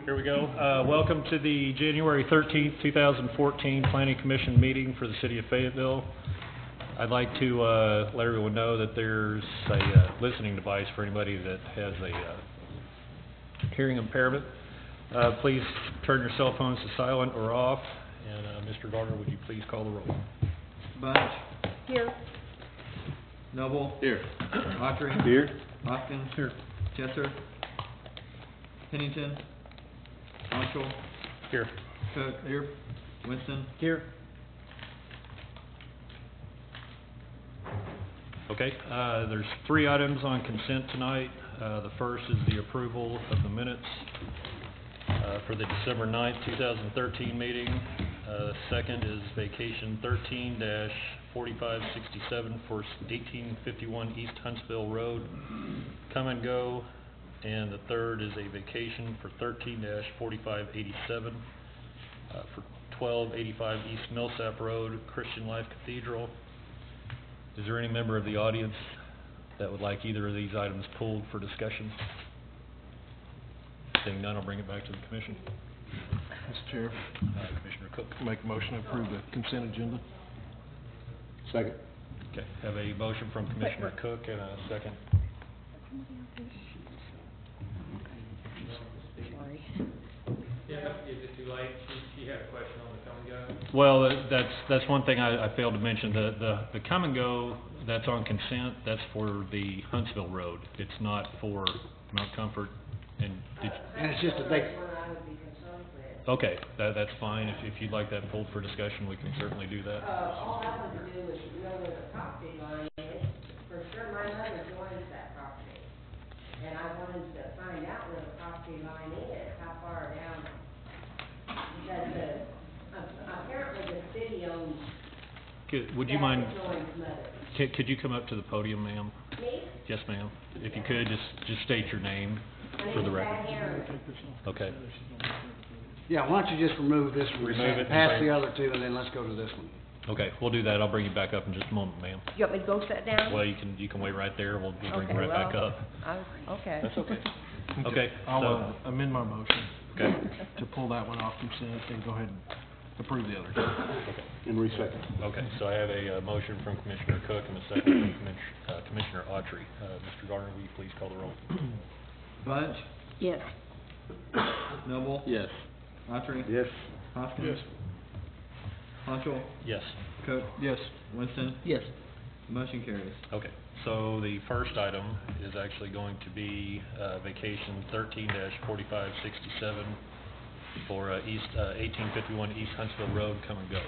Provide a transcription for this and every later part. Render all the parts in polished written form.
Here we go. Welcome to the January 13th, 2014 Planning Commission meeting for the City of Fayetteville. I'd like to let everyone know that there's a listening device for anybody that has a hearing impairment. Please turn your cell phones to silent or off. And Mr. Garner, would you please call the roll? Bunch. Here. Noble. Here. Autry. Here. Hoskins. Here. Chesser. Pennington. Marshall. Here. Cook. Here. Winston. Here. Okay, there's 3 items on consent tonight. The first is the approval of the minutes for the December 9th, 2013 meeting. Second is vacation 13-4567 for 1851 East Huntsville Road, come and go. And the third is a vacation for 13-4587 for 1285 East Millsap Road, Christian Life Cathedral. Is there any member of the audience that would like either of these items pulled for discussion? Seeing none, I'll bring it back to the Commission. Mr. Chair. Commissioner Cook. Make a motion to approve the consent agenda. Second. Okay, have a motion from Commissioner Cook and a second. Sorry. Yeah, is it too late? She had a question on the come and go. Well, that's one thing I failed to mention. The come and go that's on consent, that's for the Huntsville Road. It's not for Mount Comfort. And it's just that they. Okay, that's fine. If you'd like that pulled for discussion, we can certainly do that. All I wanted to do was know where the property line is. For sure, my mother joins that property. And I wanted to find out where the property line is, how far down. Because apparently the city owns. Would you mind? Joins mother. Could you come up to the podium, ma'am? Me? Yes, ma'am. If you could, just state your name for the record. Okay. Yeah, why don't you just remove this one, Remove it. pass the other two, and then let's go to this one. Okay, we'll do that. I'll bring you back up in just a moment, ma'am. You want me to go sit down? Well, you can wait right there. We'll bring Okay, you right back well, up. Okay. That's okay. Okay. I'll amend my motion. Okay. To pull that one off consent and go ahead and approve the other. Okay. And re-second. Okay, so I have a motion from Commissioner Cook and a second from Commissioner Aubrey. Mr. Garner, will you please call the roll? Bunch. Yes. Noble. Yes. Autry. Yes. Hoskins. Marshall. Yes. Cook. Yes. Winston. Yes. Motion carries. Okay, so the first item is actually going to be vacation 13-4567 for 1851 East Huntsville Road, come and go.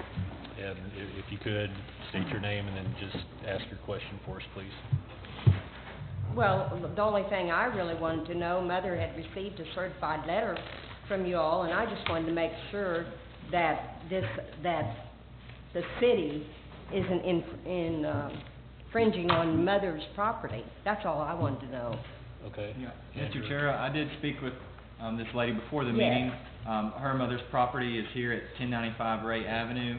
And if you could, state your name and then just ask your question for us, please. Well, the only thing I really wanted to know, Mother had received a certified letter from you all, and I just wanted to make sure that the city isn't infringing on Mother's property. That's all I wanted to know. Okay. Yeah, Andrew. Mr. Chair, I did speak with this lady before the Yes. meeting. Her mother's property is here at 1095 Ray Avenue,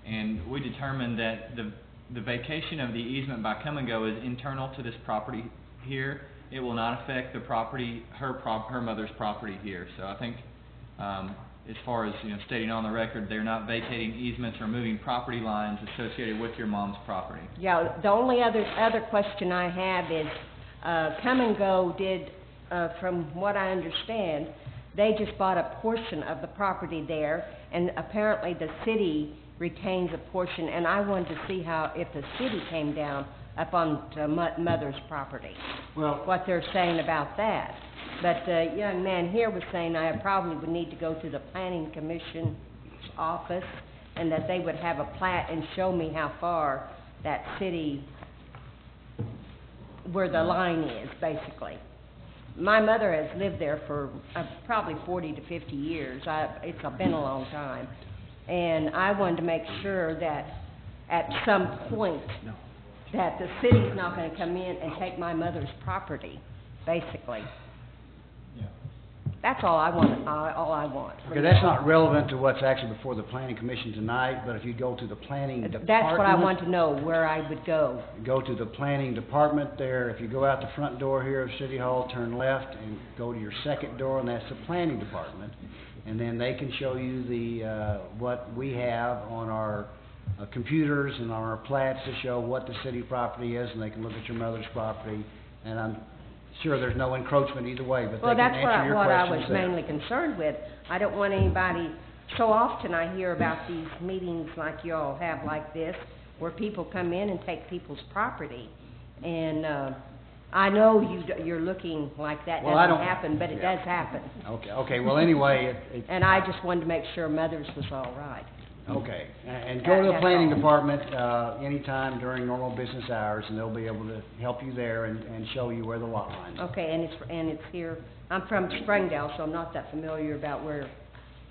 and we determined that the vacation of the easement by come and go is internal to this property here. It will not affect the property, her mother's property here. So I think, as far as stating on the record, they're not vacating easements or moving property lines associated with your mom's property. Yeah, the only other question I have is, come and go did, from what I understand, they just bought a portion of the property there, and apparently the city retains a portion, and I wanted to see if the city came down up on Mother's property. Well, What they're saying about that. But the young man here was saying I probably would need to go to the Planning Commission's office, and that they would have a plat and show me how far that city, where the line is, basically. My mother has lived there for probably 40 to 50 years. It's been a long time. And I wanted to make sure that at some point that the city's not going to come in and take my mother's property, basically. Yeah. That's all I want. okay, that's not relevant to what's actually before the Planning Commission tonight, but if you go to the Planning Department. That's what I want to know, where I would go. Go to the Planning Department there. If you go out the front door here of City Hall, turn left and go to your second door, and that's the Planning Department. and then they can show you the, what we have on our computers and on our plats to show what the city property is, and they can look at your mother's property, and I'm sure there's no encroachment either way, but Well, they can that's answer your what I was questions there. mainly concerned with. I don't want anybody, so often I hear about these meetings like you all have like this, where people come in and take people's property. And, I know you're looking like that Well, I doesn't don't- happen, but it yeah. does happen. Okay, well, anyway, And I just wanted to make sure Mother's was all right. okay, and go to the That's planning all. department, anytime during normal business hours, and they'll be able to help you there and show you where the lot lines are. Okay, and it's here, I'm from Springdale, so I'm not that familiar about where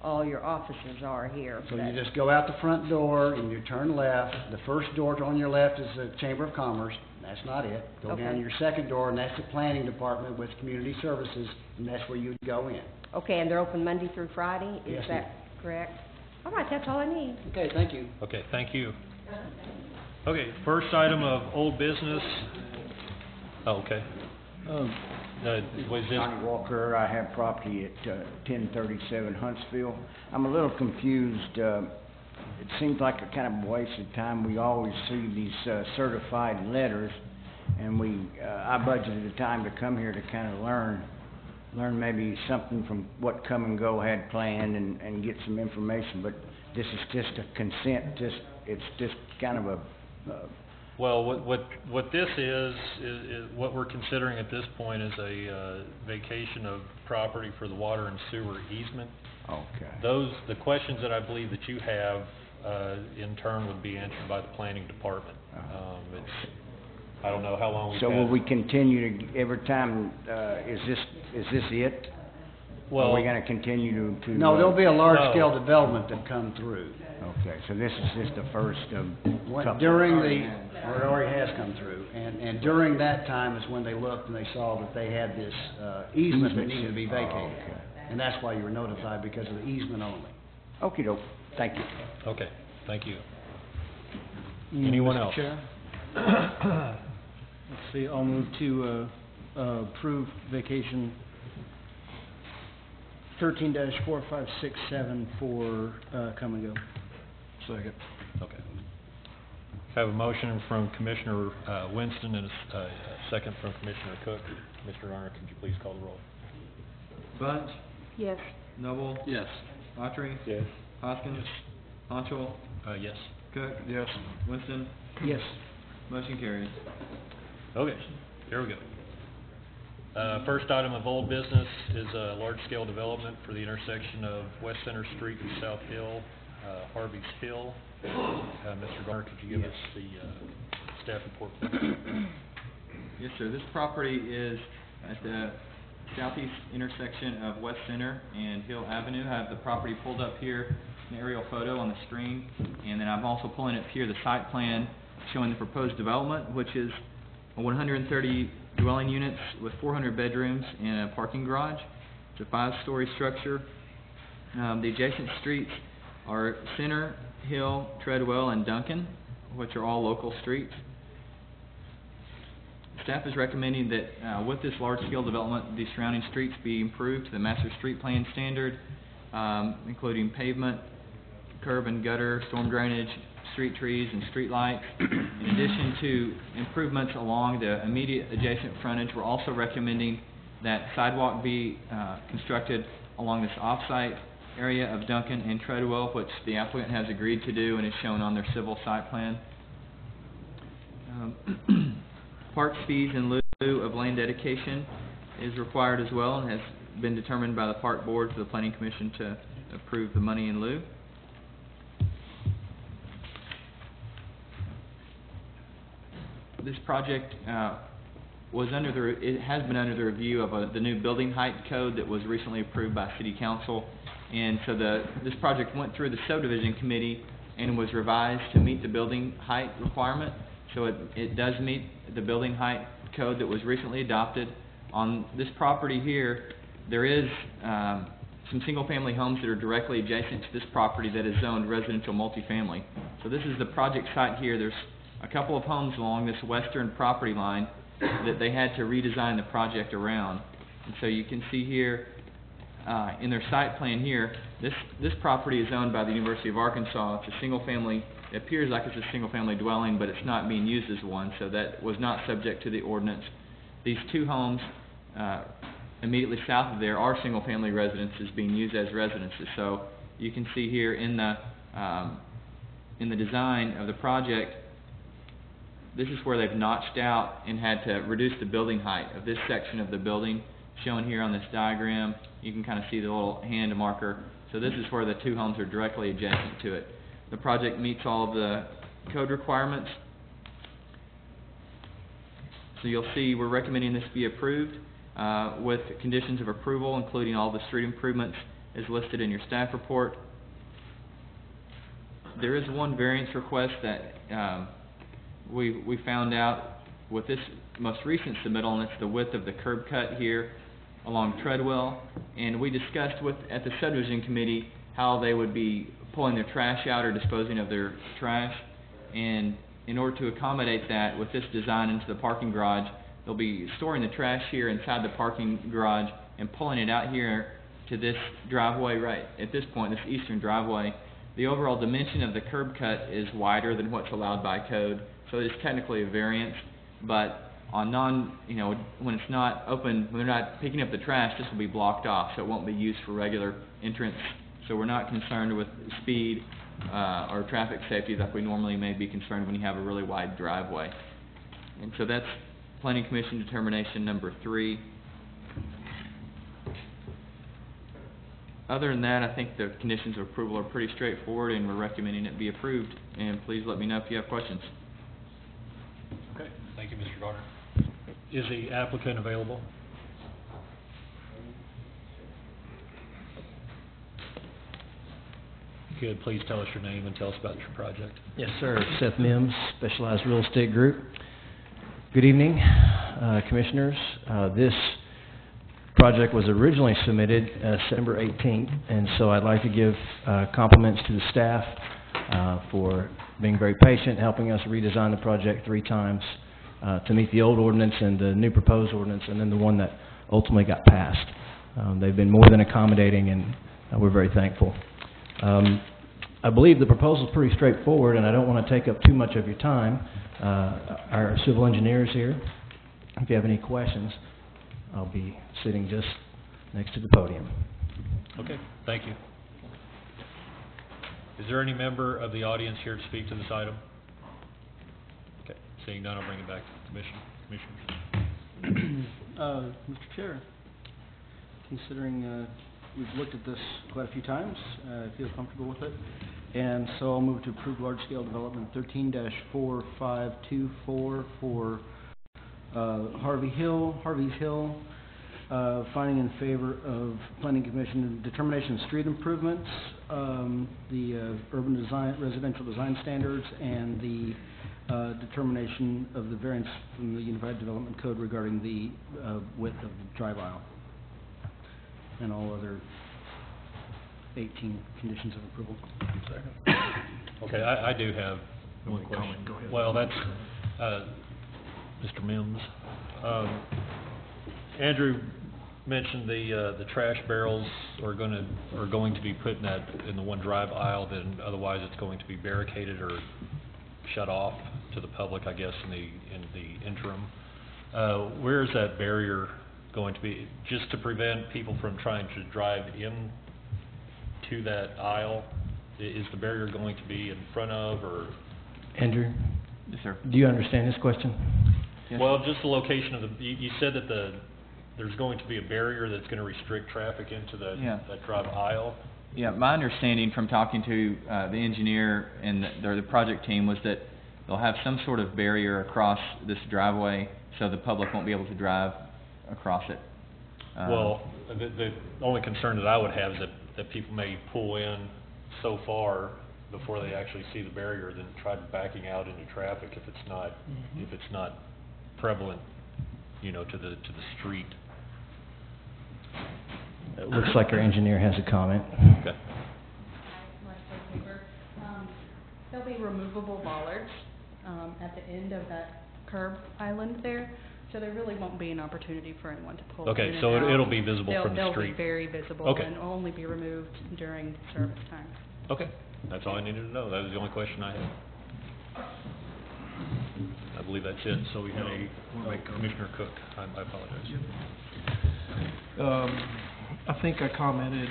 all your offices are here. So but- you just go out the front door and you turn left. The first door on your left is the Chamber of Commerce. That's not it. Go down Okay. your second door, and that's the planning department with community services, and that's where you'd go in. Okay, and they're open Monday through Friday, is Yes, that ma'am. correct? All right, that's all I need. Okay, thank you. Okay, thank you. Okay, first item of old business. Oh, okay. Was this, Johnny Walker, I have property at 1037 Huntsville. I'm a little confused. It seems like a kind of a waste of time. We always see these certified letters, and I budgeted the time to come here to kind of learn maybe something from what Come and Go had planned and get some information, but this is just a consent, it's just kind of a, well, what this is what we're considering at this point is a vacation of property for the water and sewer easement. okay. The questions that I believe that you have, in turn would be answered by the planning department. I don't know how long we've So had. will we continue to, every time, is this it? Well, Are we gonna continue to? No, there'll be a large-scale No. development that come through. Okay, so this is just the first of couple. During or it already has come through, and during that time is when they looked and they saw that they had this easement that needed to be vacated. Oh, okay. And that's why you were notified, because of the easement only. Okey-doke, thank you. okay, thank you. Anyone Mr. else? Chair? Let's see, I'll move to approve vacation 13-4567 for Come and Go. Second. Okay. Have a motion from Commissioner Winston and a second from Commissioner Cook. Mr. Arner, could you please call the roll? Bunch, Yes. Noble, Yes. Autry, Yes. Hoskins, Honchel, Yes. Cook, Yes. Winston, Yes. motion carries. Okay, here we go. First item of old business is a large-scale development for the intersection of West Center Street and South Hill, Harvey's Hill. Mr. Garner, could you give us the staff report, please? Yes, sir. This property is at the southeast intersection of West Center and Hill Avenue. I have the property pulled up here, an aerial photo on the screen, and then I'm also pulling up here the site plan showing the proposed development, which is 130 dwelling units with 400 bedrooms and a parking garage. It's a 5-story structure. The adjacent streets are Center, Hill, Treadwell, and Duncan, which are all local streets. Staff is recommending that with this large-scale development, the surrounding streets be improved to the master street plan standard, including pavement, curb and gutter, storm drainage, street trees, and street lights. In addition to improvements along the immediate adjacent frontage, we're also recommending that sidewalk be constructed along this off-site area of Duncan and Treadwell, which the applicant has agreed to do and is shown on their civil site plan. Parks fees in lieu of land dedication is required as well, and has been determined by the Park Board for the Planning Commission to approve the money in lieu. This project it has been under the review of the new building height code that was recently approved by City Council, and so this project went through the subdivision committee and was revised to meet the building height requirement. So it does meet the building height code that was recently adopted. On this property here, there is some single-family homes that are directly adjacent to this property that is zoned residential multifamily. So this is the project site here. There's a couple of homes along this western property line that they had to redesign the project around. And so you can see here, in their site plan here, this property is owned by the University of Arkansas. It's a single-family, it appears like it's a single-family dwelling, but it's not being used as one, so that was not subject to the ordinance. These two homes immediately south of there are single-family residences being used as residences. So you can see here in the design of the project, this is where they've notched out and had to reduce the building height of this section of the building, shown here on this diagram. You can kind of see the little hand marker. So this is where the two homes are directly adjacent to it. The project meets all of the code requirements. So you'll see we're recommending this be approved with conditions of approval, including all the street improvements as listed in your staff report. There is one variance request that we found out with this most recent submittal, and it's the width of the curb cut here along Treadwell. And we discussed at the subdivision committee how they would be pulling their trash out or disposing of their trash. And in order to accommodate that with this design into the parking garage, they'll be storing the trash here inside the parking garage and pulling it out here to this driveway right at this point, this eastern driveway. The overall dimension of the curb cut is wider than what's allowed by code, so it's technically a variance. But on when it's not open, when they're not picking up the trash, this will be blocked off, so it won't be used for regular entrance. So we're not concerned with speed or traffic safety like we normally may be concerned when you have a really wide driveway. And so that's Planning Commission determination number 3. Other than that, I think the conditions of approval are pretty straightforward, and we're recommending it be approved. And please let me know if you have questions. Okay, thank you, Mr. Garner. Is the applicant available? Could please tell us your name and tell us about your project. Yes, sir. Seth Mims, Specialized Real Estate Group. Good evening, Commissioners. This project was originally submitted September 18th, and so I'd like to give compliments to the staff for being very patient, helping us redesign the project 3 times to meet the old ordinance and the new proposed ordinance, and then the one that ultimately got passed. They've been more than accommodating, and we're very thankful. I believe the proposal is pretty straightforward, and I don't want to take up too much of your time. Our civil engineer is here. If you have any questions, I'll be sitting just next to the podium. Okay, thank you. Is there any member of the audience here to speak to this item? Okay, seeing none, I'll bring it back to the commissioners. Mr. Chair, considering we've looked at this quite a few times, I feel comfortable with it, and so I'll move to approve large-scale development 13-4524 for Harvey's Hill, finding in favor of Planning Commission determination of street improvements, the urban design, residential design standards, and the determination of the variance from the Unified Development Code regarding the width of the drive aisle, and all other 18 conditions of approval. Okay, I do have one question. Go ahead. Well, that's Mr. Mims. Andrew mentioned the trash barrels are going to be put in the one drive aisle. Then otherwise, it's going to be barricaded or shut off to the public, I guess, in the interim. Where is that barrier going to be? Just to prevent people from trying to drive in to that aisle? Is the barrier going to be in front of, or? Andrew? Yes, sir. Do you understand this question? Yes. Well, just the location of you said that there's going to be a barrier that's going to restrict traffic into that drive aisle? Yeah, my understanding from talking to the engineer and the project team was that they'll have some sort of barrier across this driveway so the public won't be able to drive across it. Well, the only concern that I would have is that people may pull in so far before they actually see the barrier, then try backing out into traffic if it's not prevalent, to the street. It looks like our engineer has a comment. Okay. There'll be removable bollards at the end of that curb island there. So there really won't be an opportunity for anyone to pull in Okay, and so out. it'll be visible from the They'll be street. very visible Okay. and only be removed during service time. Okay, that's all I needed to know. That was the only question I had. I believe that's it. So we have Commissioner Cook. I apologize. I think I commented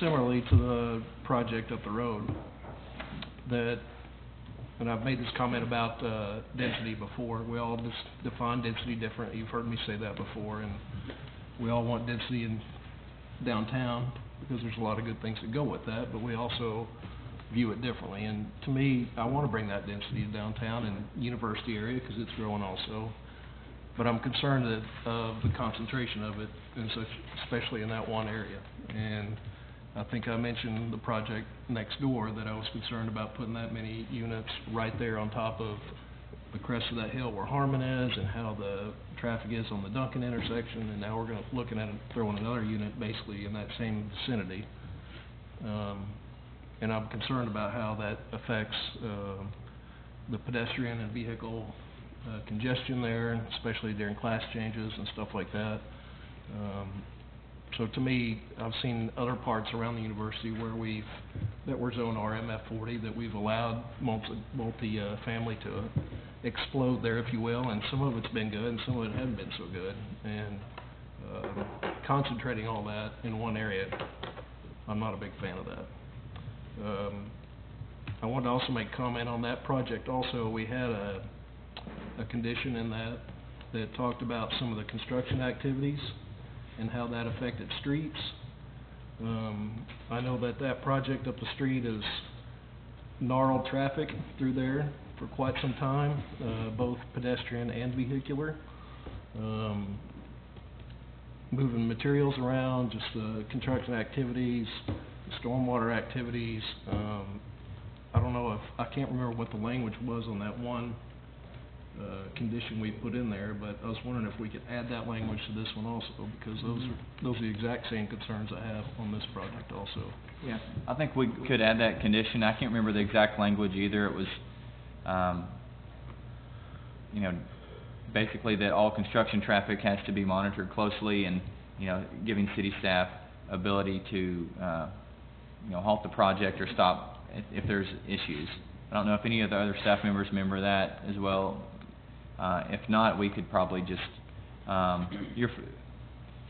similarly to the project up the road, that, and I've made this comment about density before. We all just define density different. You've heard me say that before, and we all want density in downtown because there's a lot of good things that go with that, but we also view it differently. And to me, I want to bring that density to downtown and university area because it's growing also. But I'm concerned of the concentration of it, and such, especially in that one area. And I think I mentioned the project next door, that I was concerned about putting that many units right there on top of the crest of that hill where Harmon is, and how the traffic is on the Duncan intersection, and now we're looking at throwing another unit basically in that same vicinity. And I'm concerned about how that affects the pedestrian and vehicle congestion there, especially during class changes and stuff like that. So to me, I've seen other parts around the university where that were zoned RMF 40, that we've allowed multi-family to explode there, if you will, and some of it's been good and some of it hasn't been so good. And concentrating all that in one area, I'm not a big fan of that. I wanted to also make comment on that project also. We had a condition in that talked about some of the construction activities and how that affected streets. I know that project up the street has gnarled traffic through there for quite some time, both pedestrian and vehicular. Moving materials around, just construction activities, stormwater activities. I don't know I can't remember what the language was on that one condition we put in there, but I was wondering if we could add that language to this one also, because those are the exact same concerns I have on this project also. Yeah, I think we could add that condition. I can't remember the exact language either. It was, basically that all construction traffic has to be monitored closely, and, giving city staff ability to, halt the project or stop if there's issues. I don't know if any of the other staff members remember that as well. If not, we could probably just,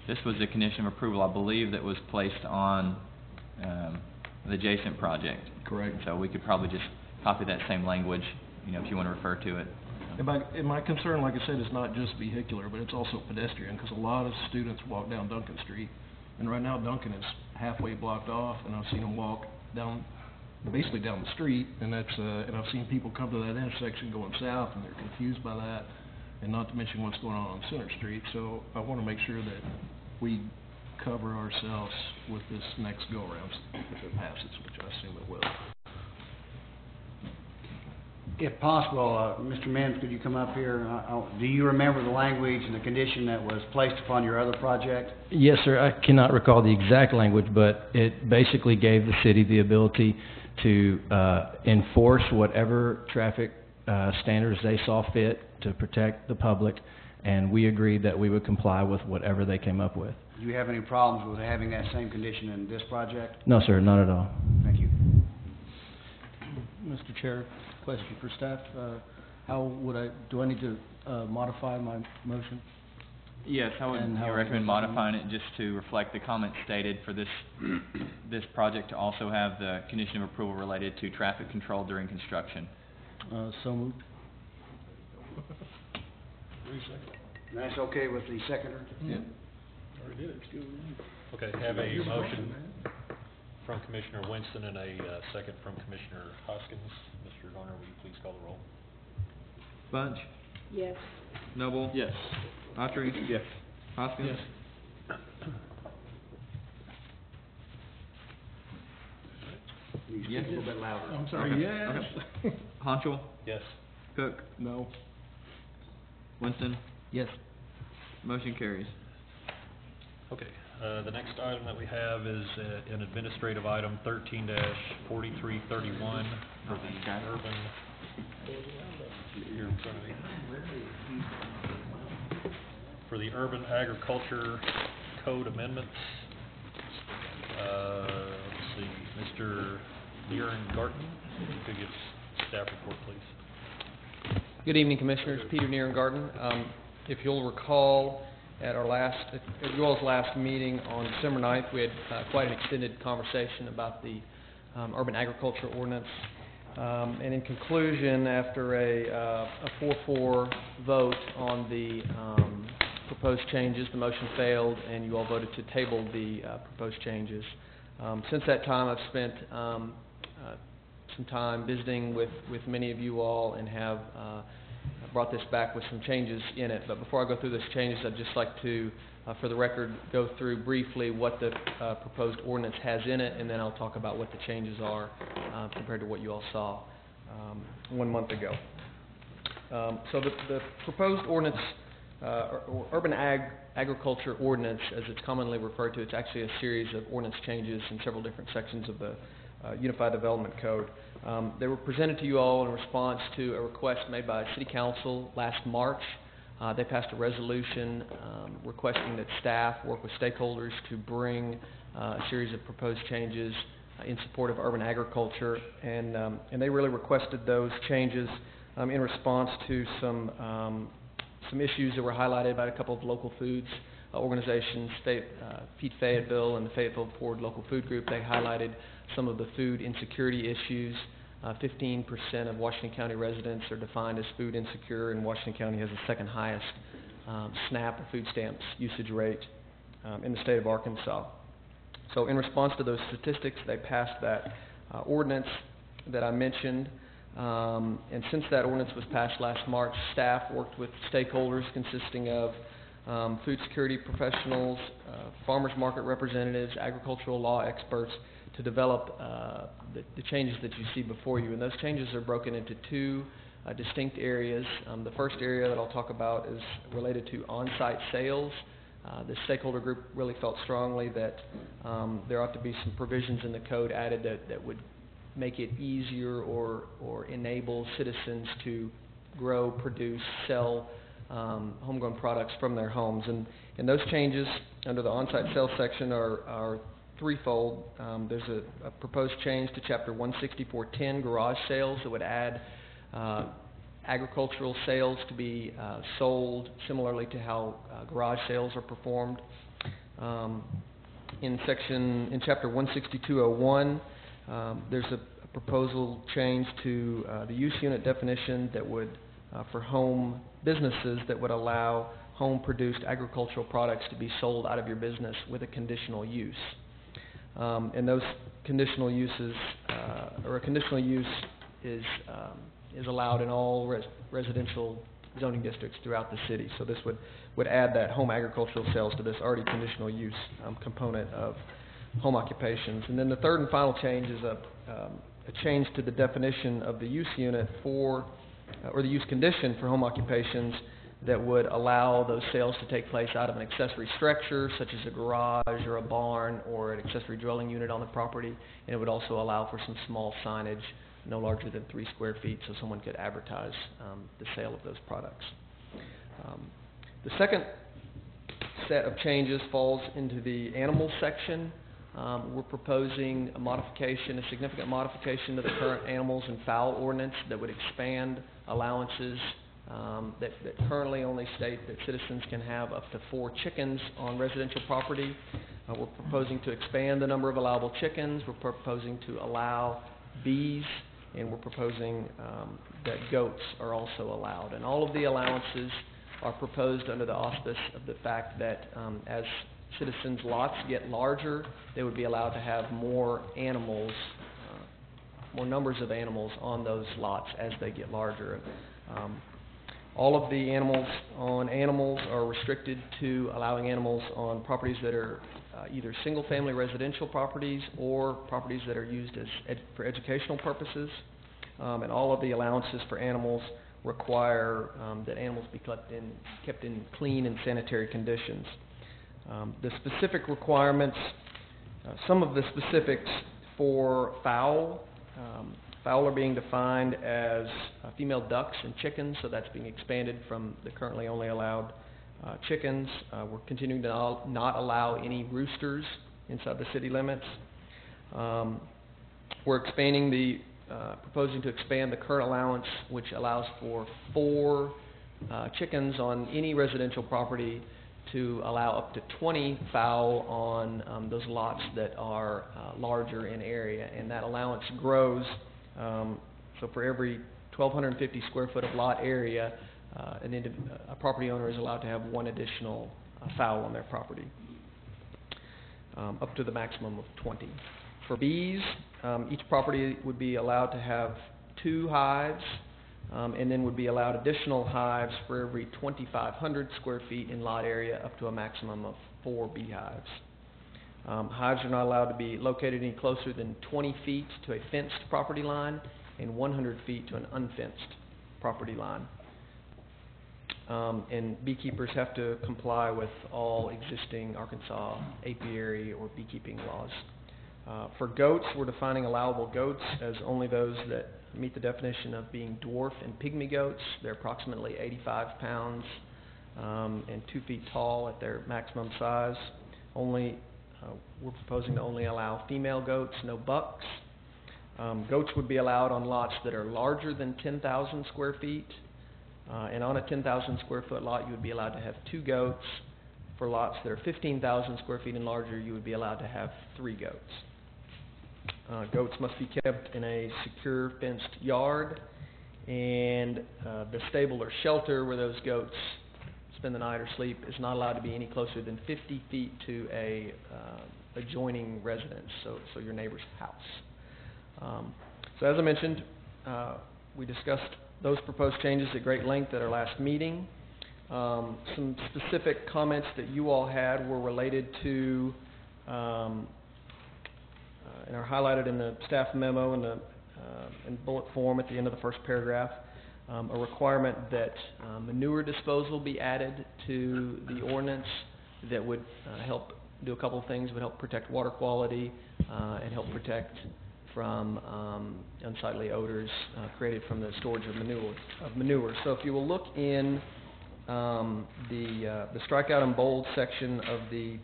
this was a condition of approval, I believe, that was placed on the adjacent project. Correct. So we could probably just copy that same language, if you want to refer to it. And my concern, like I said, is not just vehicular, but it's also pedestrian, because a lot of students walk down Duncan Street, and right now Duncan is halfway blocked off, and I've seen them walk basically down the street, and and I've seen people come to that intersection going south, and they're confused by that, and not to mention what's going on Center Street. So I want to make sure that we cover ourselves with this next go-around, if it passes, which I assume it will. If possible, Mr. Mims, could you come up here? Do you remember the language and the condition that was placed upon your other project? Yes, sir. I cannot recall the exact language, but it basically gave the city the ability to enforce whatever traffic standards they saw fit to protect the public, and we agreed that we would comply with whatever they came up with. Do you have any problems with having that same condition in this project? No, sir, not at all. Thank you. Mr. Chair, question for staff. Do I need to modify my motion? Yes, I would And how recommend is it- modifying it just to reflect the comments stated for this project, to also have the condition of approval related to traffic control during construction. So moved. That's okay with the seconder? Yeah. Okay, have a motion from Commissioner Winston and a second from Commissioner Hoskins. Mr. Garner, will you please call the roll? Bunch, Yes. Noble. Yes. Autry. Yes. Hoskins. You speak a little bit louder. I'm sorry, Okay, yes. okay. Honchul, Yes. Cook, No. Winston. Yes. Motion carries. Okay, the next item that we have is an administrative item 13-4331 for the urban. Here in front of me. for the urban agriculture code amendments. Let's see, Mr. Nierengarten, if you could give staff report, please. Good evening, Commissioners. Peter Nierengarten. If you'll recall, at you all's last meeting on December 9th, we had quite an extended conversation about the urban agriculture ordinance. And in conclusion, after a 4-4 vote on the proposed changes, the motion failed, and you all voted to table the proposed changes. Since that time, I've spent some time visiting with many of you all and have brought this back with some changes in it. But before I go through those changes, I'd just like to, for the record, go through briefly what the proposed ordinance has in it, and then I'll talk about what the changes are compared to what you all saw 1 month ago. So the proposed ordinance, or urban agriculture ordinance, as it's commonly referred to, it's actually a series of ordinance changes in several different sections of the Unified Development Code. They were presented to you all in response to a request made by City Council last March. They passed a resolution requesting that staff work with stakeholders to bring a series of proposed changes in support of urban agriculture, and they really requested those changes in response to some issues that were highlighted by a couple of local foods organizations, Feed Fayetteville and the Fayetteville Ford Local Food Group. They highlighted some of the food insecurity issues. 15% of Washington County residents are defined as food insecure, and Washington County has the second highest SNAP or food stamps usage rate in the state of Arkansas. So in response to those statistics, they passed that ordinance that I mentioned. And since that ordinance was passed last March, staff worked with stakeholders consisting of food security professionals, farmers market representatives, agricultural law experts to develop the changes that you see before you. And those changes are broken into two distinct areas. The first area that I'll talk about is related to on-site sales. The stakeholder group really felt strongly that there ought to be some provisions in the code added that would make it easier or enable citizens to grow, produce, sell homegrown products from their homes. And those changes under the on-site sales section are threefold. There's a proposed change to Chapter 164.10, garage sales, that would add agricultural sales to be sold similarly to how garage sales are performed. In Chapter 162.01, there's a proposal change to the use unit definition that would, for home businesses, that would allow home-produced agricultural products to be sold out of your business with a conditional use. And those conditional uses, or a conditional use is allowed in all residential zoning districts throughout the city. So this would add that home agricultural sales to this already conditional use component of home occupations. And then the third and final change is a change to the definition of the use unit or the use condition for home occupations that would allow those sales to take place out of an accessory structure, such as a garage or a barn or an accessory dwelling unit on the property. And it would also allow for some small signage, no larger than 3 square feet, so someone could advertise the sale of those products. The second set of changes falls into the animal section. We're proposing a significant modification to the current animals and fowl ordinance that would expand allowances that currently only state that citizens can have up to 4 chickens on residential property. We're proposing to expand the number of allowable chickens. We're proposing to allow bees, and we're proposing that goats are also allowed. And all of the allowances are proposed under the auspice of the fact that as citizens' lots get larger, they would be allowed to have more animals, more numbers of animals on those lots as they get larger. All of the animals are restricted to allowing animals on properties that are either single-family residential properties or properties that are used for educational purposes. And all of the allowances for animals require that animals be kept in clean and sanitary conditions. The specific requirements, some of the specifics for fowl. Fowl are being defined as female ducks and chickens, so that's being expanded from the currently only allowed chickens. We're continuing to not allow any roosters inside the city limits. We're proposing to expand the current allowance, which allows for 4 chickens on any residential property, to allow up to 20 fowl on those lots that are larger in area, and that allowance grows. So for every 1,250 square foot of lot area, a property owner is allowed to have 1 additional fowl on their property, up to the maximum of 20. For bees, each property would be allowed to have 2 hives, and then would be allowed additional hives for every 2,500 square feet in lot area, up to a maximum of 4 beehives. Hives are not allowed to be located any closer than 20 feet to a fenced property line and 100 feet to an unfenced property line. And beekeepers have to comply with all existing Arkansas apiary or beekeeping laws. For goats, we're defining allowable goats as only those that meet the definition of being dwarf and pygmy goats. They're approximately 85 pounds and 2 feet tall at their maximum size. We're proposing to only allow female goats, no bucks. Goats would be allowed on lots that are larger than 10,000 square feet. And on a 10,000 square foot lot, you would be allowed to have 2 goats. For lots that are 15,000 square feet and larger, you would be allowed to have 3 goats. Goats must be kept in a secure fenced yard, and the stable or shelter where those goats spend the night or sleep is not allowed to be any closer than 50 feet to a adjoining residence, so your neighbor's house. So as I mentioned, we discussed those proposed changes at great length at our last meeting. Some specific comments that you all had were related to, and are highlighted in the staff memo and in bullet form at the end of the first paragraph, a requirement that manure disposal be added to the ordinance that would help do a couple of things. Would help protect water quality and help protect from unsightly odors created from the storage of manure. So if you will look in the strikeout in bold section of the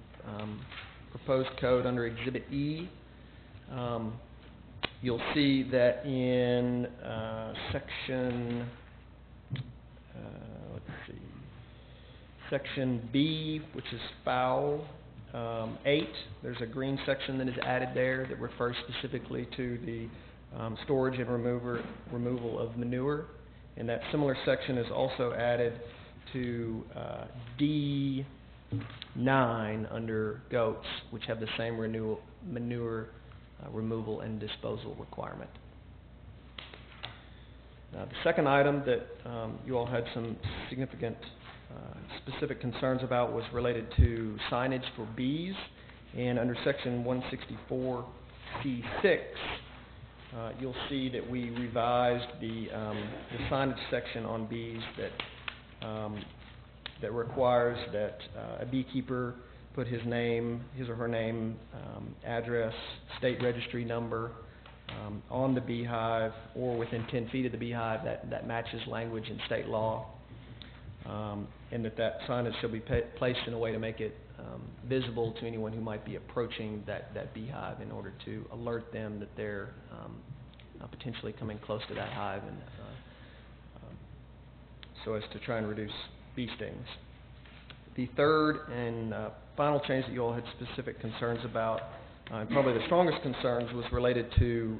proposed code under Exhibit E, you'll see that in section B, which is foul, 8, there's a green section that is added there that refers specifically to the storage and removal of manure. And that similar section is also added to D9 under goats, which have the same manure removal and disposal requirement. Now, the second item that you all had some significant specific concerns about was related to signage for bees. And under section 164C6, you'll see that we revised the signage section on bees that requires that a beekeeper put his or her name, address, state registry number on the beehive or within 10 feet of the beehive that matches language in state law, and that signage shall be placed in a way to make it visible to anyone who might be approaching that beehive in order to alert them that they're potentially coming close to that hive, and so as to try and reduce bee stings. The third and final change that you all had specific concerns about, and probably the strongest concerns, was related to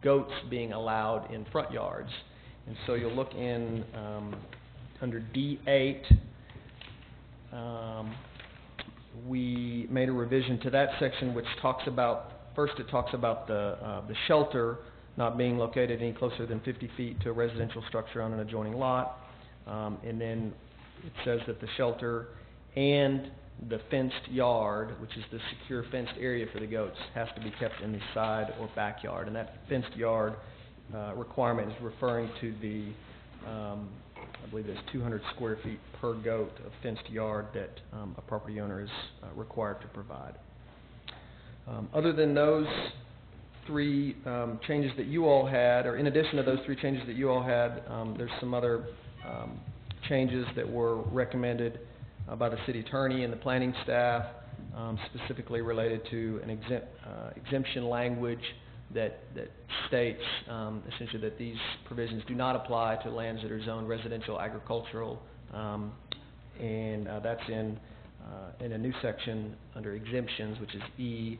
goats being allowed in front yards. And so you'll look in under D8, we made a revision to that section which talks about, first it talks about the shelter not being located any closer than 50 feet to a residential structure on an adjoining lot. And then it says that the shelter and the fenced yard, which is the secure fenced area for the goats, has to be kept in the side or backyard. And that fenced yard requirement is referring to the, I believe it's 200 square feet per goat of fenced yard that a property owner is required to provide. Other than those 3 changes that you all had, or in addition to those 3 changes that you all had, there's some other changes that were recommended by the city attorney and the planning staff, specifically related to an exemption language that states essentially that these provisions do not apply to lands that are zoned residential, agricultural, and that's in a new section under exemptions, which is E.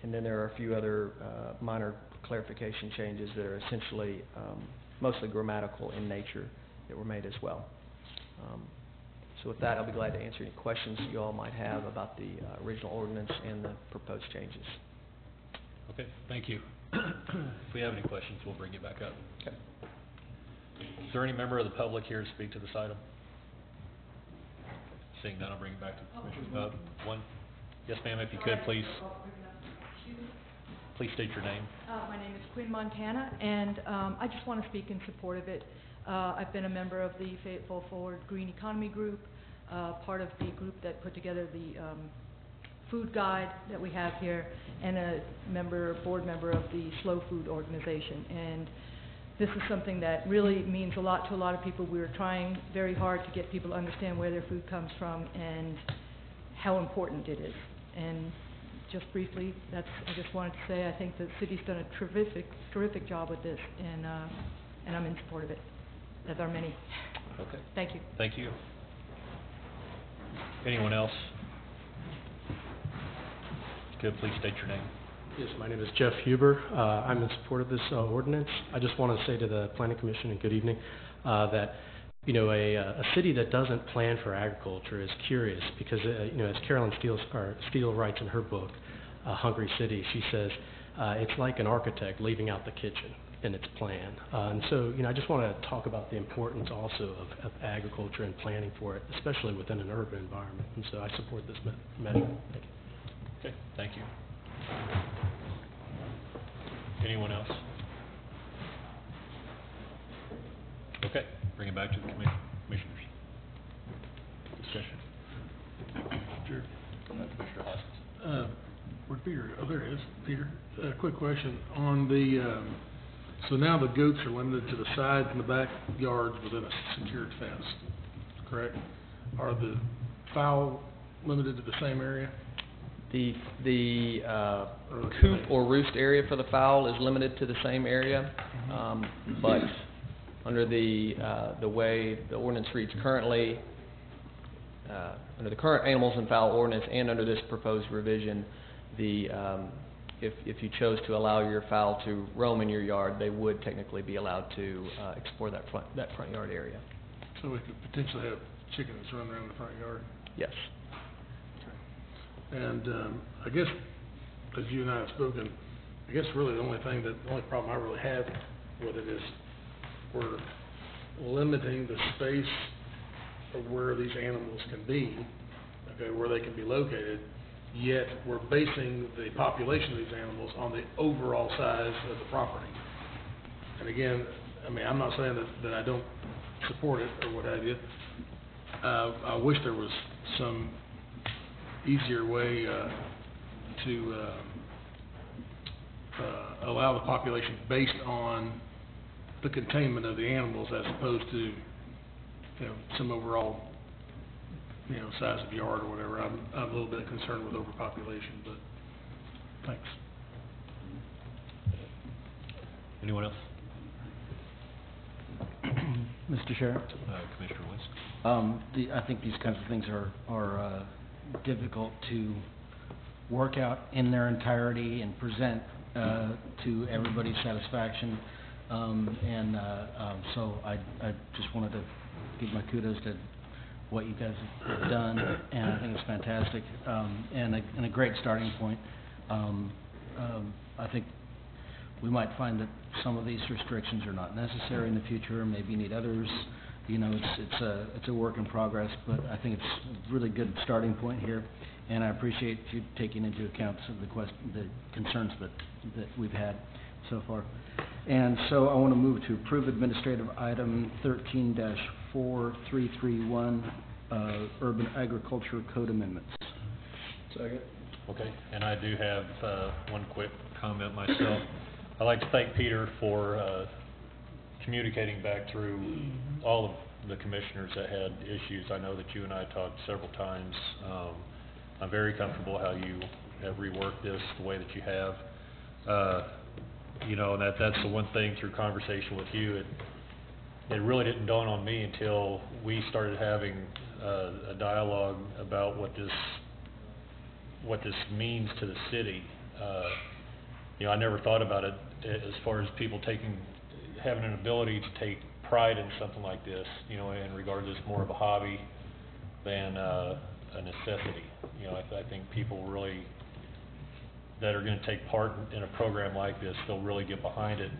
And then there are a few other minor clarification changes that are essentially mostly grammatical in nature that were made as well. So with that, I'll be glad to answer any questions you all might have about the original ordinance and the proposed changes. Okay, thank you. If we have any questions, we'll bring you back up. Okay. Is there any member of the public here to speak to this item? Seeing none, I'll bring it back to Commissioner. One. Yes, ma'am, if you could, please. Please state your name. My name is Quinn Montana, and I just want to speak in support of it. I've been a member of the Fayetteville Forward Green Economy Group, part of the group that put together the food guide that we have here, and a board member of the Slow Food Organization. And this is something that really means a lot to a lot of people. We're trying very hard to get people to understand where their food comes from and how important it is. And just briefly, I just wanted to say I think the city's done a terrific job with this, and I'm in support of it, as are many. Okay. Thank you. Thank you. Anyone else? Good, please state your name. Yes, my name is Jeff Huber. I'm in support of this ordinance. I just want to say to the Planning Commission, and good evening, that a city that doesn't plan for agriculture is curious because, as Carolyn Steele writes in her book, Hungry City, she says, it's like an architect leaving out the kitchen in its plan. And so, I just want to talk about the importance also of agriculture and planning for it, especially within an urban environment. And so I support this measure. Thank you. Okay, thank you. Anyone else? Okay, bring it back to the commissioners. Discussion. Sure. Commissioner Hoskins. Where's Peter? Oh, there he is. Peter, quick question. On the, so now the goats are limited to the sides and the backyards within a secured fence, correct? Are the fowl limited to the same area? The coop or roost area for the fowl is limited to the same area, but under the way the ordinance reads currently, under the current animals and fowl ordinance and under this proposed revision, if you chose to allow your fowl to roam in your yard, they would technically be allowed to explore that front yard area. So we could potentially have chickens running around the front yard? Yes. And I guess, as you and I have spoken, I guess really the only problem I really have with it is we're limiting the space of where these animals can be, okay, where they can be located, yet we're basing the population of these animals on the overall size of the property. And again, I mean, I'm not saying that I don't support it or what have you. I wish there was some easier way to allow the population based on the containment of the animals as opposed to, some overall, size of yard or whatever. I'm a little bit concerned with overpopulation, but thanks. Anyone else? Mr. Sheriff? Commissioner Winston. I think these kinds of things are difficult to work out in their entirety and present to everybody's satisfaction. So I just wanted to give my kudos to what you guys have done, and I think it's fantastic, and a great starting point. I think we might find that some of these restrictions are not necessary in the future, maybe need others. It's a work in progress, but I think it's a really good starting point here, and I appreciate you taking into account some of the concerns that we've had so far. And so I want to move to approve administrative item 13-4331, urban agriculture code amendments. Second. Okay, and I do have one quick comment myself. I'd like to thank Peter for communicating back through all of the commissioners that had issues. I know that you and I talked several times. I'm very comfortable how you have reworked this the way that you have. You know, that's the one thing through conversation with you, it really didn't dawn on me until we started having a dialogue about what this means to the city. You know, I never thought about it as far as people having an ability to take pride in something like this, you know, and regard this more of a hobby than a necessity. You know, I think people really that are going to take part in a program like this, they'll really get behind it,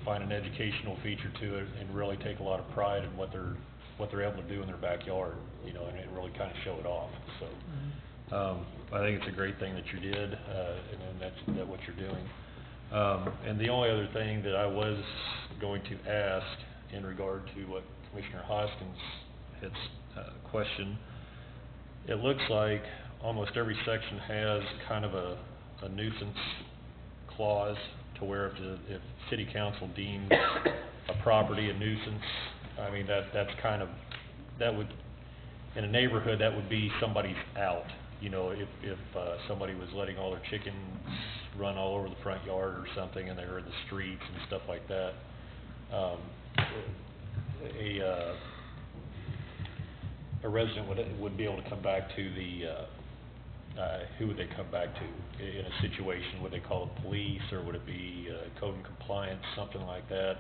find an educational feature to it, and really take a lot of pride in what they're able to do in their backyard, you know, and really kind of show it off. So I think it's a great thing that you did, and that's what you're doing. And the only other thing that I was going to ask in regard to what Commissioner Hoskins had questioned, it looks like almost every section has kind of a nuisance clause to where if city council deems a property a nuisance, I mean that would in a neighborhood that would be somebody's out. You know, if somebody was letting all their chickens run all over the front yard or something, and they were in the streets and stuff like that, a resident would be able to come back to who would they come back to in a situation? Would they call the police, or would it be code and compliance, something like that?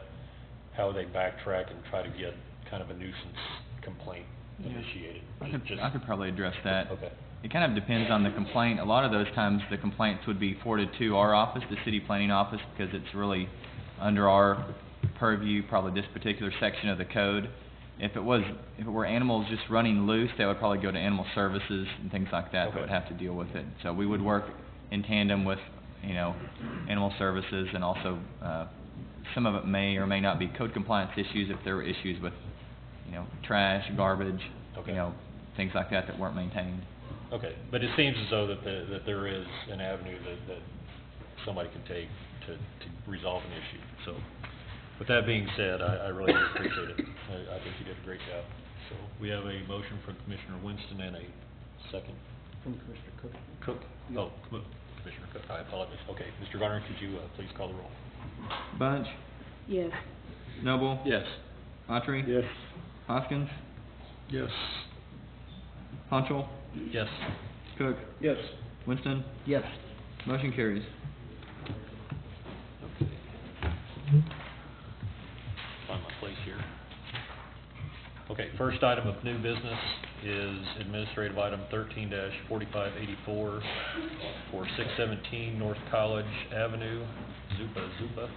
How would they backtrack and try to get kind of a nuisance complaint initiated? I could probably address that. Okay. It kind of depends on the complaint. A lot of those times the complaints would be forwarded to our office, the city planning office, because it's really under our purview, probably this particular section of the code. If it were animals just running loose, they would probably go to animal services and things like that that would have to deal with it. So we would work in tandem with, you know, animal services, and also some of it may or may not be code compliance issues if there were issues with, you know, trash, garbage, you know, things like that weren't maintained. Okay, but it seems as though that there is an avenue that somebody can take to resolve an issue. So, with that being said, I really do appreciate it. I think you did a great job. So, we have a motion from Commissioner Winston and a second From Commissioner Cook. Cook. Oh, Commissioner Cook. I apologize. Okay, Mr. Garner, could you please call the roll? Bunch, Yes. Noble, Yes. Autry, Yes. Hoskins, Yes. Honchel, Yes. Cook, Yes. Winston. Yes. Motion carries. Find my place here. Okay, first item of new business is administrative item 13-4584 for 617 North College Avenue, Zupa.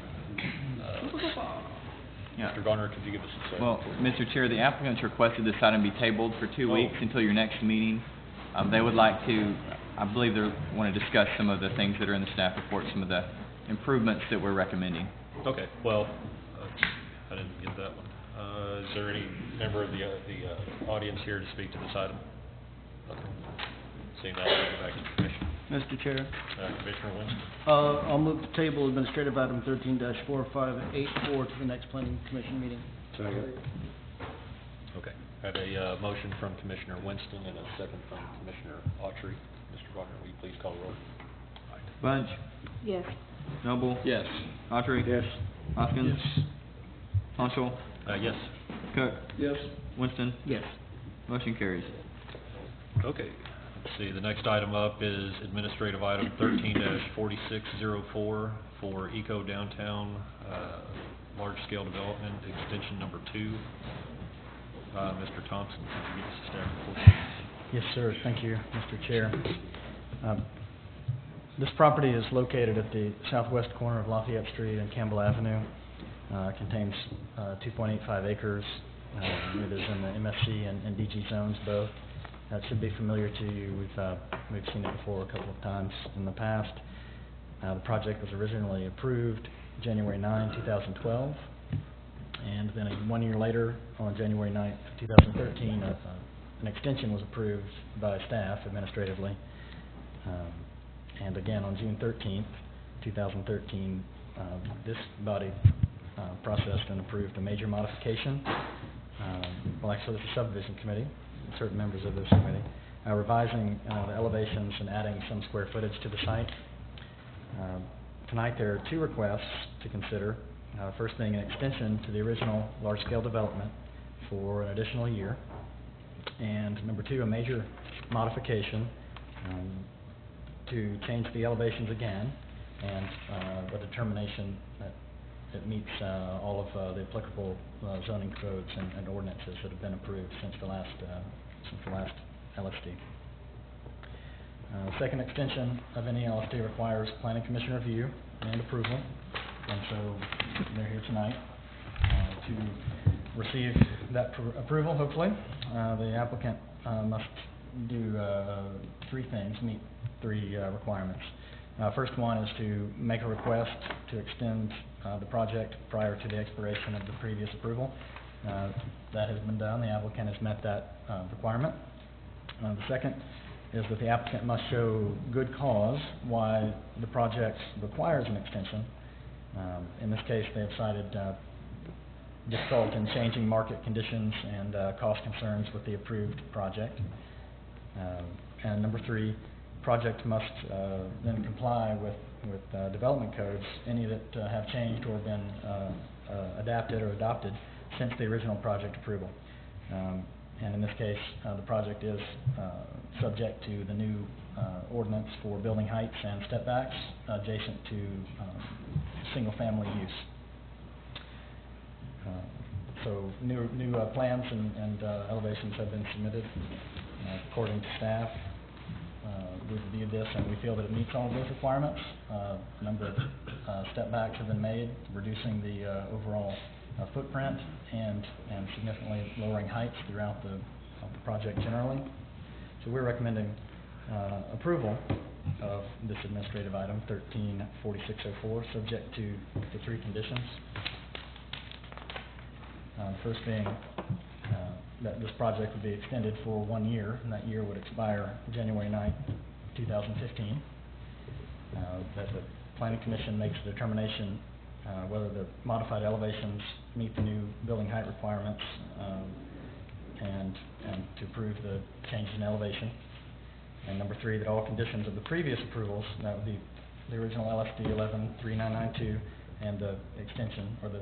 Yeah. Mr. Garner, could you give us a Well, Mr. Chair, the applicants requested this item be tabled for 2 weeks until your next meeting. They would like to, I believe they want to discuss some of the things that are in the staff report, some of the improvements that we're recommending. Okay, well, I didn't get that one. Is there any member of the audience here to speak to this item? Okay. Seeing that, we'll go back to the commission. Mr. Chair, Commissioner Winston. I'll move to table administrative item 13-4584 to the next planning commission meeting. Second. Okay, I have a motion from Commissioner Winston and a second from Commissioner Autry. Mr. Garner, will you please call the roll? Bunch, Yes. Noble, Yes. Autry, Yes. Hoskins, Honchel, Yes. Cook, Yes. Winston. Yes. Motion carries. Okay, let's see, the next item up is administrative item 13-4604 for Eco Downtown, large-scale development, extension number 2. Mr. Thompson, could you give us a staff report? Yes, sir. Thank you, Mr. Chair. This property is located at the southwest corner of Lafayette Street and Campbell Avenue. It contains 2.85 acres. It is in the MFC and DG zones both. That should be familiar to you. We've seen it before a couple of times in the past. The project was originally approved January 9, 2012, and then 1 year later, on January 9, 2013, an extension was approved by staff administratively. And again, on June 13th, 2013, this body processed and approved a major modification, well, actually, it's a subdivision committee, certain members of this committee, revising the elevations and adding some square footage to the site. Tonight, there are two requests to consider. First being an extension to the original large-scale development for an additional year, and number two, a major modification to change the elevations again, and a determination that it meets all of the applicable zoning codes and ordinances that have been approved since the last LSD. Second extension of any LSD requires planning commission review and approval, and so they're here tonight to receive that approval, hopefully. The applicant must do three things, meet three requirements. First one is to make a request to extend the project prior to the expiration of the previous approval. That has been done. The applicant has met that requirement. The second is that the applicant must show good cause why the project requires an extension. In this case, they have cited difficult and changing market conditions and cost concerns with the approved project. And number three, project must then comply with development codes, any that have changed or been adapted or adopted since the original project approval. And in this case, the project is subject to the new ordinance for building heights and step backs adjacent to single-family use. So new plans and elevations have been submitted according to staff. We've reviewed this and we feel that it meets all of those requirements. A number of step backs have been made, reducing the overall footprint and significantly lowering heights throughout the project generally. So we're recommending approval of this administrative item 134604, subject to the three conditions. First being that this project would be extended for 1 year, and that year would expire January 9th, 2015. That the Planning Commission makes a determination whether the modified elevations meet the new building height requirements, and to approve the changes in elevation. And number three, that all conditions of the previous approvals, that would be the original LSD 113992 and the extension, or the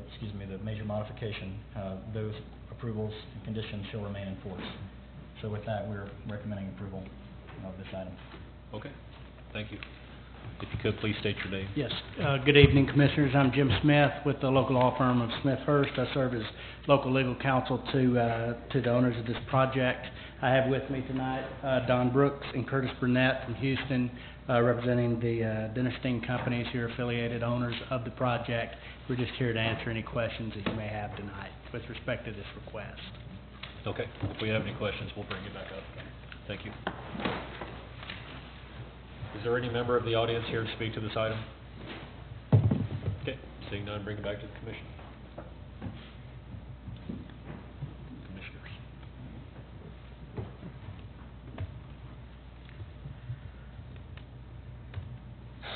major modification, those approvals and conditions shall remain in force. So with that, we're recommending approval of this item. Okay, thank you. If you could, please state your name. Yes. Good evening, Commissioners. I'm Jim Smith with the local law firm of Smith Hurst. I serve as local legal counsel to the owners of this project. I have with me tonight Don Brooks and Curtis Burnett from Houston, representing the Dynasty companies who are affiliated owners of the project. We're just here to answer any questions that you may have tonight with respect to this request. Okay, if we have any questions, we'll bring you back up. Thank you. Is there any member of the audience here to speak to this item? Okay, seeing none, bring it back to the commission. Commissioners.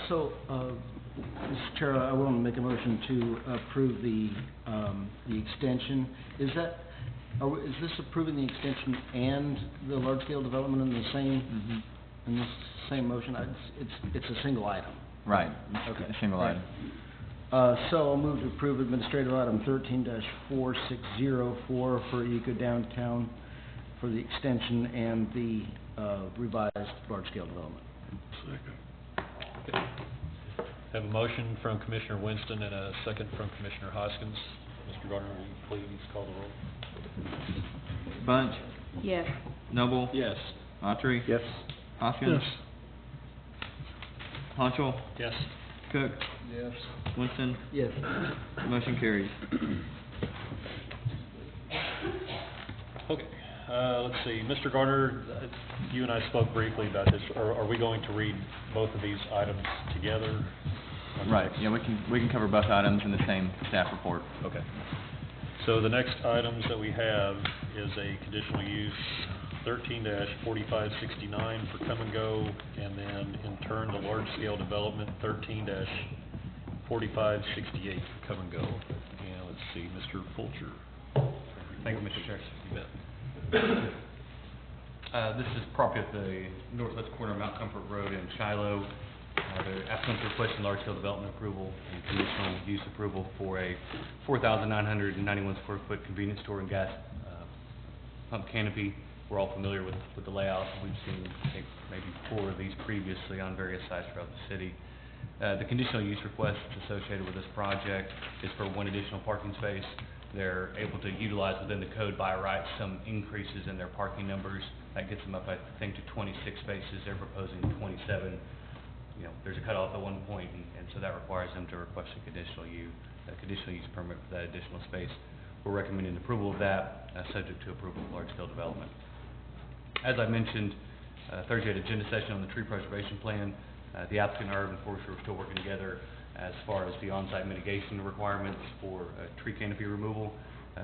So, Mr. Chair, I want to make a motion to approve the extension. Is this approving the extension and the large-scale development in the same in this same motion? It's a single item. Right. Okay. A single item. So I'll move to approve administrative item 13-4604 for Eco Downtown for the extension and the revised large-scale development. Second. Okay. Have a motion from Commissioner Winston and a second from Commissioner Hoskins. Mr. Gardner, will you please call the roll? Bunch, Yes. Noble, Yes. Autry, Yes. Hoskins, Yes. Honchel, Yes. Cook, Yes. Winston. Yes. Motion carries. Okay, let's see, Mr. Gardner, you and I spoke briefly about this. Are we going to read both of these items together? Right. Yeah, we can cover both items in the same staff report. Okay. So the next items that we have is a conditional use 13-4569 for come and go, and then in turn the large scale development 13-4568 for come and go. Mr. Fulcher. Thank you, Mr. Chair. You bet. This is property at the northwest corner of Mount Comfort Road in Shiloh. The applicant's requesting large-scale development approval and conditional use approval for a 4,991 square foot convenience store and gas pump canopy. We're all familiar with the layout. We've seen, I think, maybe 4 of these previously on various sites throughout the city. The conditional use request associated with this project is for 1 additional parking space. They're able to utilize within the code by right some increases in their parking numbers. That gets them up, I think, to 26 spaces. They're proposing 27. You know, there's a cutoff at one point, and so that requires them to request a conditional use permit for that additional space. We're recommending approval of that, subject to approval of large-scale development. As I mentioned, Thursday at agenda session on the tree preservation plan, the applicant and our urban forester are still working together as far as the on-site mitigation requirements for tree canopy removal.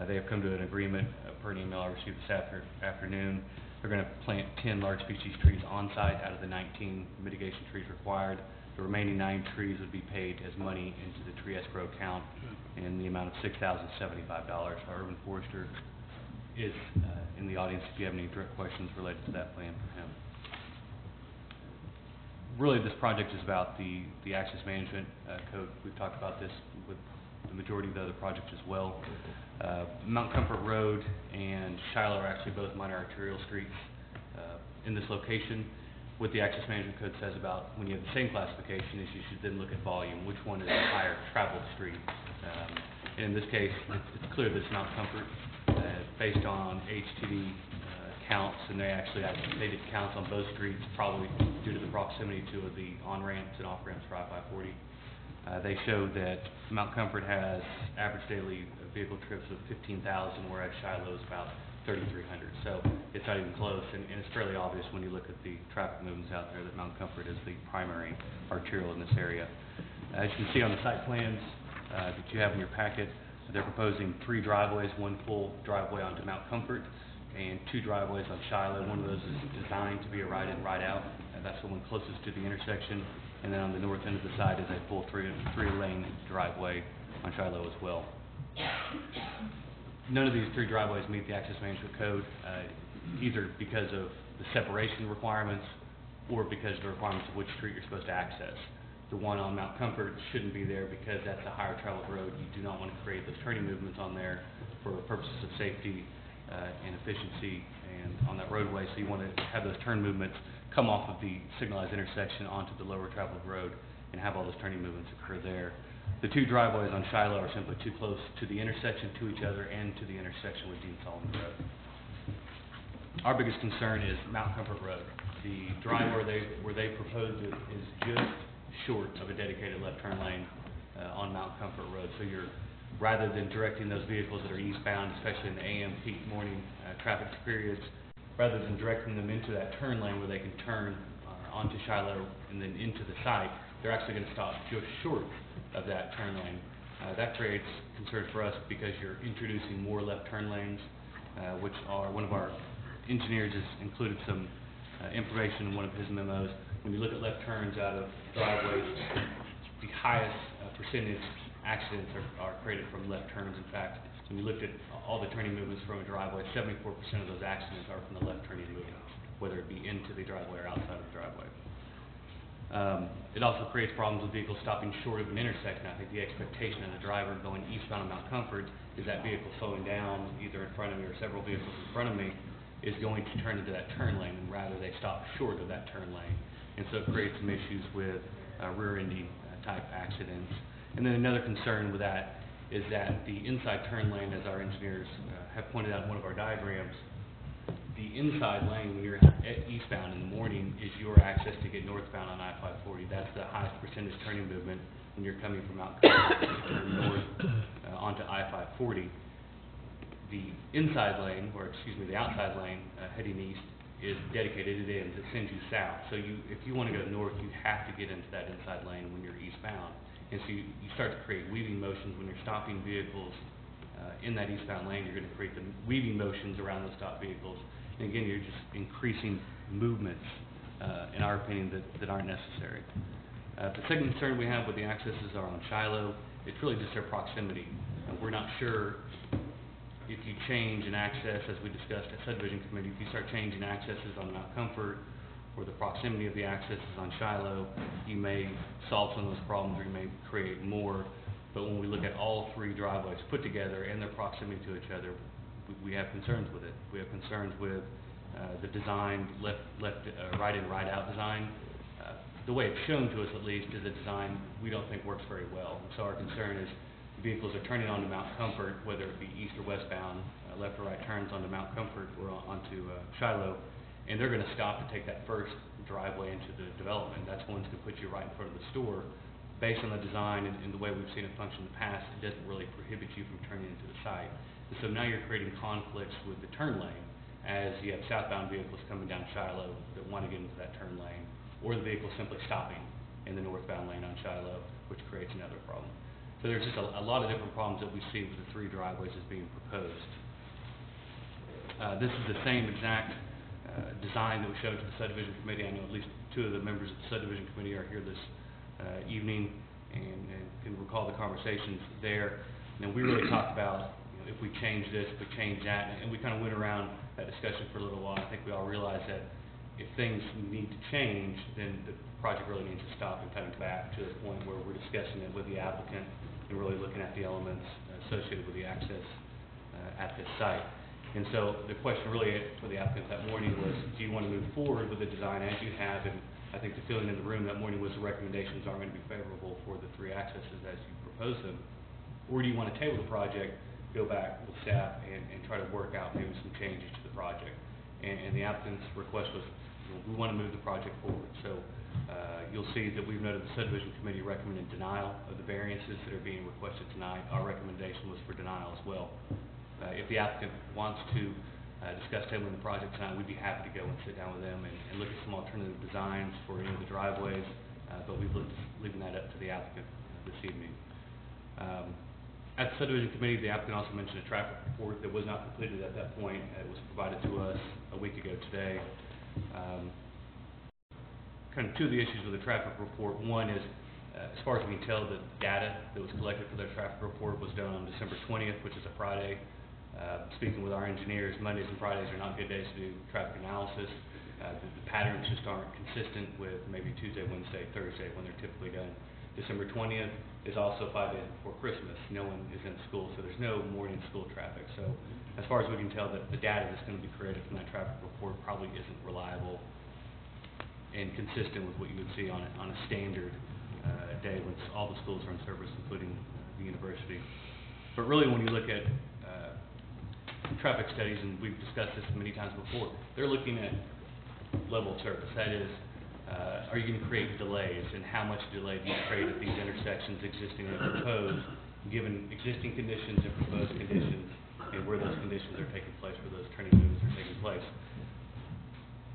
They have come to an agreement per an email I received this afternoon. They're going to plant 10 large species trees on-site out of the 19 mitigation trees required. The remaining 9 trees would be paid as money into the tree escrow account in the amount of $6,075. Our urban forester is in the audience if you have any direct questions related to that plan for him. Really, this project is about the access management code. We've talked about this with the majority of the other projects as well. Mount Comfort Road and Shiloh are actually both minor arterial streets in this location. What the access management code says about when you have the same classification is you should then look at volume, which one is a higher traveled street. And in this case, it's clear that it's Mount Comfort based on HTD counts, and they did counts on both streets, probably due to the proximity to the on-ramps and off-ramps for I-540. They show that Mount Comfort has average daily vehicle trips of 15,000, whereas Shiloh is about 3,300. So it's not even close, and it's fairly obvious when you look at the traffic movements out there that Mount Comfort is the primary arterial in this area. As you can see on the site plans that you have in your packet, they're proposing 3 driveways, 1 full driveway onto Mount Comfort, and 2 driveways on Shiloh. One of those is designed to be a right-in, right-out, and that's the one closest to the intersection. And then on the north end of the side is a full 3-lane driveway on Shiloh as well. None of these 3 driveways meet the access management code, either because of the separation requirements or because of the requirements of which street you're supposed to access. The one on Mount Comfort shouldn't be there because that's a higher traveled road. You do not want to create those turning movements on there for purposes of safety and efficiency and on that roadway, so you want to have those turn movements come off of the signalized intersection onto the lower traveled road and have all those turning movements occur there. The 2 driveways on Shiloh are simply too close to the intersection to each other and to the intersection with Dean Solomon Road. Our biggest concern is Mount Comfort Road. The driveway where they proposed it is just short of a dedicated left turn lane on Mount Comfort Road. So rather than directing those vehicles that are eastbound, especially in the AM peak morning traffic periods, rather than directing them into that turn lane where they can turn onto Shiloh and then into the site, they're actually going to stop just short of that turn lane. That creates concerns for us because you're introducing more left turn lanes, which are one of our engineers has included some information in one of his memos. When you look at left turns out of driveways, the highest percentage accidents are created from left turns. In fact, when you looked at all the turning movements from a driveway, 74% of those accidents are from the left turning movements, whether it be into the driveway or outside of the driveway. It also creates problems with vehicles stopping short of an intersection. I think the expectation of the driver going eastbound on Mount Comfort is that vehicle slowing down either in front of me or several vehicles in front of me is going to turn into that turn lane, and rather they stop short of that turn lane. And so it creates some issues with rear-ending type accidents. And then another concern with that is that the inside turn lane, as our engineers have pointed out in one of our diagrams, the inside lane when you're eastbound in the morning is your access to get northbound on I-540. That's the highest percentage turning movement when you're coming from Mount Comfort north onto I-540. The inside lane, or excuse me, the outside lane heading east is dedicated. It sends you south. So if you want to go north, you have to get into that inside lane when you're eastbound. And so you start to create weaving motions when you're stopping vehicles in that eastbound lane. You're going to create the weaving motions around those stopped vehicles. And again, you're just increasing movements, in our opinion, that aren't necessary. The second concern we have with the accesses are on Shiloh. It's really just their proximity. We're not sure if you change an access, as we discussed at subdivision committee, if you start changing accesses on Mount Comfort or the proximity of the accesses on Shiloh, you may solve some of those problems or you may create more. But when we look at all three driveways put together and their proximity to each other, we have concerns with it. We have concerns with the design, right in, right out design. The way it's shown to us, at least, is a design we don't think works very well. And so our concern is vehicles are turning onto Mount Comfort, whether it be east or westbound, left or right turns onto Mount Comfort or onto Shiloh, and they're going to stop to take that first driveway into the development. That's one's going to put you right in front of the store. Based on the design and the way we've seen it function in the past, it doesn't really prohibit you from turning into the site. And so now you're creating conflicts with the turn lane, as you have southbound vehicles coming down Shiloh that want to get into that turn lane, or the vehicle simply stopping in the northbound lane on Shiloh, which creates another problem. So there's just a lot of different problems that we see with the three driveways as being proposed. This is the same exact design that we showed to the subdivision committee. I know at least two of the members of the subdivision committee are here this evening and can recall the conversations there. And we really talked about, you know, if we change this, if we change that, and we kind of went around that discussion for a little while. I think we all realized that if things need to change, then the project really needs to stop and kind of back to the point where we're discussing it with the applicant and really looking at the elements associated with the access at this site. And so the question really for the applicant that morning was, do you want to move forward with the design as you have? And I think the feeling in the room that morning was the recommendations aren't going to be favorable for the three accesses as you propose them. Or do you want to table the project, go back with staff and try to work out maybe some changes to the project? And the applicant's request was, you know, we want to move the project forward. So you'll see that we've noted the subdivision committee recommended denial of the variances that are being requested tonight. Our recommendation was for denial as well. If the applicant wants to discuss tabling the project tonight, we'd be happy to go and sit down with them and look at some alternative designs for any of the driveways, but we've looked leaving that up to the applicant this evening. At the subdivision committee, the applicant also mentioned a traffic report that was not completed at that point. It was provided to us a week ago today. Kind of two of the issues with the traffic report. One is, as far as we can tell, the data that was collected for their traffic report was done on December 20th, which is a Friday. Speaking with our engineers, Mondays and Fridays are not good days to do traffic analysis. The patterns just aren't consistent with maybe Tuesday, Wednesday, Thursday when they're typically done. December 20th is also 5 days before Christmas. No one is in school, so there's no morning school traffic. So as far as we can tell, the data that's going to be created from that traffic report probably isn't reliable and consistent with what you would see on a standard day when all the schools are in service, including the university. But really, when you look at traffic studies, and we've discussed this many times before, they're looking at level of service. That is, are you going to create delays, and how much delay do you create at these intersections existing and proposed, given existing conditions and proposed conditions, and where those conditions are taking place, where those turning movements are taking place.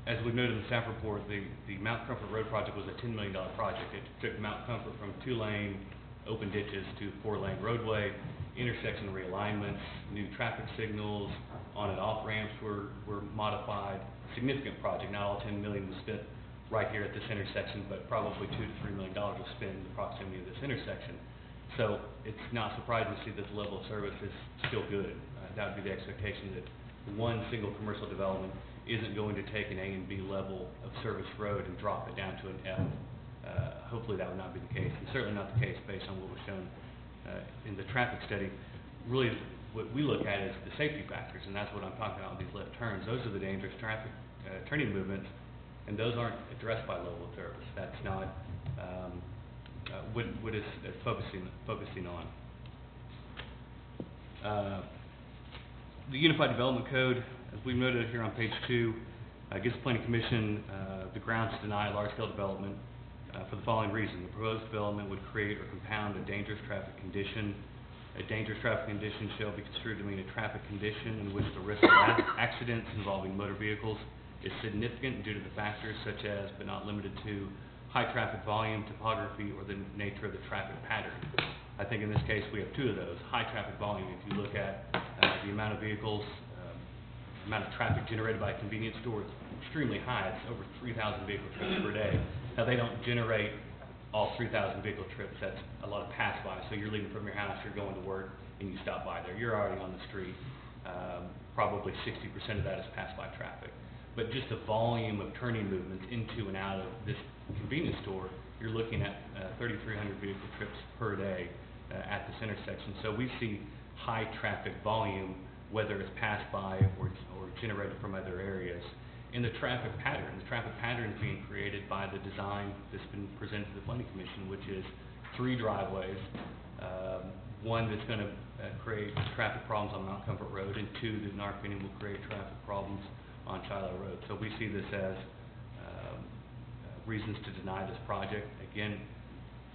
As we've noted in the staff report, the Mount Comfort Road project was a $10 million project. It took Mount Comfort from 2-lane open ditches to 4-lane roadway, intersection realignments, new traffic signals, on and off ramps were modified. Significant project. Not all $10 million was spent right here at this intersection, but probably $2 to $3 million was spent in the proximity of this intersection. So it's not surprising to see this level of service is still good. That would be the expectation that one single commercial development isn't going to take an A and B level of service road and drop it down to an F. Hopefully that would not be the case, and certainly not the case based on what was shown in the traffic study. Really, what we look at is the safety factors, and that's what I'm talking about with these left turns. Those are the dangerous traffic turning movements, and those aren't addressed by level of service. That's not what is focusing on. The Unified Development Code, as we noted here on page 2, gives the Planning Commission the grounds to deny large-scale development for the following reason. The proposed development would create or compound a dangerous traffic condition. A dangerous traffic condition shall be construed to mean a traffic condition in which the risk of accidents involving motor vehicles is significant due to the factors such as, but not limited to, high traffic volume, topography, or the nature of the traffic pattern. I think in this case we have two of those. High traffic volume, if you look at the amount of vehicles, amount of traffic generated by a convenience store is extremely high. It's over 3,000 vehicle trips per day. Now, they don't generate all 3,000 vehicle trips. That's a lot of pass-by. So you're leaving from your house, you're going to work, and you stop by there, you're already on the street. Probably 60% of that is passed by traffic. But just the volume of turning movements into and out of this convenience store, you're looking at 3,300 vehicle trips per day at this intersection. So we see high traffic volume, whether it's passed by or generated from other areas. And the traffic pattern is being created by the design that's been presented to the Planning Commission, which is 3 driveways, one that's going to create traffic problems on Mount Comfort Road, and 2 that in our opinion will create traffic problems on Shiloh Road. So we see this as reasons to deny this project. Again,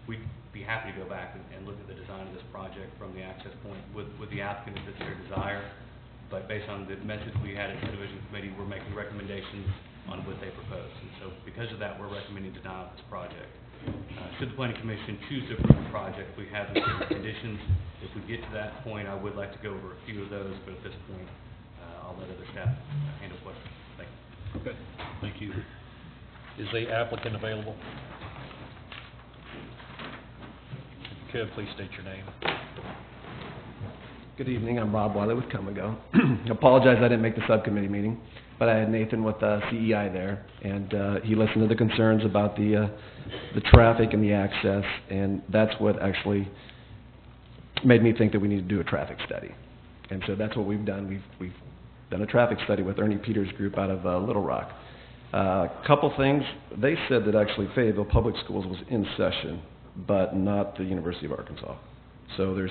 we'd be happy to go back and look at the design of this project from the access point with the applicant if it's their desire. But based on the message we had at the Division Committee, we're making recommendations on what they propose. And so because of that, we're recommending denial of this project. Should the Planning Commission choose to approve the project, we have the conditions. If we get to that point, I would like to go over a few of those, but at this point, I'll let other staff handle questions. Thank you. Okay, thank you. Is the applicant available? If you could, please state your name. Good evening, I'm Rob Wiley with Come and Go. Apologize I didn't make the subcommittee meeting, but I had Nathan with CEI there, and he listened to the concerns about the traffic and the access, and that's what actually made me think that we need to do a traffic study. And so that's what we've done. We've done a traffic study with Ernie Peters' group out of Little Rock. A couple things, they said that actually Fayetteville Public Schools was in session, but not the University of Arkansas. So there's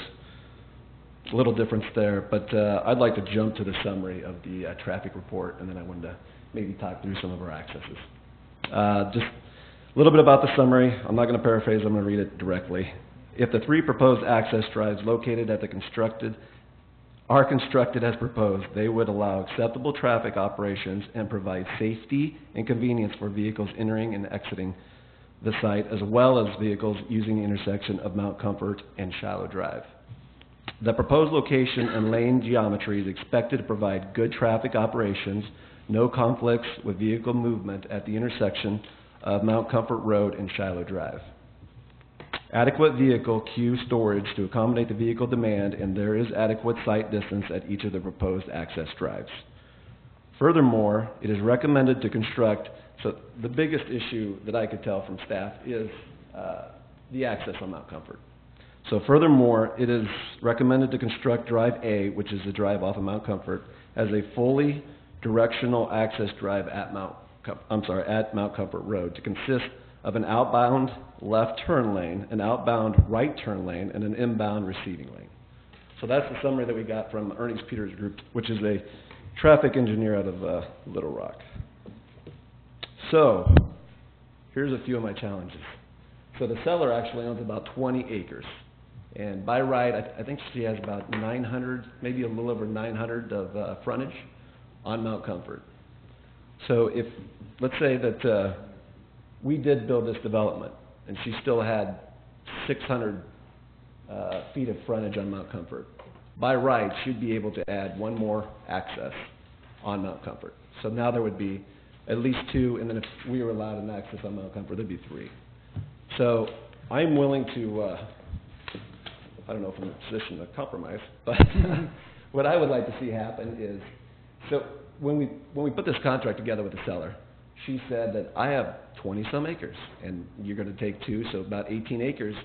a little difference there, but I'd like to jump to the summary of the traffic report, and then I wanted to maybe talk through some of our accesses. Just a little bit about the summary. I'm not going to paraphrase, I'm going to read it directly. If the 3 proposed access drives located at the are constructed as proposed, they would allow acceptable traffic operations and provide safety and convenience for vehicles entering and exiting the site, as well as vehicles using the intersection of Mount Comfort and Shiloh Drive. The proposed location and lane geometry is expected to provide good traffic operations, no conflicts with vehicle movement at the intersection of Mount Comfort Road and Shiloh Drive. Adequate vehicle queue storage to accommodate the vehicle demand, and there is adequate site distance at each of the proposed access drives. Furthermore, it is recommended to construct, so the biggest issue that I could tell from staff is the access on Mount Comfort. So furthermore, it is recommended to construct Drive A, which is the drive off of Mount Comfort, as a fully directional access drive at Mount Comfort Road to consist of an outbound left turn lane, an outbound right turn lane, and an inbound receiving lane. So that's the summary that we got from Ernie Peters' group, which is a traffic engineer out of Little Rock. So here's a few of my challenges. So the seller actually owns about 20 acres. And by right, I think she has about 900, maybe a little over 900 of frontage on Mount Comfort. So if, let's say that we did build this development, and she still had 600 feet of frontage on Mount Comfort, by right, she'd be able to add one more access on Mount Comfort. So now there would be at least 2, and then if we were allowed an access on Mount Comfort, there'd be 3. So I'm willing to, I don't know if I'm in a position to compromise, but what I would like to see happen is, so when we put this contract together with the seller, she said that I have 20-some acres, and you're going to take 2, so about 18 acres.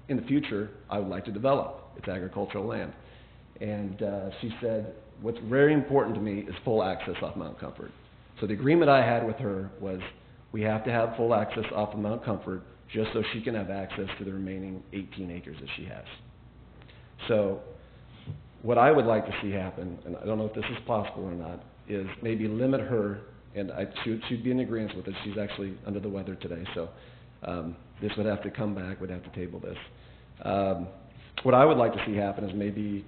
In the future, I would like to develop. It's agricultural land. And she said, what's very important to me is full access off Mount Comfort. So the agreement I had with her was we have to have full access off of Mount Comfort just so she can have access to the remaining 18 acres that she has. So what I would like to see happen, and I don't know if this is possible or not, is maybe limit her, and she'd be in agreement with it. She's actually under the weather today, so this would have to come back, would have to table this. What I would like to see happen is maybe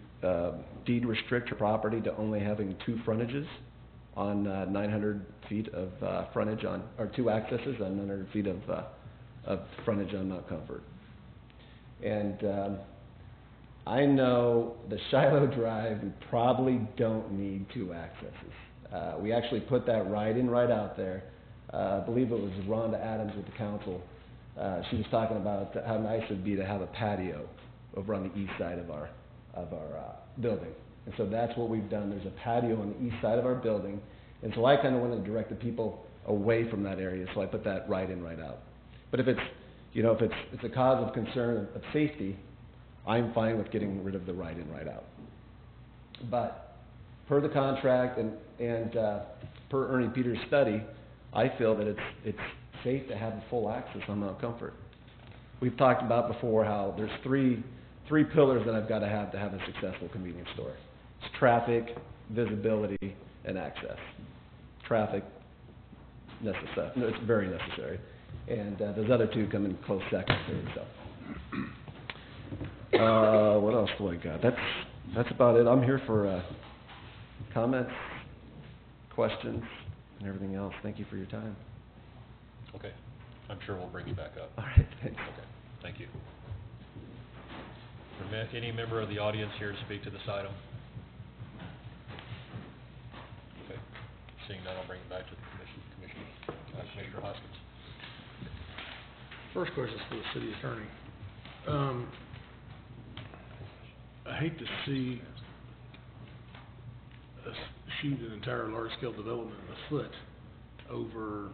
deed restrict her property to only having 2 frontages on 900 feet of frontage on, or 2 accesses on 900 feet of frontage on Mount Comfort. And I know the Shiloh Drive, we probably don't need 2 accesses. We actually put that right in, right out there. I believe it was Rhonda Adams with the council. She was talking about how nice it would be to have a patio over on the east side of of our building. And so that's what we've done. There's a patio on the east side of our building, and so I kind of wanted to direct the people away from that area, so I put that right in, right out. But if it's, you know, if it's a cause of concern of safety, I'm fine with getting rid of the right in, right out. But per the contract and per Ernie Peters' study, I feel that it's safe to have full access on Mount Comfort. We've talked about before how there's three pillars that I've got to have a successful convenience store. It's traffic, visibility, and access. Traffic, it's very necessary. And those other two come in close second, third. So, what else do I got? That's about it. I'm here for comments, questions, and everything else. Thank you for your time. Okay. I'm sure we'll bring you back up. All right, thanks. Okay, thank you. Any member of the audience here to speak to this item? Okay. Seeing none, I'll bring it back to the Commissioner Hoskins. First question is for the city attorney. I hate to see us shoot an entire large-scale development in the foot over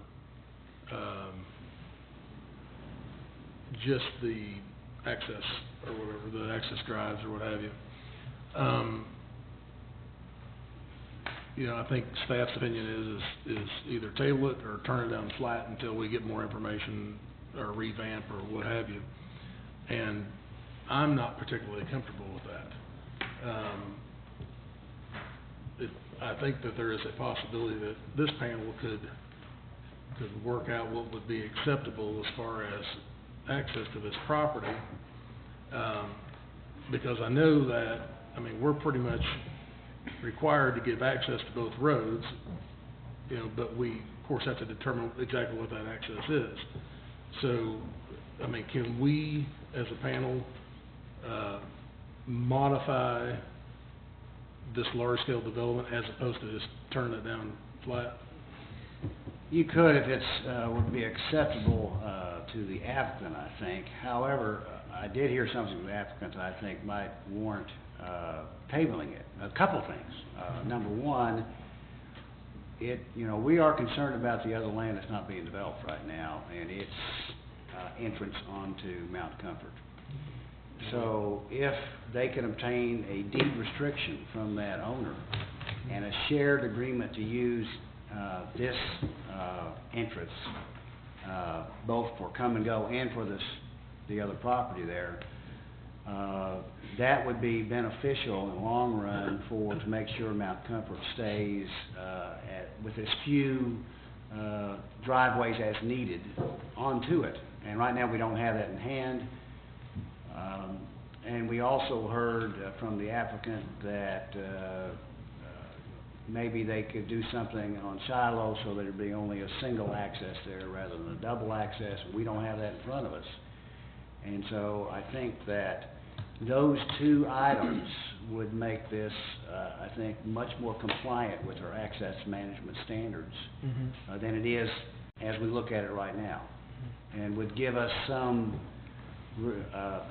just the access or whatever, the access drives or what have you. You know, I think staff's opinion is either table it or turn it down flat until we get more information or revamp or what have you. And I'm not particularly comfortable with that. I think that there is a possibility that this panel could work out what would be acceptable as far as access to this property, because I know that, I mean, we're pretty much required to give access to both roads, you know, but we, of course, have to determine exactly what that access is. So, I mean, can we, as a panel, modify this large-scale development as opposed to just turning it down flat? You could if it's would be acceptable to the applicant, I think. However, I did hear something from the applicant that I think might warrant tabling it. A couple things. Number one, we are concerned about the other land that's not being developed right now and its entrance onto Mount Comfort. So if they can obtain a deed restriction from that owner and a shared agreement to use this entrance, both for come and go and for the other property there, that would be beneficial in the long run to make sure Mount Comfort stays with as few driveways as needed onto it. And right now we don't have that in hand. And we also heard from the applicant that maybe they could do something on Shiloh so there'd be only a single access there rather than a double access. We don't have that in front of us. And so I think that those two items would make this, I think, much more compliant with our access management standards than it is as we look at it right now, and would give us some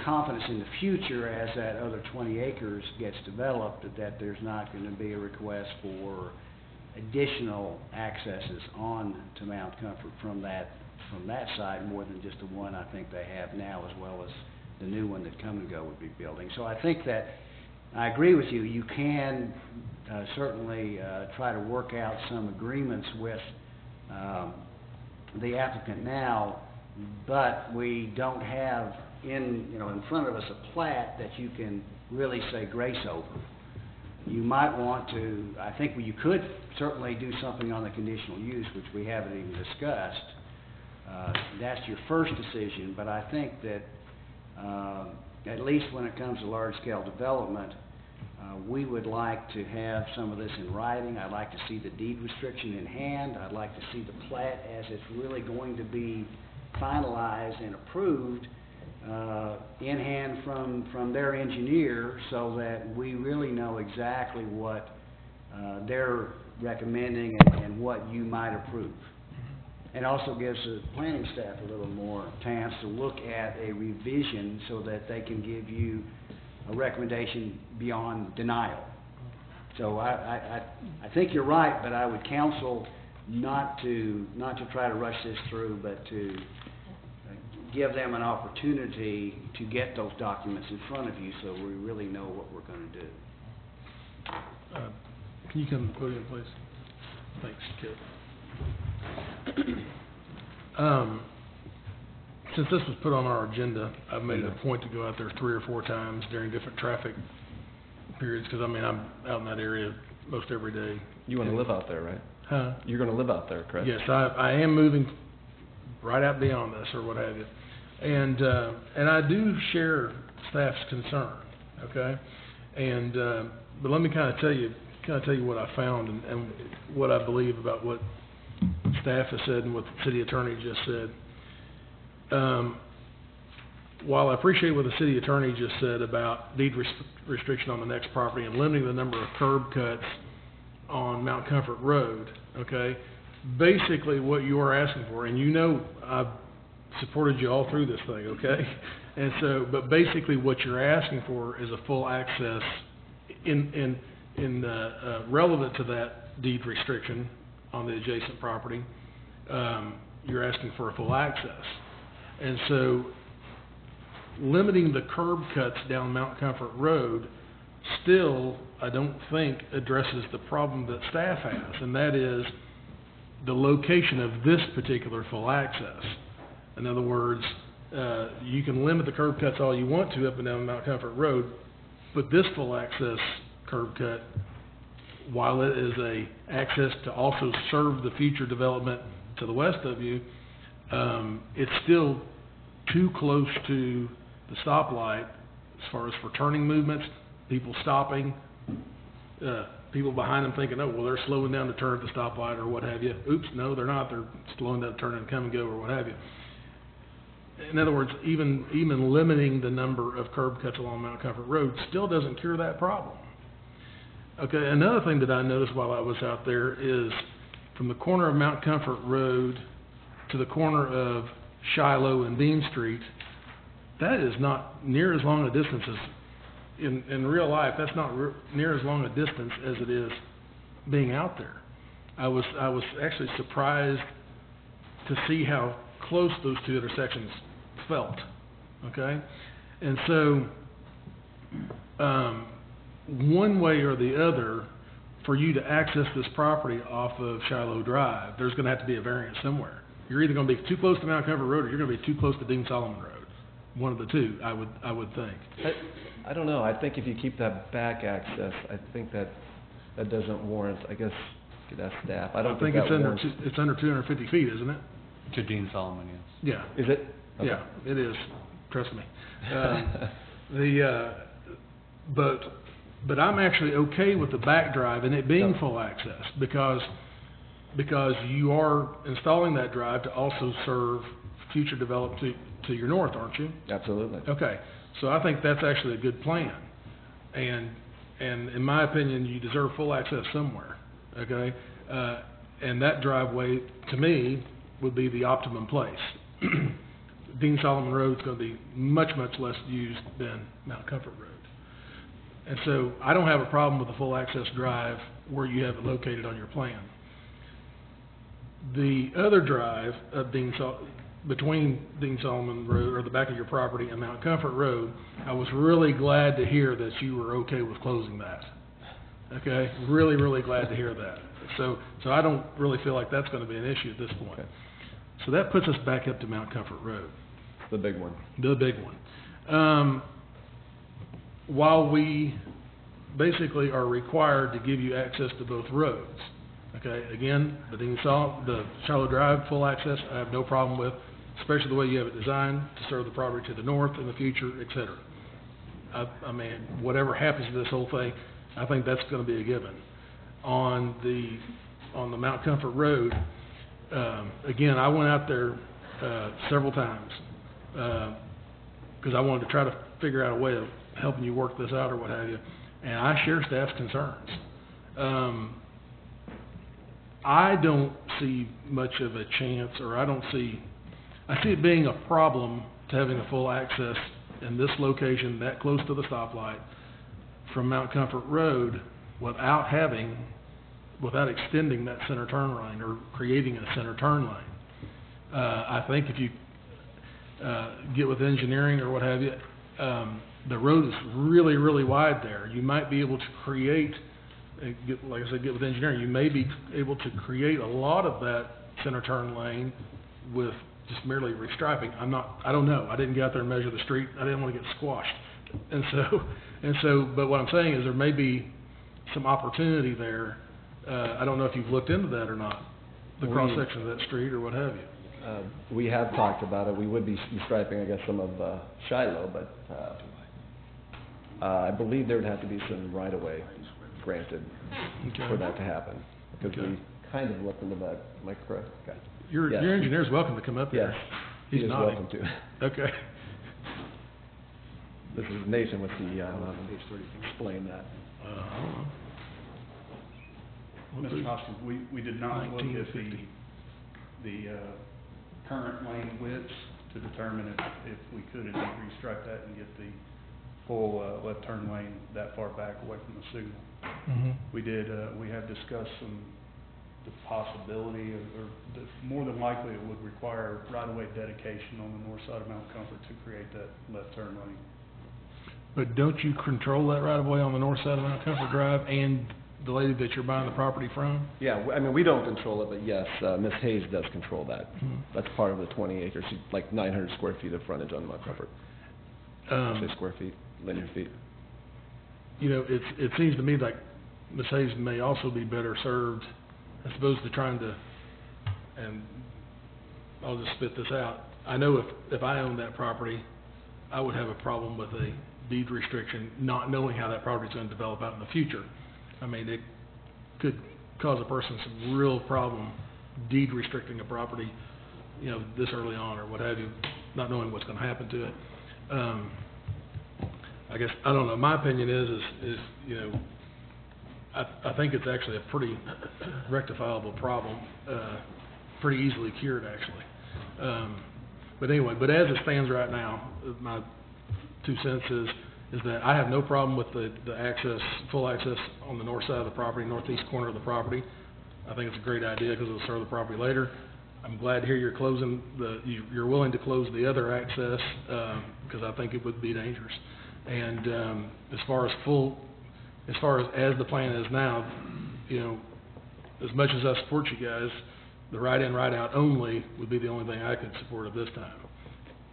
confidence in the future as that other 20 acres gets developed, that there's not going to be a request for additional accesses on to Mount Comfort from that side, more than just the one I think they have now, as well as the new one that Come and Go would be building. So I think that I agree with you. You can certainly try to work out some agreements with the applicant now, but we don't have in front of us a plat that you can really say grace over. You might want to, I think you could certainly do something on the conditional use, which we haven't even discussed. That's your first decision, but I think that at least when it comes to large-scale development, we would like to have some of this in writing. I'd like to see the deed restriction in hand. I'd like to see the plat as it's really going to be finalized and approved in hand from their engineer, so that we really know exactly what they're recommending and what you might approve. It also gives the planning staff a little more chance to look at a revision so that they can give you a recommendation beyond denial. So I think you're right, but I would counsel not to try to rush this through, but to give them an opportunity to get those documents in front of you so we really know what we're going to do. Can you come to the podium, please? Thanks, Kip. Since this was put on our agenda, I've made it a point to go out there 3 or 4 times during different traffic periods, because, I mean, I'm out in that area most every day. You want to live out there, right? Huh? You're going to live out there, correct? Yes, I am moving right out beyond this, or what have you. And I do share staff's concern, okay? And, but let me kind of tell you what I found and what I believe about what staff has said and what the city attorney just said. While I appreciate what the city attorney just said about deed restriction on the next property and limiting the number of curb cuts on Mount Comfort Road, okay, basically what you are asking for, and you know I've supported you all through this thing, okay, and so, but basically what you're asking for is a full access relevant to that deed restriction on the adjacent property. You're asking for a full access. And so limiting the curb cuts down Mount Comfort Road still, I don't think, addresses the problem that staff has, and that is the location of this particular full access. In other words, you can limit the curb cuts all you want to up and down Mount Comfort Road, but this full access curb cut, while it is a access to also serve the future development to the west of you, it's still too close to the stoplight as far as for turning movements, people stopping, people behind them thinking, oh, well, they're slowing down to turn at the stoplight or what have you. Oops, no, they're not. They're slowing down to turn and come and go or what have you. In other words, even limiting the number of curb cuts along Mount Comfort Road still doesn't cure that problem. Okay, another thing that I noticed while I was out there is from the corner of Mount Comfort Road to the corner of Shiloh and Bean Street, that is not near as long a distance as, in real life, that's not near as long a distance as it is being out there. I was actually surprised to see how close those two intersections felt, okay? And so, one way or the other, for you to access this property off of Shiloh Drive, there's going to have to be a variance somewhere. You're either going to be too close to Mount Comfort Road or you're going to be too close to Dean Solomon Road. One of the two, I would think. I don't know. I think if you keep that back access, I think that doesn't warrant, I guess, you could ask staff. I don't think it's that under warrants. it's under 250 feet, isn't it? To Dean Solomon, yes. Yeah. Is it? Okay. Yeah, it is. Trust me. But I'm actually okay with the back drive and it being full access because you are installing that drive to also serve future development to your north, aren't you? Absolutely. Okay, so I think that's actually a good plan, and in my opinion, you deserve full access somewhere. Okay, and that driveway to me would be the optimum place. Dean Solomon Road is going to be much less used than Mount Comfort Road. And so I don't have a problem with the full access drive where you have it located on your plan. The other drive of between Dean Solomon Road, or the back of your property, and Mount Comfort Road, I was really glad to hear that you were okay with closing that. Okay? Really glad to hear that. So I don't really feel like that's going to be an issue at this point. Okay. So that puts us back up to Mount Comfort Road. The big one. The big one. While we basically are required to give you access to both roads, okay, again, the Shiloh Drive full access, I have no problem with, especially the way you have it designed to serve the property to the north in the future, et cetera. I mean, whatever happens to this whole thing, I think that's going to be a given. On the Mount Comfort Road, again, I went out there several times because I wanted to try to figure out a way of helping you work this out or what have you, and I share staff's concerns. I don't see much of a chance, or I see it being a problem to having a full access in this location, that close to the stoplight, from Mount Comfort Road, without extending that center turn lane or creating a center turn lane. I think if you get with engineering or what have you, the road is really, really wide there. You might be able to create, like I said, get with engineering, you may be able to create a lot of that center turn lane with just merely restriping. I don't know. I didn't get out there and measure the street. I didn't want to get squashed. And so, but what I'm saying is there may be some opportunity there. I don't know if you've looked into that or not, the cross-section of that street or what have you. We have talked about it. We would be striping, I guess, some of Shiloh, but I believe there would have to be some right-of-way granted for that to happen, because we kind of looked into that. Am I correct? Okay. Your engineer's welcome to come up here. Yes, He's he is nodding. welcome to. Okay. This is Nathan with the, explain that. I don't know. Mr. Hoskins, we did not look at the current lane widths to determine if we could indeed restripe that and get the full left turn lane that far back away from the signal. Mm-hmm. We have discussed the possibility or more than likely it would require right-of-way dedication on the north side of Mount Comfort to create that left turn lane. But don't you control that right-of-way on the north side of Mount Comfort Drive and the lady that you're buying the property from? Yeah, I mean, we don't control it, but yes, Ms. Hayes does control that. Mhm. That's part of the 20 acres, like 900 square feet of frontage on Mount Comfort. Say square feet, linear feet. You know, it seems to me like Ms. Hayes may also be better served as opposed to trying to, and I'll just spit this out. I know if I owned that property, I would have a problem with a deed restriction, not knowing how that property is going to develop out in the future. I mean, it could cause a person some real problem deed restricting a property, you know, this early on or what have you, not knowing what's going to happen to it. I guess, I don't know, my opinion is you know, I think it's actually a pretty rectifiable problem, pretty easily cured actually. But anyway, but as it stands right now, my 2 cents is that I have no problem with the access, full access on the north side of the property, northeast corner of the property. I think it's a great idea because it'll serve the property later. I'm glad to hear you're closing you're willing to close the other access, because I think it would be dangerous. And as far as the plan is now, you know, as much as I support you guys, the right in, right out only would be the only thing I could support at this time,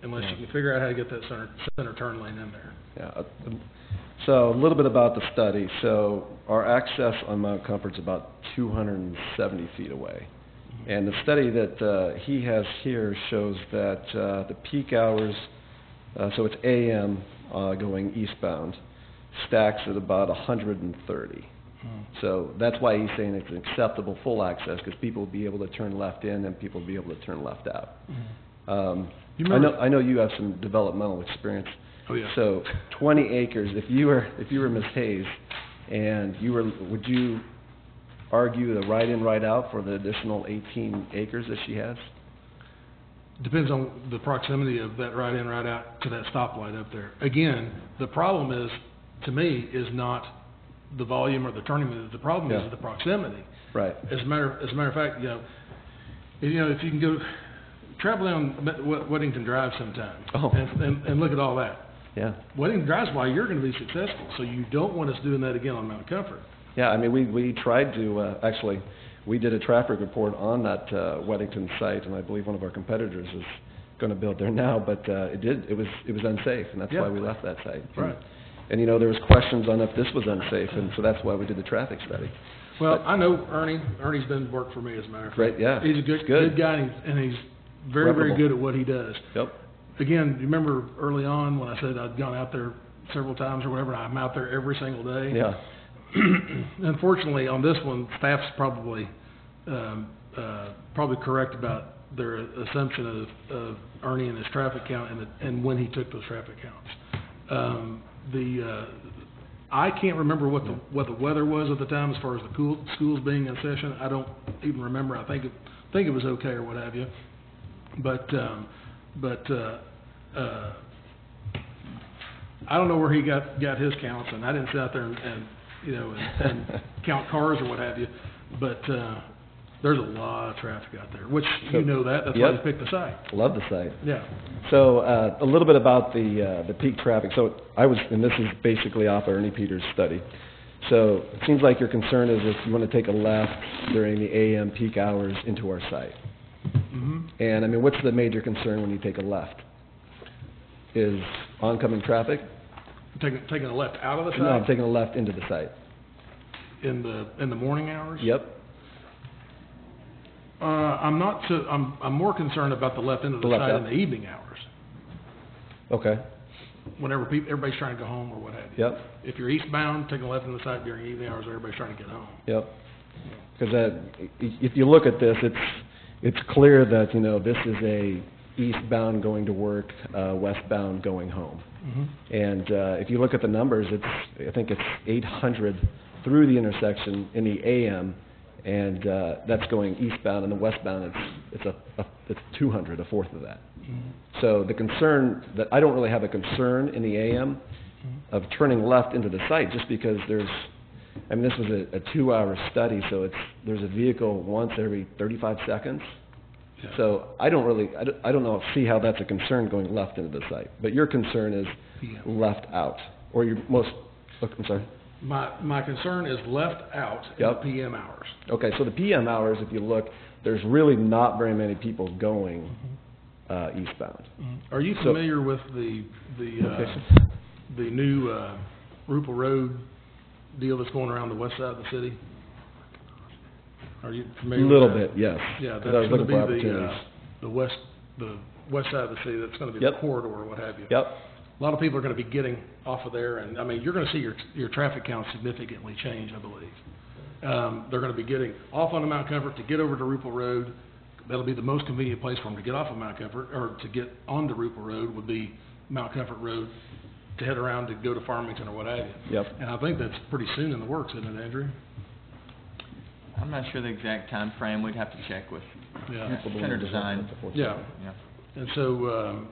unless you can figure out how to get that center turn lane in there. Yeah. So a little bit about the study. So our access on Mount Comfort's about 270 feet away. And the study that he has here shows that the peak hours, so it's AM going eastbound, stacks at about 130. So that's why he's saying it's an acceptable full access, because people will be able to turn left in and people will be able to turn left out. I know you have some developmental experience. Oh, yeah. So 20 acres, if you were Ms. Hayes and would you argue the right in, right out for the additional 18 acres that she has? Depends on the proximity of that right in, right out to that stoplight up there. Again, the problem is, to me, is not the volume or the turning. The problem is the proximity. Right. As a matter of fact, you know, if you can go travel down Weddington Drive sometime and look at all that. Yeah. Weddington Drive's why you're going to be successful. So you don't want us doing that again on Mount Comfort. Yeah, I mean, we tried to, actually, we did a traffic report on that Weddington site, and I believe one of our competitors is going to build there now, but it was unsafe, and that's why we left that site. Right. And you know, there was questions on if this was unsafe, and so that's why we did the traffic study. Well, I know Ernie. Ernie's done work for me, as a matter of fact. Great, yeah. He's a good guy, and he's very, very good at what he does. Yep. Again, you remember early on when I said I'd gone out there several times or whatever, and I'm out there every single day? Yeah. Unfortunately, on this one, staff's probably correct about their assumption of Ernie and his traffic count and when he took those traffic counts. I can't remember what the weather was at the time as far as the schools being in session. I don't even remember. I think it was okay or what have you. But I don't know where he got his counts, and I didn't sit out there and you know, and count cars or what have you, but, there's a lot of traffic out there, which So- you know that, that's why you Yep. picked the site. Love the site. Yeah. So, a little bit about the peak traffic. So and this is basically off Ernie Peters' study. So it seems like your concern is if you want to take a left during the AM peak hours into our site. Mm-hmm. And I mean, what's the major concern when you take a left? Is oncoming traffic? Taking a left out of the site? No, I'm taking a left into the site. In the morning hours? Yep. I'm more concerned about the left end of the The left site out. in the evening hours, Okay. whenever everybody's trying to go home or what have you. Yep. If you're eastbound, taking a left in the site during evening hours, everybody's trying to get home. Yep. Because if you look at this, it's clear that, you know, this is a eastbound going to work, westbound going home. Mm-hmm. And if you look at the numbers, I think it's 800 through the intersection in the AM, and that's going eastbound, and the westbound it's 200, a fourth of that. Mm-hmm. So the concern that I don't really have a concern in the AM Mm-hmm. of turning left into the site, just because this was a 2-hour study, so there's a vehicle once every 35 seconds. Yeah. So I don't see how that's a concern going left into the site. But your concern is PM. left out, or I'm sorry. My concern is left out in the Yep. PM hours. Okay, so the PM hours, if you look, there's really not very many people going eastbound. Are you So- familiar with the new Rupel Road deal that's going around the west side of the city? Are you A familiar little with that? bit, yes. Yeah, that's 'Cause I was gonna looking be for opportunities. the west side of the city, that's gonna be Yep. the corridor or what have you. Yep. A lot of people are gonna be getting off of there, and, I mean, you're gonna see your traffic count significantly change, I believe. They're gonna be getting off onto Mount Comfort to get over to Rupel Road. That'll be the most convenient place for them to get off of Mount Comfort, or to get onto Rupel Road would be Mount Comfort Road, to head around to go to Farmington or what have you. Yep. And I think that's pretty soon in the works, isn't it, Andrew? I'm not sure the exact time frame. We'd have to check with Yeah. Center Design. Yeah. Yeah. And so,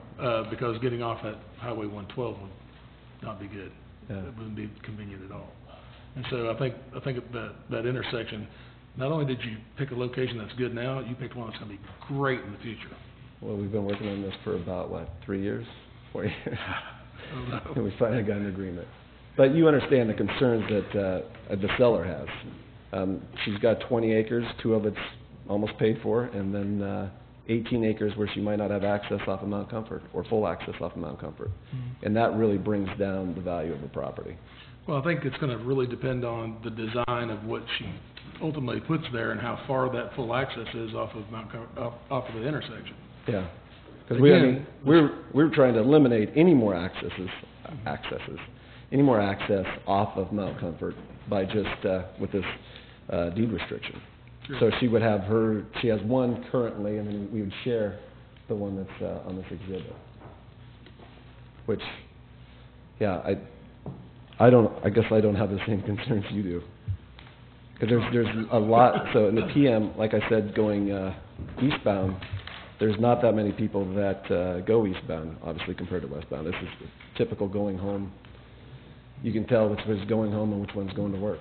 because getting off at Highway 112 would not be good. Yeah. It wouldn't be convenient at all. And so I think that intersection, not only did you pick a location that's good now, you picked one that's gonna be great in the future. Well, we've been working on this for about, 3 years? 4 years? Oh, no. And we finally got an agreement. But you understand the concerns that the seller has. She's got 20 acres, 2 of it's almost paid for, and then 18 acres where she might not have access off of Mount Comfort, or full access off of Mount Comfort. Mhm. And that really brings down the value of the property. Well, I think it's gonna really depend on the design of what she ultimately puts there and how far that full access is off of off of the intersection. Yeah. Because Again, we're trying to eliminate any more any more access off of Mount Comfort by just, with this deed restriction. Sure. So she would have she has one currently, and then we would share the one that's on this exhibit. Which, yeah, I guess I don't have the same concerns you do. Because there's a lot, so in the PM, like I said, going eastbound, there's not that many people that go eastbound, obviously, compared to westbound. This is the typical going home. You can tell which one's going home and which one's going to work.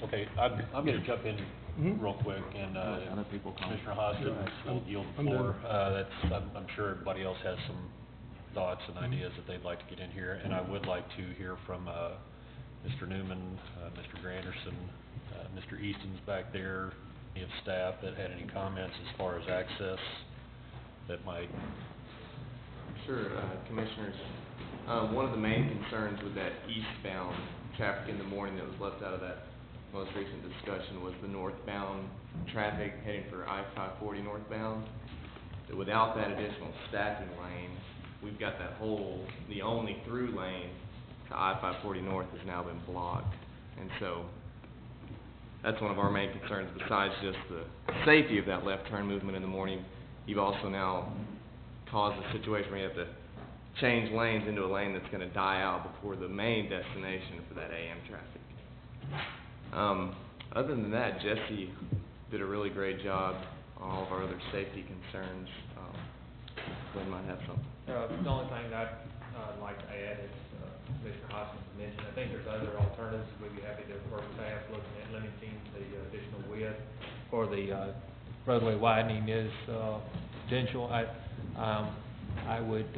Okay, I'm gonna jump in Mhm. real quick, and Other people comment. Commissioner Hostin will yield the I'm floor. I'm sure everybody else has some thoughts and ideas that they'd like to get in here, and I would like to hear from Mr. Newman, Mr. Granderson, Mr. Easton's back there, any of staff that had any comments as far as access that might... Sure, Commissioners. One of the main concerns with that eastbound traffic in the morning that was left out of that most recent discussion was the northbound traffic heading for I-540 northbound. That without that additional stacking lane, we've got the only through lane to I-540 north has now been blocked. And so that's one of our main concerns, besides just the safety of that left turn movement in the morning. You've also now caused a situation where you have to change lanes into a lane that's going to die out before the main destination for that AM traffic. Other than that, Jesse did a really great job on all of our other safety concerns. Glenn might have something. The only thing I'd like to add is, Commissioner Hoskins mentioned. I think there's other alternatives. We'd be happy to work with staff looking at limiting the additional width for the roadway widening is potential. I would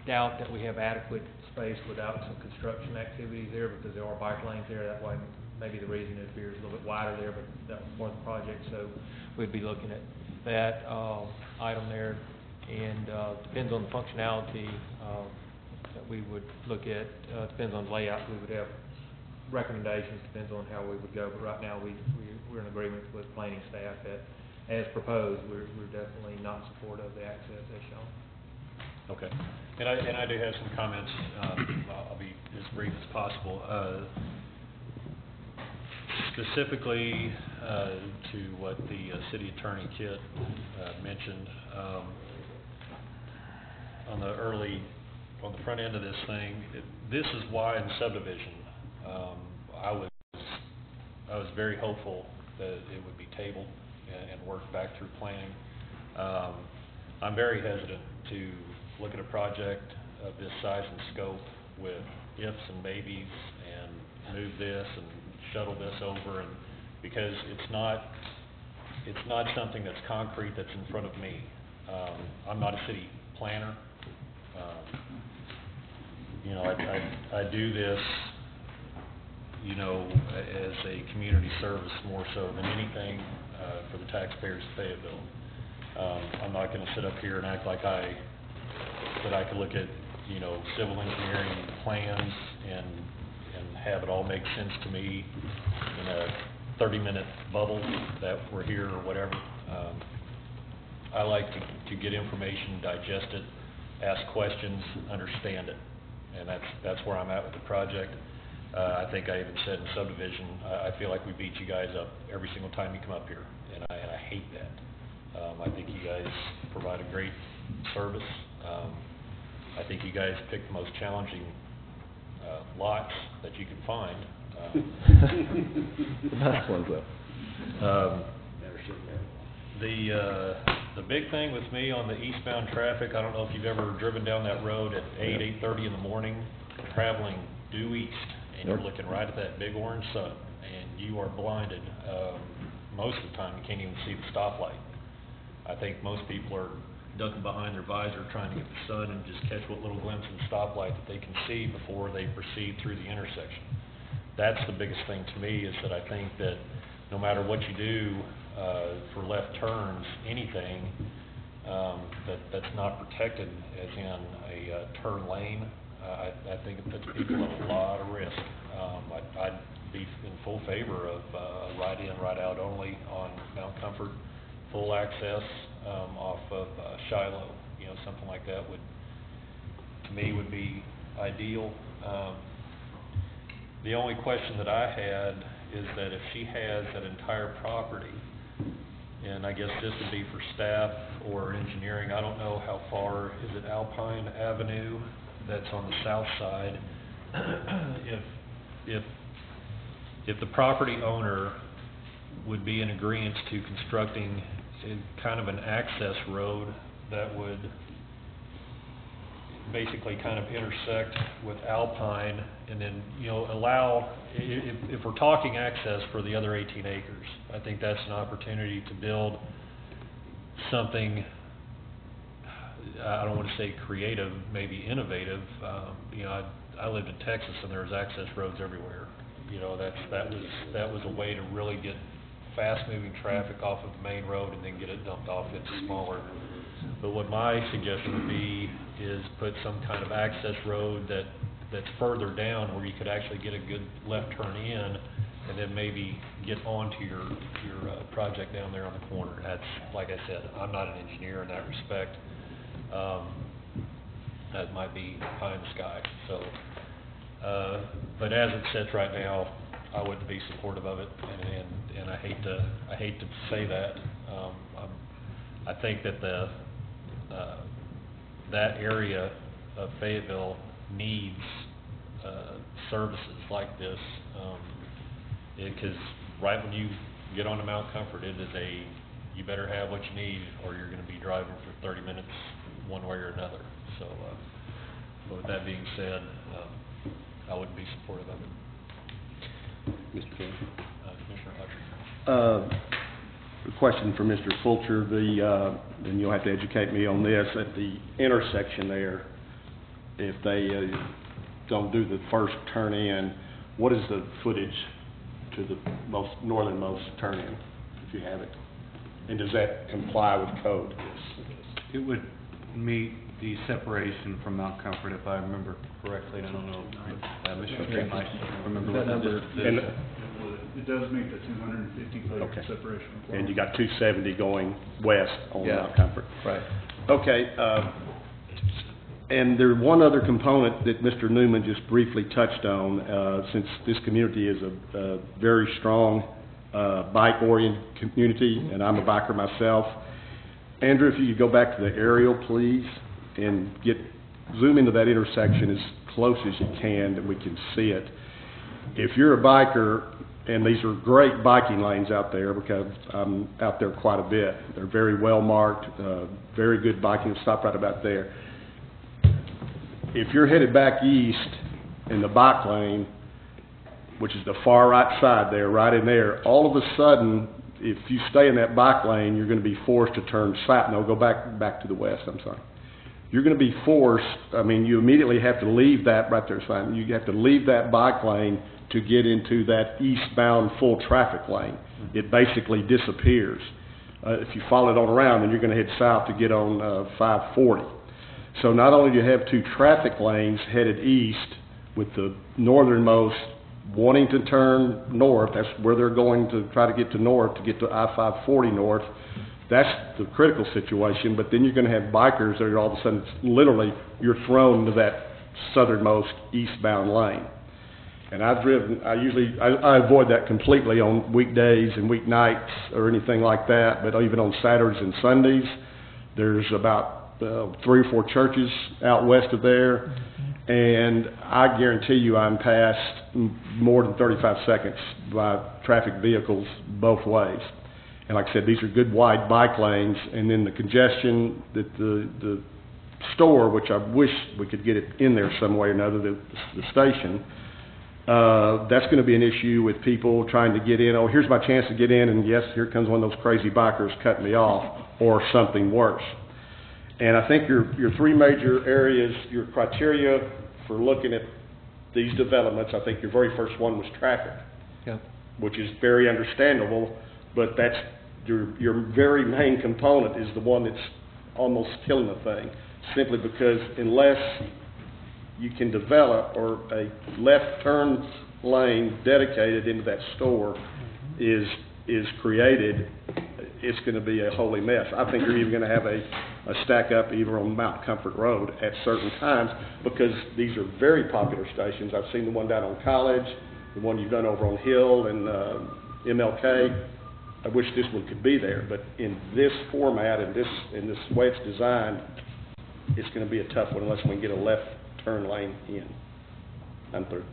doubt that we have adequate space without some construction activities there because there are bike lanes there. That way, maybe the reason it appears a little bit wider there, but that was part of the project. So we'd be looking at that item there, and depends on the functionality that we would look at. Depends on the layout. We would have recommendations. Depends on how we would go. But right now, we're in agreement with planning staff that, as proposed, we're definitely not in support of the access as shown. Okay. And I do have some comments. I'll be as brief as possible. Specifically to what the city attorney Kit mentioned on the front end of this thing. This is why in subdivision I was very hopeful that it would be tabled and worked back through planning. I'm very hesitant to look at a project of this size and scope with ifs and maybes and move this and shuttle this over, and because it's not something that's concrete that's in front of me. I'm not a city planner. You know, I do this, you know, as a community service more so than anything for the taxpayers of Fayetteville. I'm not going to sit up here and act like I could look at, you know, civil engineering plans and have it all make sense to me in a 30-minute bubble that we're here or whatever. I like to get information, digest it, ask questions, understand it, and that's where I'm at with the project. I think I even said in subdivision, I feel like we beat you guys up every single time you come up here, and I hate that. I think you guys provide a great service. I think you guys pick the most challenging lots that you can find. The best ones, though. The big thing with me on the eastbound traffic, I don't know if you've ever driven down that road at 8:30 in the morning, traveling due east, and you're looking right at that big orange sun, and you are blinded. Most of the time, you can't even see the stoplight. I think most people are ducking behind their visor trying to get the sun and just catch what little glimpse of the stoplight that they can see before they proceed through the intersection. That's the biggest thing to me, is that I think that no matter what you do for left turns, anything that's not protected as in a turn lane, I think it puts people at a lot of risk. I'd be in full favor of right in, right out only on Mount Comfort, full access off of Shiloh. You know, something like that would, to me, would be ideal. The only question that I had is that if she has that entire property, and I guess this would be for staff or engineering, I don't know how far, is it Alpine Avenue that's on the south side? If the property owner would be in agreement to constructing kind of an access road that would basically kind of intersect with Alpine, and then, you know, allow, if we're talking access for the other 18 acres, I think that's an opportunity to build something, I don't want to say creative, maybe innovative. You know, I lived in Texas and there was access roads everywhere. You know, that was a way to really get fast-moving traffic off of the main road and then get it dumped off into smaller. But what my suggestion would be is put some kind of access road that's further down where you could actually get a good left turn in, and then maybe get onto your project down there on the corner. That's, like I said, I'm not an engineer in that respect. That might be pie in the sky. So, but as it sits right now, I wouldn't be supportive of it, and I hate to say that. I think that that area of Fayetteville needs services like this, because right when you get onto Mount Comfort, it is you better have what you need, or you're going to be driving for 30 minutes one way or another. So, but with that being said, I wouldn't be supportive of it. Mr. King. Commissioner Hutchins. A question for Mr. Fulcher, and you'll have to educate me on this, at the intersection there, if they don't do the first turn in, what is the footage to the most northernmost turn in, if you have it? And does that comply with code? It would meet the separation from Mount Comfort, if I remember correctly, and I don't know, Mr. King might remember what And It does meet the 250-foot Okay. separation requirement. And you got 270 going west on Yeah. Mount Comfort. Right. Okay, and there's one other component that Mr. Newman just briefly touched on, since this community is a very strong bike-oriented community, and I'm a biker myself. Andrew, if you could go back to the aerial, please, and zoom into that intersection as close as you can, that we can see it. If you're a biker, and these are great biking lanes out there, because I'm out there quite a bit. They're very well marked, very good biking. Stop right about there. If you're headed back east in the bike lane, which is the far right side there, right in there, all of a sudden, if you stay in that bike lane, you're going to be forced to turn south. No, go back to the west, I'm sorry. You're going to be forced, you immediately have to leave that right there, Simon. You have to leave that bike lane to get into that eastbound full traffic lane. It basically disappears. If you follow it on around, then you're going to head south to get on 540. So not only do you have two traffic lanes headed east, with the northernmost wanting to turn north, that's where they're going to try to get to north, to get to I-540 north. That's the critical situation, but then you're going to have bikers that are all of a sudden, literally, you're thrown into that southernmost eastbound lane. And I've driven, I avoid that completely on weekdays and weeknights or anything like that, but even on Saturdays and Sundays, there's about 3 or 4 churches out west of there, and I guarantee you I'm passed more than 35 seconds by traffic vehicles both ways. And like I said, these are good wide bike lanes, and then the congestion that the store, which I wish we could get it in there some way or another, the station, that's going to be an issue with people trying to get in. Oh, here's my chance to get in, and yes, here comes one of those crazy bikers cutting me off, or something worse. And I think your 3 major areas, your criteria for looking at these developments, I think your very first one was traffic, which is very understandable, but that's your very main component is the one that's almost killing the thing, simply because unless you can develop, or a left turn lane dedicated into that store is created, it's going to be a holy mess. I think you're even going to have a stack up even on Mount Comfort Road at certain times, because these are very popular stations. I've seen the one down on College, the one you've done over on Hill and MLK. I wish this one could be there, but in this format and this way it's designed, it's going to be a tough one unless we can get a left turn lane in. I'm through.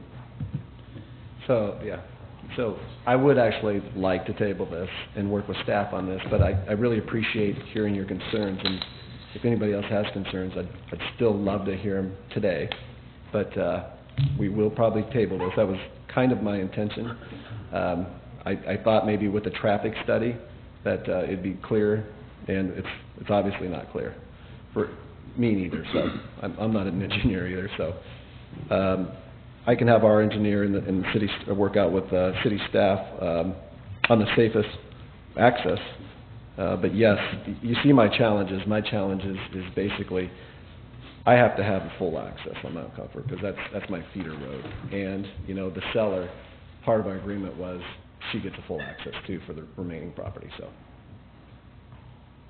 So I would actually like to table this and work with staff on this, but I really appreciate hearing your concerns, and if anybody else has concerns, I'd still love to hear them today, but we will probably table this. That was kind of my intention. I thought maybe with the traffic study that it'd be clear, and it's obviously not clear for me neither, so I'm not an engineer either, so I can have our engineer in the city work out with city staff on the safest access. But yes, you see my challenges. My challenge is basically I have to have a full access on Mount Comfort, because that's my feeder road. And the seller, part of our agreement was she gets a full access too for the remaining property. So,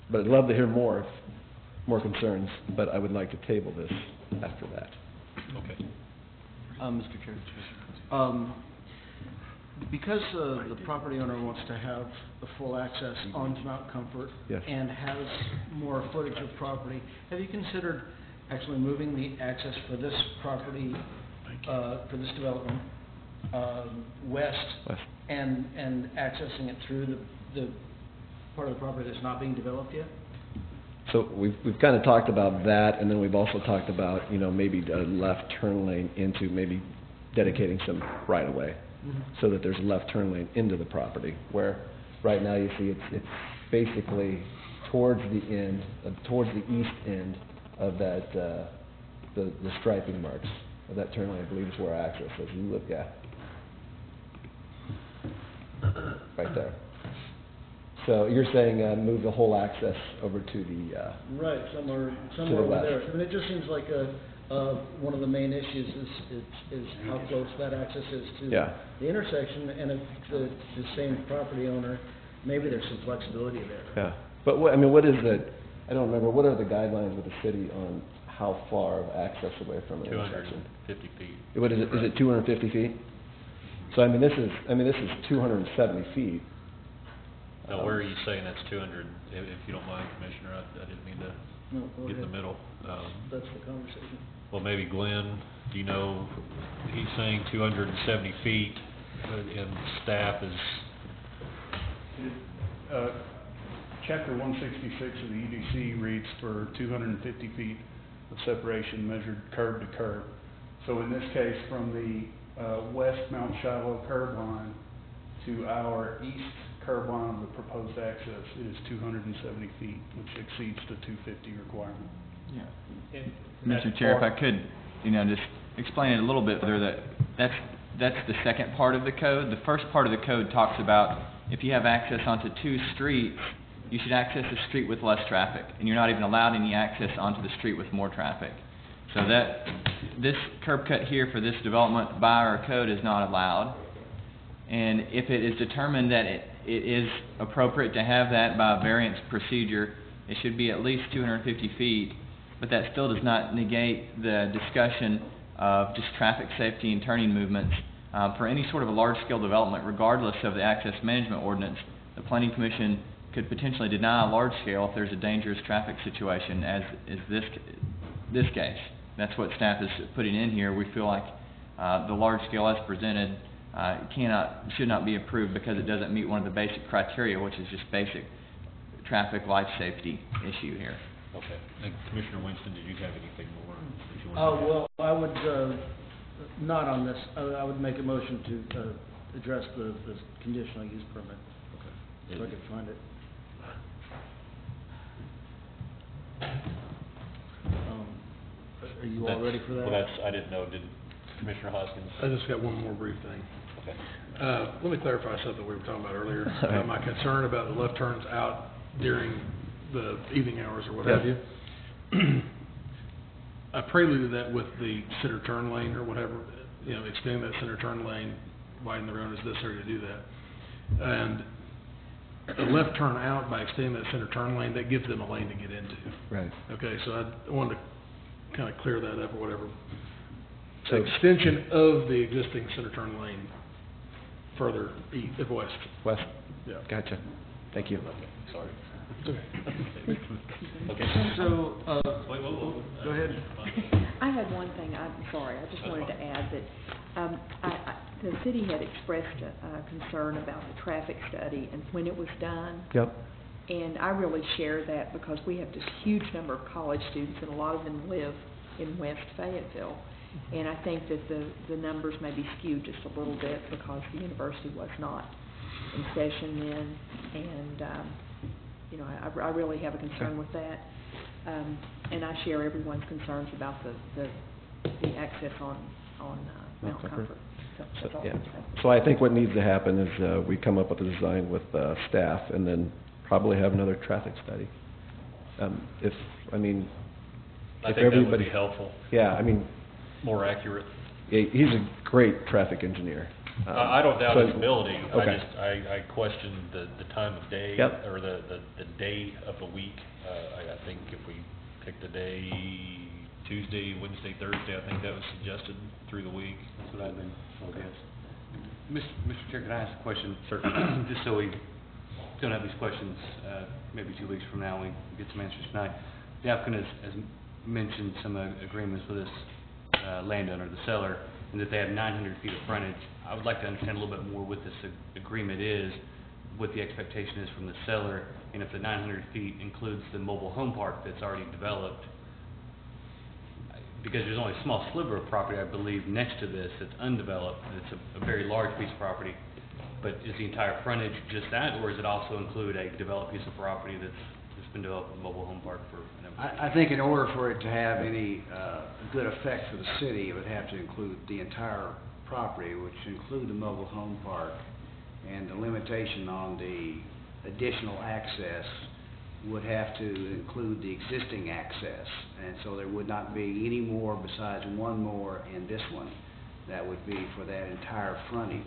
but I'd love to hear more concerns. But I would like to table this after that. Okay. Mr. Chair, because the property owner wants to have the full access onto Mount Comfort Yes. and has more footage of property, have you considered actually moving the access for this property, for this development, west, and accessing it through the part of the property that's not being developed yet? So we've kind of talked about that, and then we've also talked about, maybe a left turn lane into maybe dedicating some right-of-way, so that there's a left turn lane into the property, where right now you see it's basically towards the end, towards the east end of that, the striping marks of that turn lane, I believe is where access is. You look at right there. So you're saying move the whole access over to the, Right, somewhere the over west. there. I mean, it just seems like one of the main issues is how close that access is to Yeah. the intersection, and if the same property owner, maybe there's some flexibility there. Yeah, but what is it, I don't remember, what are the guidelines with the city on how far of access away from an intersection? 250 feet. What is it 250 feet? So this is 270 feet. Now, where are you saying that's 200, if you don't mind, Commissioner? I didn't mean to No, go get in the ahead. middle. That's the conversation. Well, maybe Glenn, do you know, he's saying 270 feet, and staff is, Chapter 166 of the EDC reads for 250 feet of separation measured curb to curb. So in this case, from the west Mount Shiloh curb line to our east curb line of the proposed access, it is 270 feet, which exceeds the 250 requirement. Yeah. Mr. Chair, if I could, just explain it a little bit further, that's the second part of the code. The first part of the code talks about if you have access onto two streets, you should access the street with less traffic, and you're not even allowed any access onto the street with more traffic. So this curb cut here for this development by our code is not allowed. And if it is determined that it is appropriate to have that by a variance procedure, it should be at least 250 feet, but that still does not negate the discussion of just traffic safety and turning movements. For any sort of a large-scale development, regardless of the access management ordinance, the Planning Commission could potentially deny a large scale if there's a dangerous traffic situation, as is this case. That's what staff is putting in here. We feel like the large scale as presented should not be approved because it doesn't meet one of the basic criteria, which is just basic traffic life safety issue here. okay. And Commissioner Winston, did you have anything more that you wanted to add? Well, I would, not on this, I would make a motion to address the conditional use permit. Okay. If I could find it. Are you all ready for that? Well, I didn't know, did Commissioner Hoskins? I just got one more brief thing. Okay. Let me clarify something we were talking about earlier. All right. My concern about the left turns out during the evening hours or what have you. I preluded that with the center turn lane or whatever, extending that center turn lane, widen the road is necessary to do that. And a left turn out by extending that center turn lane, that gives them a lane to get into. Right. Okay, so I wanted to kind of clear that up or whatever. So- Extension of the existing center turn lane further west. West? Yeah. Gotcha. Thank you. Sorry. Okay. So, Wait, whoa. Go ahead. I had one thing, I'm sorry, I just wanted to add that, the city had expressed a concern about the traffic study and when it was done. Yep. And I really share that because we have this huge number of college students and a lot of them live in West Fayetteville. And I think that the numbers may be skewed just a little bit because the university was not in session then. And, I really have a concern with that. And I share everyone's concerns about the access on Mount Comfort. So that's all I have to say. So I think what needs to happen is we come up with a design with staff and then probably have another traffic study. I If think that would everybody, be helpful, yeah, more accurate. he's a great traffic engineer. I don't doubt so- his ability. Okay. I question the time of day. Yep. Or the day of the week. I think if we pick the day, Tuesday, Wednesday, Thursday, I think that was suggested through the week. That's what I've been told, yes. Mr. Chair, could I ask a question? Certainly. Just so we don't have these questions, maybe 2 weeks from now, we get some answers tonight. The applicant has mentioned some agreements with this landowner, the seller, and that they have 900 feet of frontage. I would like to understand a little bit more what this agreement is what the expectation is from the seller, and if the 900 feet includes the mobile home park that's already developed, because there's only a small sliver of property, I believe, next to this that's undeveloped, and it's a very large piece of property, but is the entire frontage just that, or does it also include a developed piece of property that's been developed with a mobile home park for a number of years? I think in order for it to have any good effect for the city, it would have to include the entire property, which include the mobile home park, and the limitation on the additional access would have to include the existing access, and so there would not be any more besides one more in this one that would be for that entire frontage.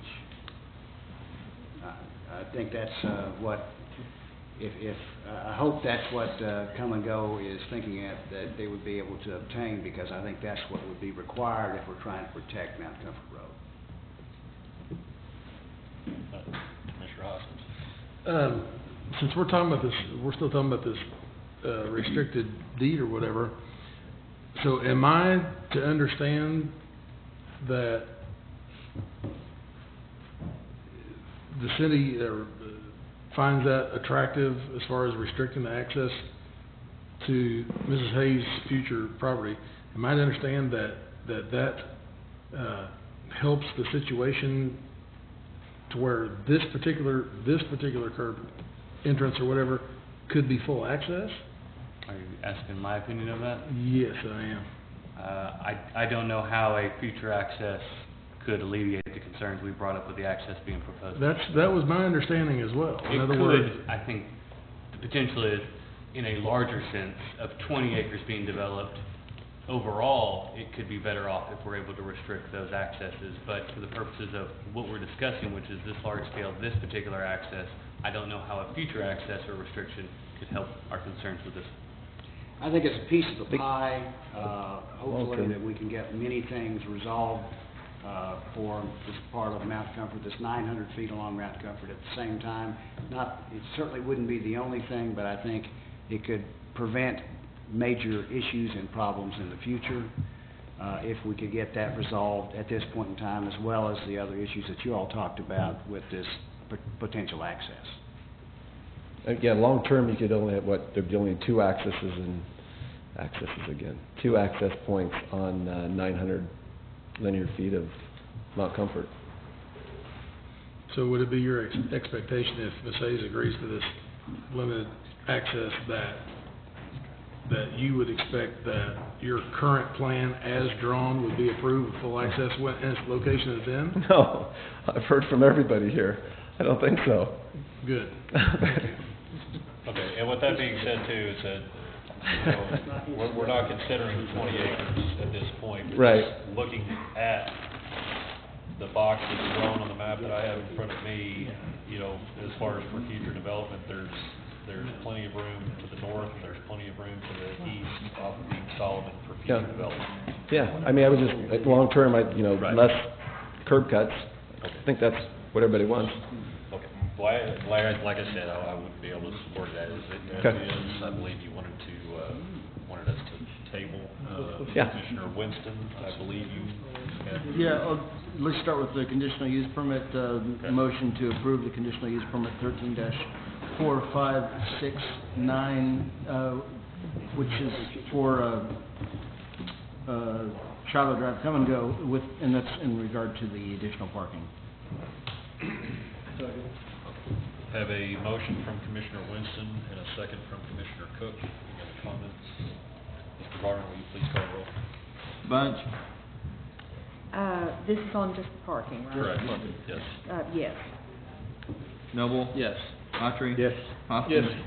I think that's what, I hope that's what Come and Go is thinking that they would be able to obtain, because I think that's what would be required if we're trying to protect Mount Comfort Road. Commissioner Hoskins. Since we're talking about this, we're still talking about this restricted deed or whatever, so am I to understand that the city finds that attractive as far as restricting the access to Mrs. Hayes' future property? Am I to understand that helps the situation to where this particular curb entrance or whatever could be full access? Are you asking my opinion of that? Yes, I am. I don't know how a future access could alleviate the concerns we brought up with the access being proposed. That was my understanding as well. In other words, I think the potential is, in a larger sense, of 20 acres being developed, overall, it could be better off if we're able to restrict those accesses. But for the purposes of what we're discussing, which is this large scale, this particular access, I don't know how a future access or restriction could help our concerns with this. I think it's a piece of the pie, hopefully that we can get many things resolved for this part of Mount Comfort, this 900 feet along Mount Comfort at the same time. It certainly wouldn't be the only thing, but I think it could prevent major issues and problems in the future if we could get that resolved at this point in time, as well as the other issues that you all talked about with this potential access. Again, long term, you could only have, there'd be only two two access points on 900 linear feet of Mount Comfort. so would it be your expectation if Ms. Hayes agrees to this limited access that you would expect that your current plan as drawn would be approved with full access when its location is in? No, I've heard from everybody here. I don't think so. Good. Okay, and with that being said too, is that, you know, we're not considering 20 acres at this point. We're Right. just looking at the box that's drawn on the map that I have in front of me, you know, as far as for future development, there's plenty of room to the north, and there's plenty of room to the east off of Dean Solomon for future development. Yeah, I mean, I would just, long term, Right. less curb cuts. I think that's what everybody wants. Okay, well, like I said, I wouldn't be able to support that as it Okay. is. I believe you wanted us to table, Yeah. Commissioner Winston, I believe you had. Yeah, let's start with the conditional use permit, motion to approve the conditional use permit 13-4569, which is for, Shiloh Drive Come and Go and that's in regard to the additional parking. Have a motion from Commissioner Winston and a second from Commissioner Cook. Any other comments? Mr. Gardner, will you please call the roll? Bunch, This is on just parking, right? Correct, yes. Yes. Noble, Yes. Autry. Yes. Hoskins. Yes.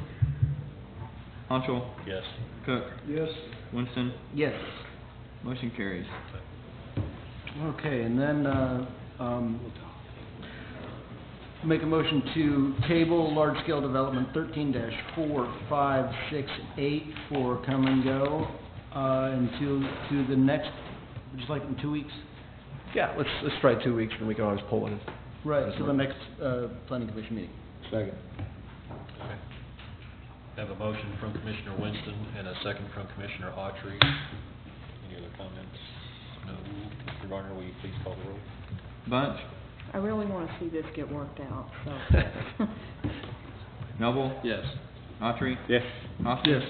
Honchel, Yes. Cook, Yes. Winston, Yes. motion carries. Okay, and then, make a motion to table large-scale development 13-4568 for Come and Go, to the next, just like in 2 weeks? Yeah, let's try 2 weeks, and we can always pull it. Right, to the next, planning commission meeting. Second. Okay. Have a motion from Commissioner Winston and a second from Commissioner Autry. Any other comments? No. Mr. Gardner, will you please call the roll? Bunch, I really want to see this get worked out, so. Noble? Yes. Autry? Yes. Austin? Yes.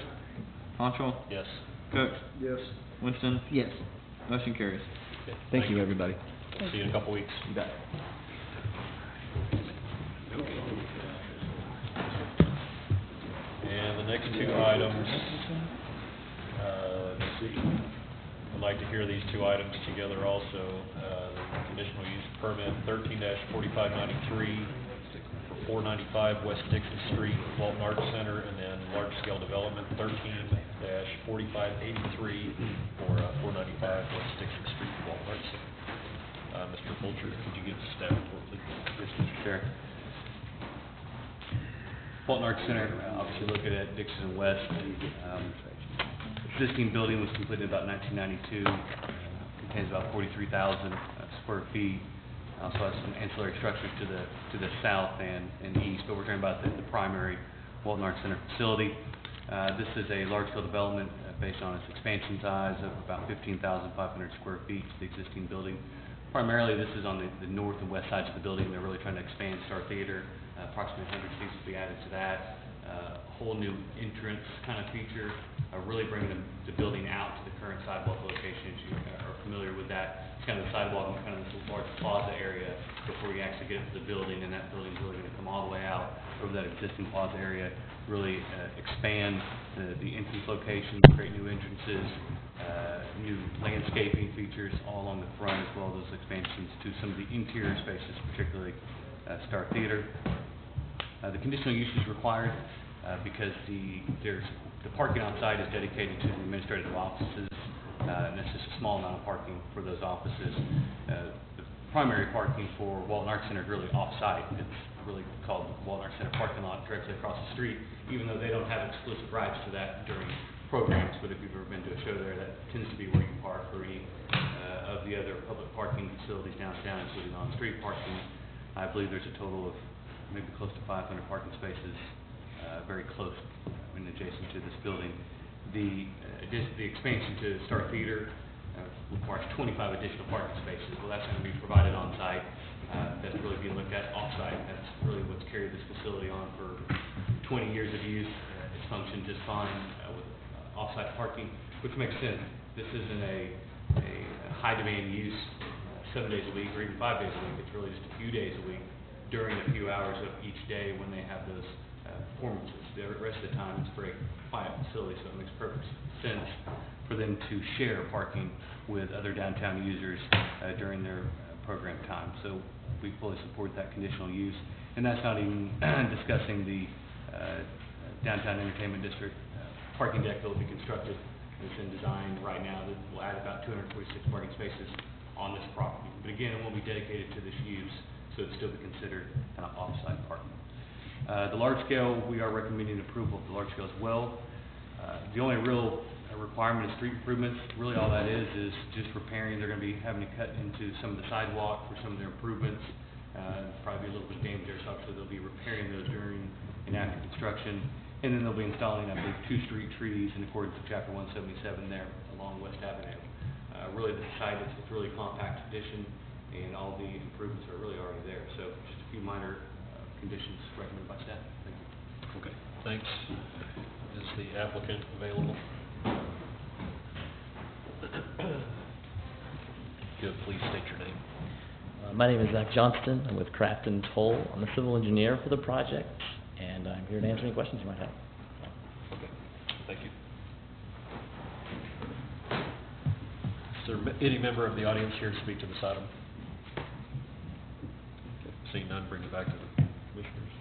Honchel? Yes. Cook? Yes. Winston? Yes. Motion carries. Okay, Thank you, everybody. See you in a couple weeks. You bet. And the next two items, let's see, I'd like to hear these two items together also. The conditional use permit 13-4593 for 495 West Dixon Street, Walton Arts Center, and then large-scale development 13-4583 for 495 West Dixon Street, Walton Arts Center. Mr. Fulcher, could you give the staff report, please? Yes, Mr. Chair. Walton Arts Center, obviously located at Dixon and West. Existing building was completed about 1992, contains about 43,000 square feet. Also has some ancillary structures to the south and east, but we're talking about the primary Walton Arts Center facility. This is a large-scale development based on its expansion size of about 15,500 square feet to the existing building. Primarily, this is on the north and west sides of the building. They're really trying to expand Star Theater. Approximately 100 seats will be added to that. A whole new entrance kind of feature, really bringing the building out to the current sidewalk location. As you are familiar with that, it's kind of the sidewalk and kind of this large plaza area before you actually get into the building, and that building's really going to come all the way out over that existing plaza area, really expand the entrance location, create new entrances, new landscaping features all along the front, as well as those expansions to some of the interior spaces, particularly Star Theater. The conditional use is required because the parking on site is dedicated to the administrative offices, and that's just a small amount of parking for those offices. The primary parking for Walton Arts Center is really off-site. It's really called the Walton Arts Center parking lot directly across the street, even though they don't have exclusive rights to that during programs. But if you've ever been to a show there, that tends to be where you park for any of the other public parking facilities downtown, including on-street parking. I believe there's a total of maybe close to 500 parking spaces very close and adjacent to this building. The expansion to Star Theater requires 25 additional parking spaces. Well, that's going to be provided on site. That's really being looked at off site. That's really what's carried this facility on for 20 years of use. It's functioned just fine with off-site parking, which makes sense. This isn't a high demand use 7 days a week or even 5 days a week. It's really just a few days a week during a few hours of each day when they have those performances. The rest of the time it's a very quiet facility, so it makes perfect sense for them to share parking with other downtown users during their program time. So we fully support that conditional use, and that's not even discussing the downtown entertainment district parking deck that will be constructed. It's in design right now that will add about 246 parking spaces on this property. But again, it won't be dedicated to this use, so it'd still be considered kind of off-site parking. The large scale, we are recommending approval of the large scale as well. The only real requirement is street improvements. Really all that is just repairing. They're going to be having to cut into some of the sidewalk for some of their improvements. Probably a little bit of damage there, so obviously they'll be repairing those during and after construction. And then they'll be installing, I believe, 2 street trees in accordance with Chapter 177 there along West Avenue. Really, the site is really compact condition, and all the improvements are really already there. So just a few minor conditions recommended by staff. Thank you. Okay, thanks. Is the applicant available? Good, please state your name. My name is Zach Johnston. I'm with Craft and Toll. I'm the civil engineer for the project, and I'm here to answer any questions you might have. Okay, thank you. Is there any member of the audience here to speak to this item? Seeing none, bring it back to the commissioners.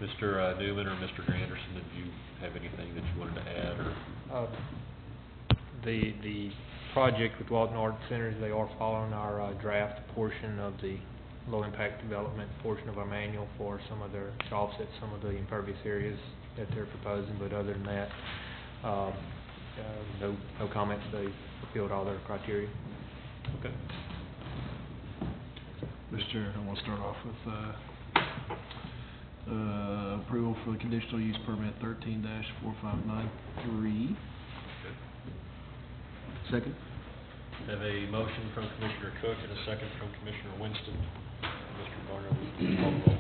Mr. Newman or Mr. Anderson, did you have anything that you wanted to add, or? The project with Walton Arts Centers, they are following our draft portion of the low-impact development portion of our manual for some of their, to offset some of the impervious areas that they're proposing, but other than that, no comments. They fulfilled all their criteria. Okay. Mr. Chair, I want to start off with approval for the conditional use permit 13-4593. Okay. Second? Have a motion from Commissioner Cook and a second from Commissioner Winston. Mr. Garner, will you please call the roll?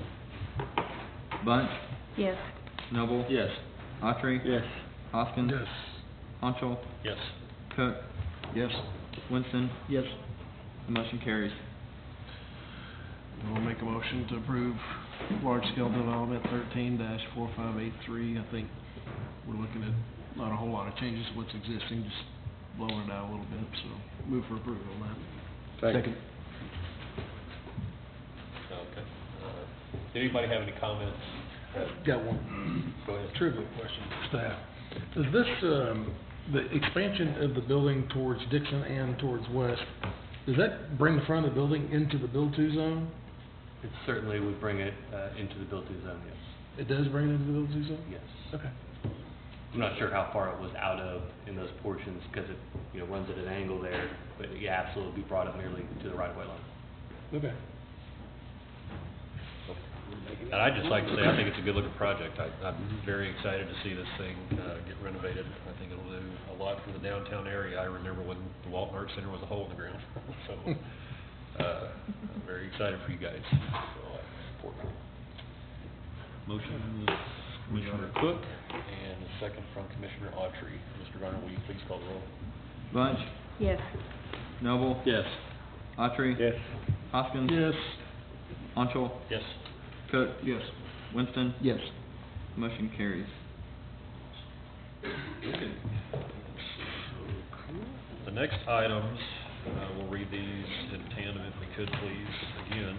Bunch, Yes. Noble. Yes. Autry. Yes. Hoskins. Yes. Honchel. Yes. Cook. Yes. Winston. Yes. The motion carries. We'll make a motion to approve large-scale development 13-4583. I think we're looking at not a whole lot of changes to what's existing, just blowing it out a little bit, so move for approval on that. Second. Okay. Did anybody have any comments? Got one. Go ahead. Trivia question to staff. Is this, the expansion of the building towards Dixon and towards West, does that bring the front of the building into the build-to zone? It certainly would bring it into the built-to zone, yes. It does bring it into the build-to zone? Yes. Okay. I'm not sure how far it was out of in those portions, because it, runs at an angle there, but yeah, absolutely be brought up nearly to the right-of-way line. Okay. And I'd just like to say, I think it's a good-looking project. I'm very excited to see this thing get renovated. I think it'll do a lot for the downtown area. I remember when the Walton Arts Center was a hole in the ground. So, I'm very excited for you guys. So, support it. Motion is Commissioner Cook, and a second from Commissioner Autry. Mr. Garner, will you please call the roll? Bunch, Yes. Noble. Yes. Autry. Yes. Hoskins. Yes. Honchel. Yes. Cook. Yes. Winston. Yes. Motion carries. The next items, we'll read these in tandem if we could, please. Again,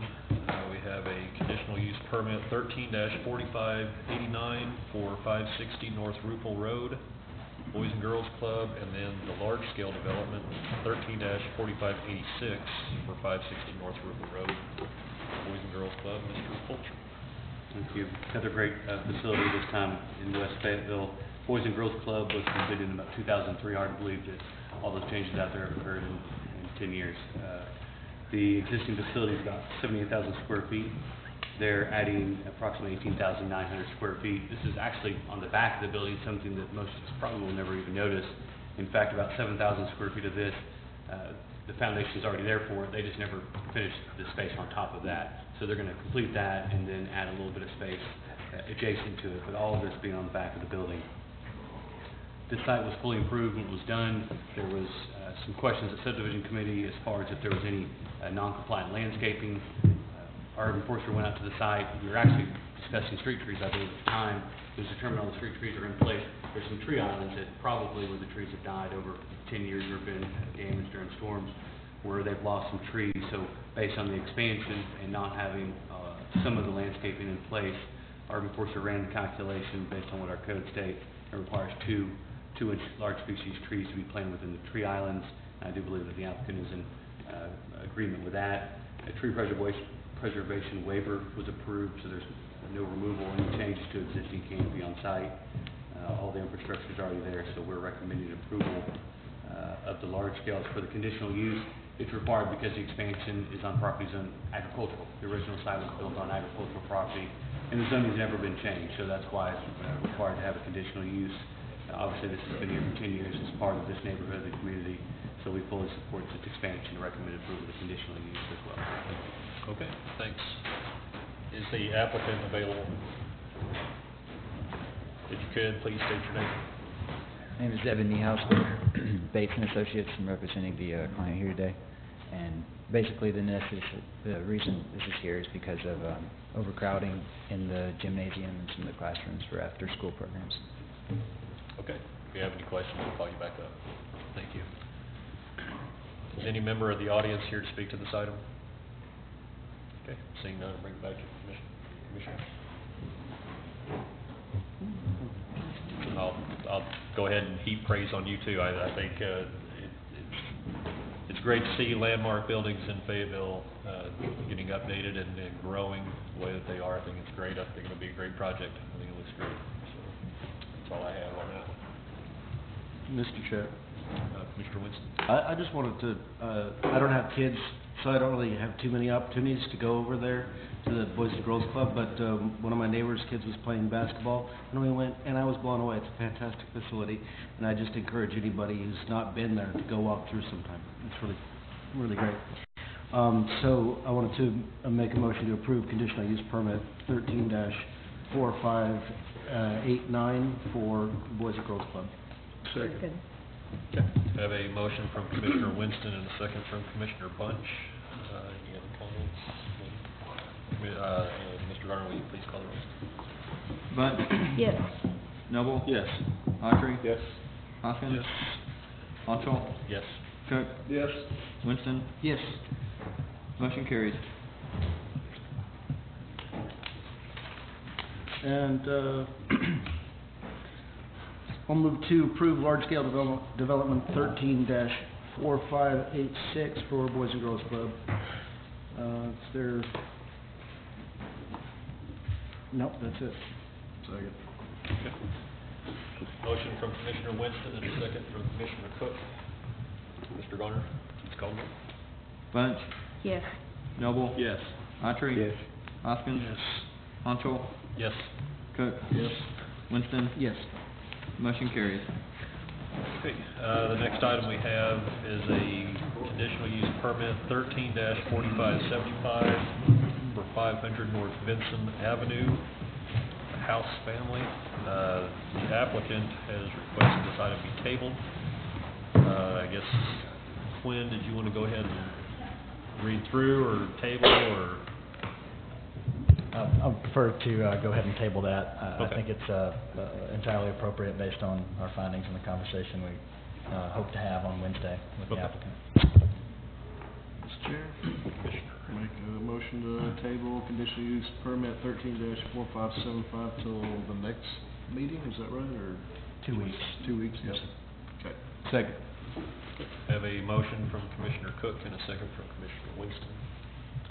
we have a conditional use permit 13-4589 for 560 North Rupel Road, Boys and Girls Club, and then the large-scale development 13-4586 for 560 North Rupel Road, Boys and Girls Club. Mr. Fulcher. Thank you. Another great facility this time in West Fayetteville. Boys and Girls Club was completed in about 2003. Hard to believe that all those changes out there have occurred in 10 years. The existing facility is about 78,000 square feet. They're adding approximately 18,900 square feet. This is actually on the back of the building, something that most of us probably will never even notice. In fact, about 7,000 square feet of this, the foundation is already there for it. They just never finished the space on top of that. So they're going to complete that and then add a little bit of space adjacent to it, but all of this being on the back of the building. This site was fully improved when it was done. There was some questions at subdivision committee as far as if there was any non-compliant landscaping. Our urban forester went out to the site. We were actually discussing street trees, I believe, at the time. It was determined all the street trees are in place. There's some tree islands that probably where the trees have died over 10 years or been damaged during storms, where they've lost some trees. So based on the expansion and not having some of the landscaping in place, our urban forester ran the calculation based on what our code states. It requires two-inch large species trees to be planted within the tree islands. And I do believe that the applicant is in agreement with that. A tree preservation waiver was approved, so there's no removal or any changes to existing canopy on site. All the infrastructure is already there, so we're recommending approval of the large scales. For the conditional use, it's required because the expansion is on property zone agricultural. The original site was built on agricultural property, and the zoning has never been changed, so that's why it's required to have a conditional use. Obviously, this has been here for 10 years as part of this neighborhood, the community, so we fully support this expansion and recommend approval of the conditional use as well. Okay, thanks. Is the applicant available? If you could, please state your name. My name is Evan Niehaus with Bates and Associates. I'm representing the client here today. And basically the reason this is here is because of overcrowding in the gymnasium and some of the classrooms for after-school programs. Okay. If you have any questions, I'll call you back up. Thank you. Is any member of the audience here to speak to this item? Okay, seeing none, I'll bring it back to the Commissioner. I'll go ahead and heap praise on you too. I think it's great to see landmark buildings in Fayetteville getting updated and growing the way that they are. I think it's great. I think it'll be a great project. I think it looks great. So that's all I have on that one. Mr. Chair. Commissioner Winston. I just wanted to, I don't have kids, so I don't really have too many opportunities to go over there. to the Boys and Girls Club, but one of my neighbor's kids was playing basketball, and we went, and I was blown away. It's a fantastic facility, and I just encourage anybody who's not been there to go walk through sometime. It's really, really great. So I wanted to make a motion to approve conditional use permit 13-4589 for Boys and Girls Club. Second. Okay. I have a motion from Commissioner Winston and a second from Commissioner Bunch. Any other comments? Mr. Garner, will you please call the roll? Bunch? Yes. Noble? Yes. Autry? Yes. Hoskins? Yes. Autrell? Yes. Cook? Yes. Winston? Yes. Motion carries. And I'll move to approve large-scale development 13-4586 for Boys and Girls Club. It's their... Nope, that's it. Second. Okay. Motion from Commissioner Winston and a second from Commissioner Cook. Mr. Garner, please call the roll. Bunch? Yes. Noble? Yes. Autry? Yes. Hoskins? Yes. Autrell? Yes. Cook? Yes. Winston? Yes. Motion carries. Okay, the next item we have is a conditional use permit 13-4575 for 500 North Vinson Avenue, a house family. The applicant has requested this item be tabled. I guess, Quinn, did you want to go ahead and read through or table or? I would prefer to go ahead and table that. I Okay. think it's entirely appropriate based on our findings and the conversation we hope to have on Wednesday with the Okay. applicant. Mr. Chair, make a motion to table conditional use permit 13-4575 till the next meeting, is that right, or? 2 weeks. 2 weeks, yes. Okay. Second. I have a motion from Commissioner Cook and a second from Commissioner Winston.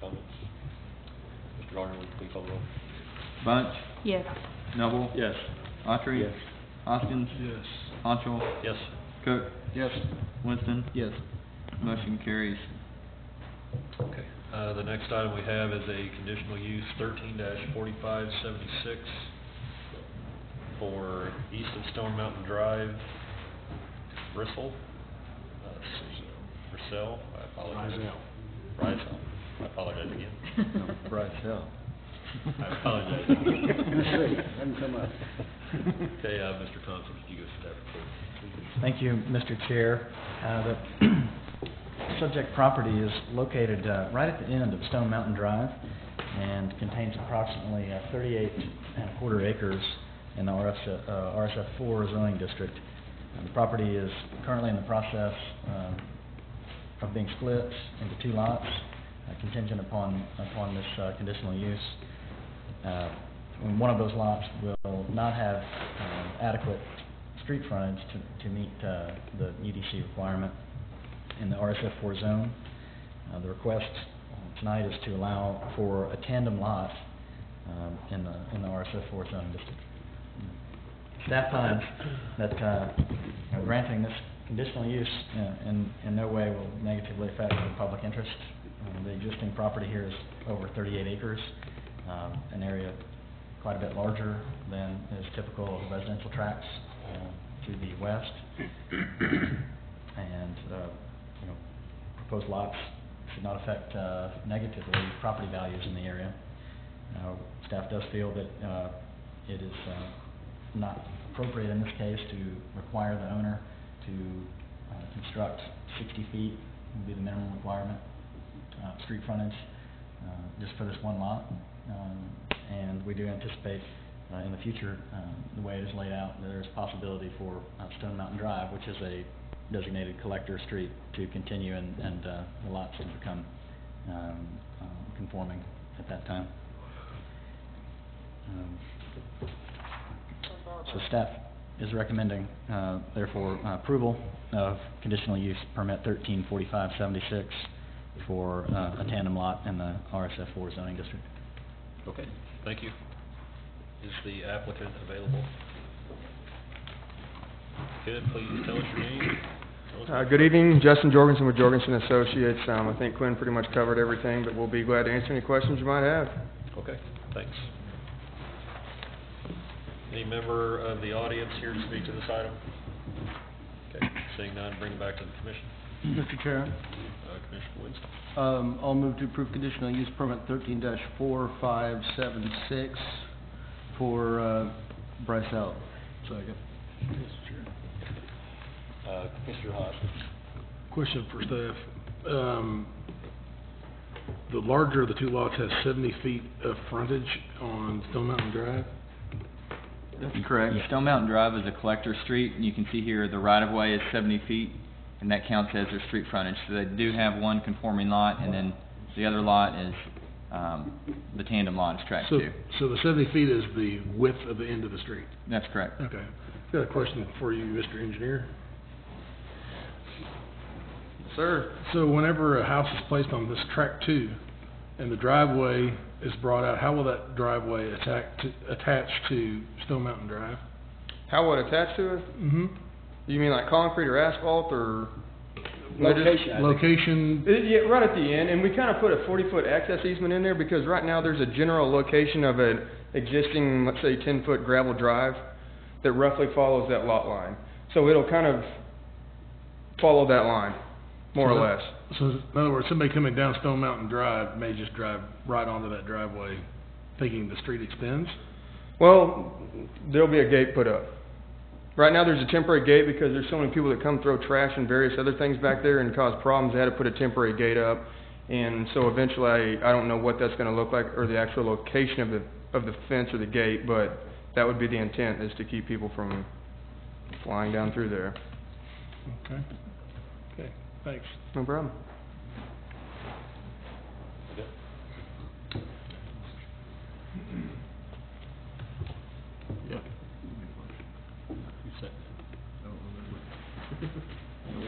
Comments? Mr. Garner, will you please call the roll? Bunch? Yes. Noble? Yes. Autry? Yes. Hoskins? Yes. Autrell? Yes. Cook? Yes. Winston? Yes. Motion carries. Okay. The next item we have is a conditional use 13-4576 for east of Stone Mountain Drive, Bristol. Bristol, I apologize. Brycel. I apologize again. Brycel. I apologize again. Let's see, hasn't come up. Okay, Mr. Thompson, could you go through that report, please? Thank you, Mr. Chair. The subject property is located right at the end of Stone Mountain Drive and contains approximately 38.25 acres in the RSF4 zoning district. The property is currently in the process of being split into 2 lots, contingent upon this conditional use. One of those lots will not have adequate street frontage to meet the UDC requirement in the RSF4 zone. The request tonight is to allow for a tandem lot in the RSF4 zone district. Staff finds that granting this conditional use in no way will negatively affect the public interest. The existing property here is over 38 acres, an area quite a bit larger than is typical of residential tracts to the west. And proposed lots should not affect negatively property values in the area. Staff does feel that it is not appropriate in this case to require the owner to construct 60 feet, would be the minimum requirement, street frontage, just for this one lot. And we do anticipate in the future, the way it is laid out, there is possibility for Stone Mountain Drive, which is a designated collector street, to continue and the lots to become conforming at that time. So staff is recommending, therefore, approval of conditional use permit 134576 for a tandem lot in the RSF4 zoning district. Okay, thank you. Is the applicant available? Good, please tell us your name. Good evening, Justin Jorgensen with Jorgensen Associates. I think Quinn pretty much covered everything, but we'll be glad to answer any questions you might have. Okay, thanks. Any member of the audience here to speak to this item? Okay, seeing none, bring it back to the commission. Mr. Chair, Commissioner Winston. I'll move to approve conditional use permit 13-4576 for Bryce Out. Second. Mr. Hoskins. Question for staff. The larger of the two lots has 70 feet of frontage on Stone Mountain Drive? That's correct. Stone Mountain Drive is a collector street, and you can see here the right-of-way is 70 feet, and that counts as their street frontage. So they do have one conforming lot, and then the other lot is, the tandem lot is tract 2. So the 70 feet is the width of the end of the street? That's correct. Okay. Got a question for you, Mr. Engineer. Sir? So whenever a house is placed on this tract 2 and the driveway is brought out, how will that driveway attach to Stone Mountain Drive? How would it attach to it? Mm-hmm. You mean like concrete or asphalt or? Location. Yeah, right at the end, and we kind of put a 40-foot access easement in there because right now there's a general location of an existing, let's say, 10-foot gravel drive that roughly follows that lot line. So it'll kind of follow that line, more or less. So in other words, somebody coming down Stone Mountain Drive may just drive right onto that driveway thinking the street extends? Well, there'll be a gate put up. Right now there's a temporary gate because there's so many people that come throw trash and various other things back there and cause problems. They had to put a temporary gate up. And so eventually I don't know what that's going to look like or the actual location of the fence or the gate, but that would be the intent, is to keep people from flying down through there. Okay. Okay, thanks. No problem.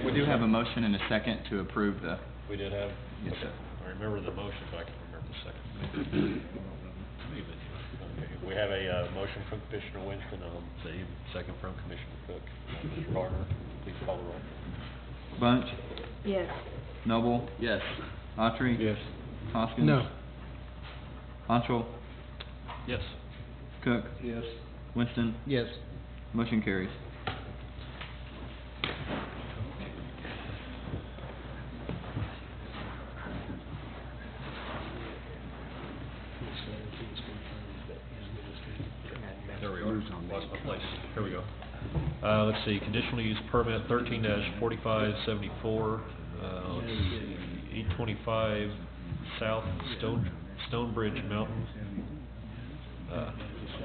We do have a motion and a second to approve the... We did have? Yes, sir. I remember the motion, but I can't remember the second. Okay, we have a motion from Commissioner Winston, second from Commissioner Cook. Mr. Gardner, please call the roll. Bunch? Yes. Noble? Yes. Autry? Yes. Hoskins? No. Hanschel? Yes. Cook? Yes. Winston? Yes. Motion carries. There we are. Lost my place. Here we go. Let's see, conditional use permit 13-4574, let's see, 825 South Stonebridge Mountain,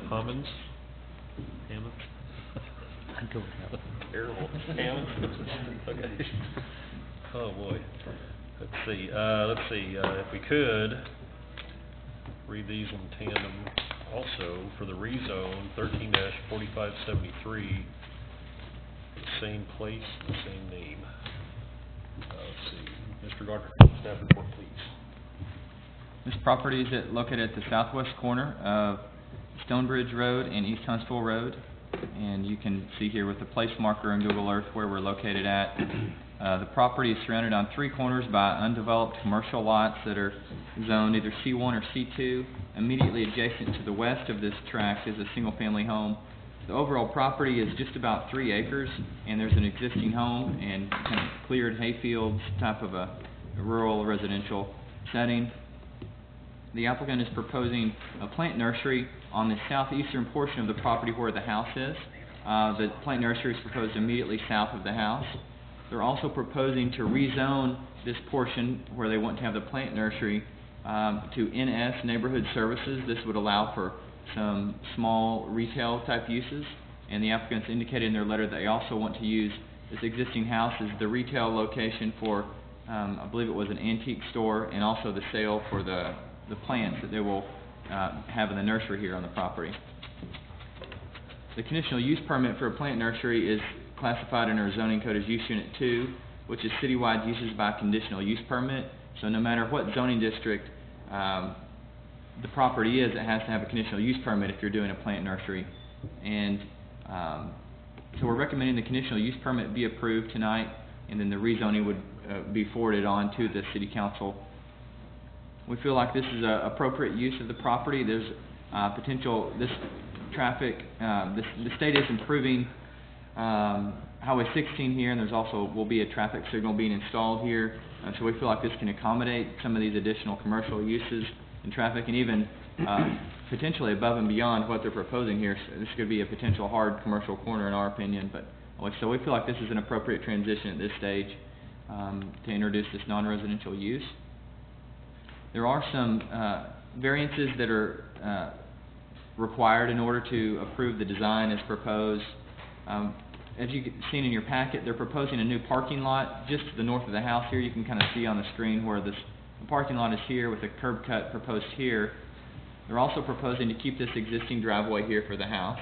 Hammonds? Terrible. Hammonds? Okay. Oh, boy. Let's see, if we could, read these in tandem. Also, for the rezone, 13-4573, same place, the same name. Let's see, Mr. Gardner, staff report, please. This property is located at the southwest corner of Stonebridge Road and East Huntsville Road. And you can see here with the place marker in Google Earth where we're located at. The property is surrounded on three corners by undeveloped commercial lots that are zoned either C1 or C2. Immediately adjacent to the west of this tract is a single-family home. The overall property is just about 3 acres, and there's an existing home and kind of cleared hayfields type of a rural residential setting. The applicant is proposing a plant nursery on the southeastern portion of the property where the house is. The plant nursery is proposed immediately south of the house. They're also proposing to rezone this portion where they want to have the plant nursery to NS Neighborhood Services. This would allow for some small retail type uses, and the applicants indicated in their letter that they also want to use this existing house as the retail location for, I believe it was an antique store, and also the sale for the plants that they will have in the nursery here on the property. The conditional use permit for a plant nursery is classified in our zoning code as Use Unit 2, which is citywide uses by conditional use permit. So no matter what zoning district the property is, it has to have a conditional use permit if you're doing a plant nursery. And so we're recommending the conditional use permit be approved tonight, and then the rezoning would be forwarded on to the City Council We feel like this is a appropriate use of the property. There's potential, this traffic, the state is improving Highway 16 here, and there's also will be a traffic signal being installed here. So we feel like this can accommodate some of these additional commercial uses and traffic, and even potentially above and beyond what they're proposing here. So this could be a potential hard commercial corner in our opinion, but so we feel like this is an appropriate transition at this stage to introduce this non-residential use. There are some variances that are required in order to approve the design as proposed. As you've seen in your packet, they're proposing a new parking lot just to the north of the house here. You can kind of see on the screen where the parking lot is here with a curb cut proposed here. They're also proposing to keep this existing driveway here for the house.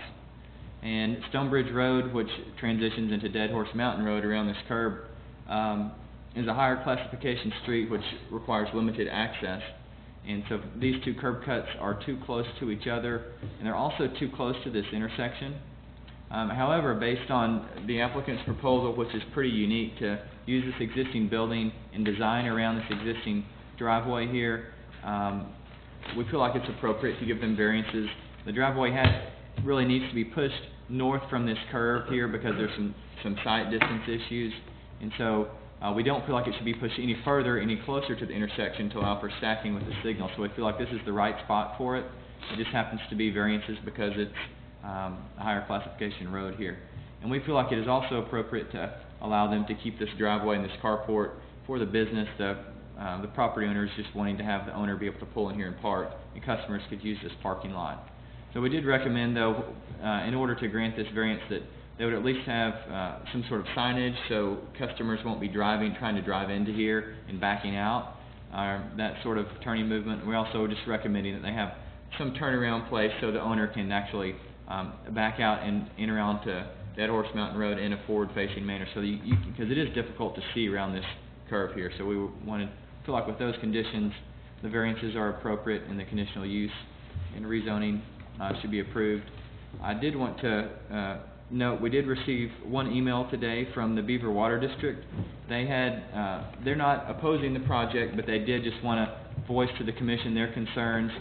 And Stonebridge Road, which transitions into Dead Horse Mountain Road around this curb, is a higher classification street which requires limited access. And so these two curb cuts are too close to each other, and they're also too close to this intersection. However, based on the applicant's proposal, which is pretty unique to use this existing building and design around this existing driveway here, we feel like it's appropriate to give them variances. The driveway really needs to be pushed north from this curve here because there's some sight distance issues, and so we don't feel like it should be pushed any further, any closer to the intersection to allow for stacking with the signal. So we feel like this is the right spot for it. It just happens to be variances because it's a higher classification road here. And we feel like it is also appropriate to allow them to keep this driveway and this carport for the business. The property owner is just wanting to have the owner be able to pull in here and park, and customers could use this parking lot. So we did recommend, though, in order to grant this variance, that they would at least have some sort of signage so customers won't be trying to drive into here and backing out, that sort of turning movement. We're also just recommending that they have some turnaround place so the owner can actually back out and enter onto Dead Horse Mountain Road in a forward-facing manner, so that because it is difficult to see around this curve here. So we feel like with those conditions, the variances are appropriate and the conditional use and rezoning should be approved. I did want to note we did receive one email today from the Beaver Water District. They're not opposing the project, but they did just want to voice to the Commission their concerns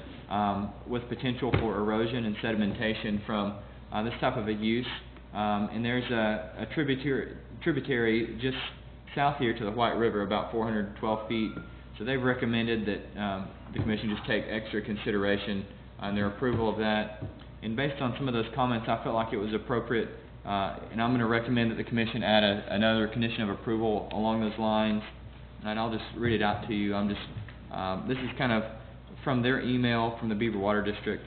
with potential for erosion and sedimentation from this type of a use. And there's a tributary just south here to the White River, about 412 feet. So they've recommended that the Commission just take extra consideration on their approval of that. And based on some of those comments, I felt like it was appropriate, and I'm going to recommend that the Commission add another condition of approval along those lines. And I'll just read it out to you. This is kind of from their email from the Beaver Water District.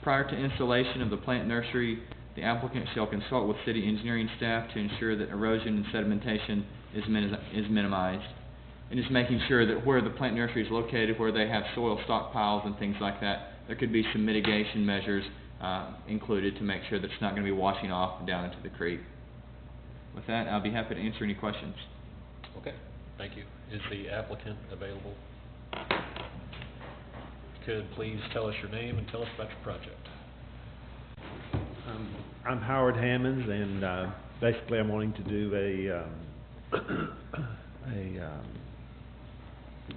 Prior to installation of the plant nursery, the applicant shall consult with city engineering staff to ensure that erosion and sedimentation is minimized. And just making sure that where the plant nursery is located, where they have soil stockpiles and things like that, there could be some mitigation measures included to make sure that it's not going to be washing off down into the creek. With that, I'll be happy to answer any questions. Okay, thank you. Is the applicant available? Could please tell us your name and tell us about your project. I'm Howard Hammonds, and basically I'm wanting to do a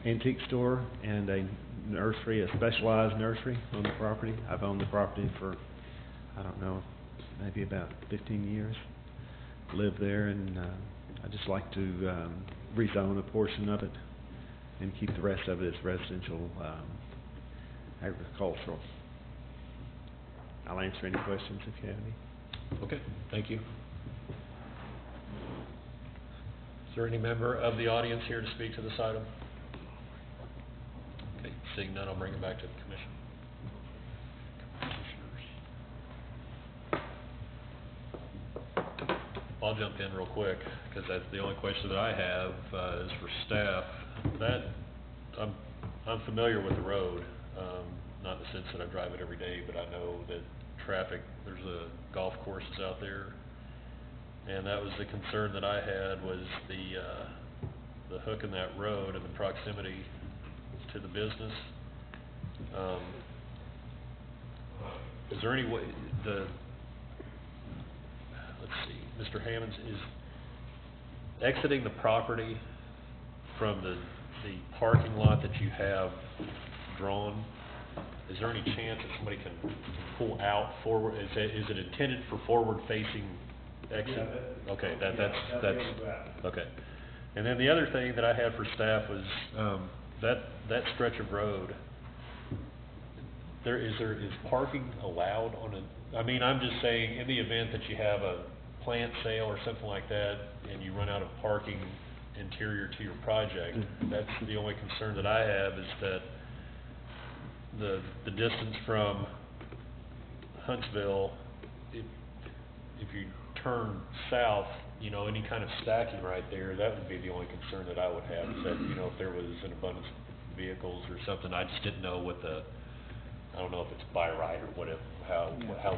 antique store and a nursery, a specialized nursery on the property. I've owned the property for, I don't know, maybe about 15 years. Lived there, and I'd just like to rezone a portion of it and keep the rest of it as residential, agricultural. I'll answer any questions if you have any. Okay, thank you. Is there any member of the audience here to speak to this item? Okay, seeing none, I'll bring it back to the Commission. I'll jump in real quick, because that's the only question that I have is for staff. I'm familiar with the road, not in the sense that I drive it every day, but I know that traffic, there's golf courses out there, and that was the concern that I had, was the hook in that road and the proximity to the business. Is there any way, let's see, Mr. Hammonds, is exiting the property from the the parking lot that you have drawn, is there any chance that somebody can pull out forward? Is it intended for forward-facing exit? Yeah, Okay, that'll be on the back. okay. And then the other thing that I had for staff was, that stretch of road, is parking allowed on a, I mean, I'm just saying, in the event that you have a plant sale or something like that, and you run out of parking interior to your project, that's the only concern that I have, is that the distance from Huntsville, if you turn south, you know, any kind of stacking right there, that would be the only concern that I would have, is that, you know, if there was an abundance of vehicles or something, I just didn't know what I don't know if it's by right or what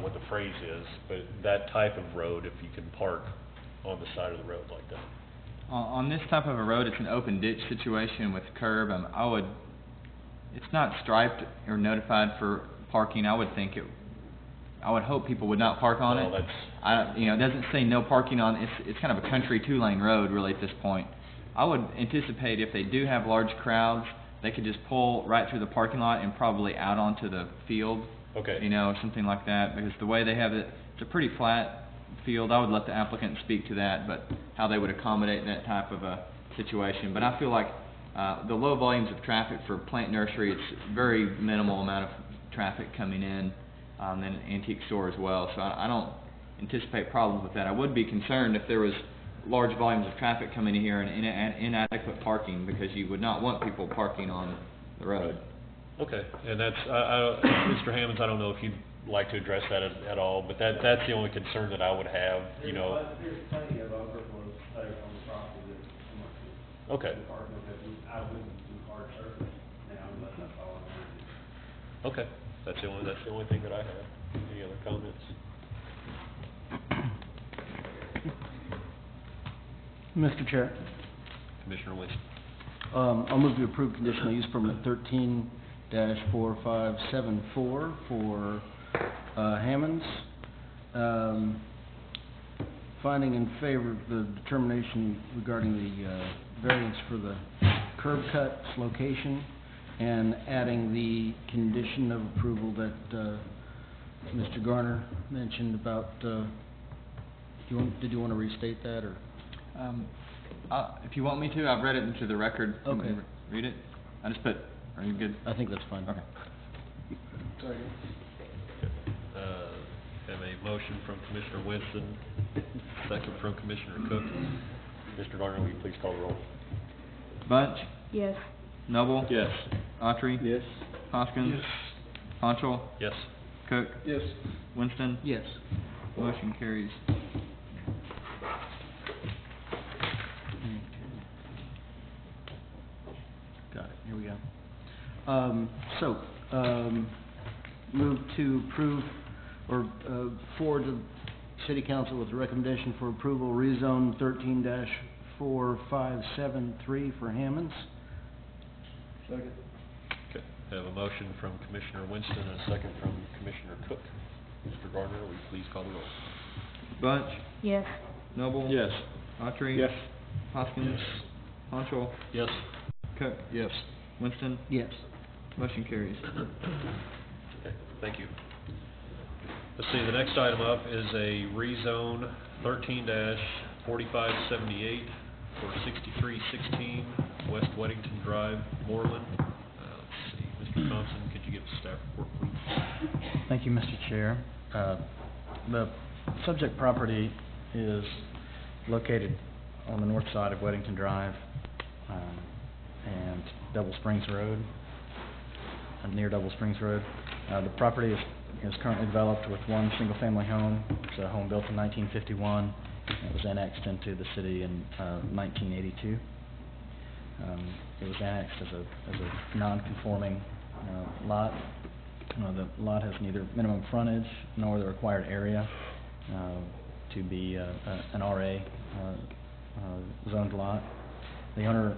what the phrase is, but that type of road, if you can park on the side of the road like that. On this type of a road, it's an open ditch situation with curb. It's not striped or notified for parking. I would hope people would not park on it. It doesn't say no parking on. It's kind of a country 2-lane road really at this point. I would anticipate if they do have large crowds, they could just pull right through the parking lot and probably out onto the field. Okay. Something like that, because the way they have it, it's a pretty flat field. I would let the applicant speak to that, but how they would accommodate that type of a situation. But I feel like the low volumes of traffic for plant nursery, it's very minimal amount of traffic coming in, and an antique store as well. So I don't anticipate problems with that. I would be concerned if there was large volumes of traffic coming in here and inadequate parking, because you would not want people parking on the road. Okay, and that's, Mr. Hammonds, I don't know if you'd like to address that at all, but that's the only concern that I would have, you know. There's plenty of overflow space on the property that Okay. department that I wouldn't do hard surface now unless that's all I wanted. Okay, that's the only thing that I have. Any other comments? Mr. Chair, Commissioner Winston. I'll move to approve conditional use permit 13-4574 for Hammonds. Finding in favor of the determination regarding the variance for the curb cut's location, and adding the condition of approval that Mr. Garner mentioned about, did you want to restate that, or? If you want me to, I've read it into the record. Okay. Can you read it? Are you good? I think that's fine. Okay. Sorry. Have a motion from Commissioner Winston, second from Commissioner Cook. Mr. Garner, will you please call the roll? Bunch? Yes. Noble? Yes. Autry? Yes. Hoskins? Yes. Honchel? Yes. Cook? Yes. Winston? Yes. Motion carries. Got it, here we go. Move to approve or forward to City Council with a recommendation for approval, rezone 13-4573 for Hammonds. Second. Okay, I have a motion from Commissioner Winston and a second from Commissioner Cook. Mr. Garner, will you please call the roll? Bunch? Yes. Noble? Yes. Autry? Yes. Hoskins? Honchel? Yes. Cook? Yes. Winston? Yes. Motion carries. Okay, thank you. Let's see, the next item up is a rezone 13-4578 for 6316 West Weddington Drive, Moreland. Let's see, Mr. Thompson, could you give us a staff report, please? Thank you, Mr. Chair. The subject property is located on the north side of Weddington Drive and Double Springs Road, near Double Springs Road. The property is currently developed with one single-family home. It's a home built in 1951. It was annexed into the city in 1982. It was annexed as a non-conforming lot. The lot has neither minimum frontage nor the required area to be an RA zoned lot. The owner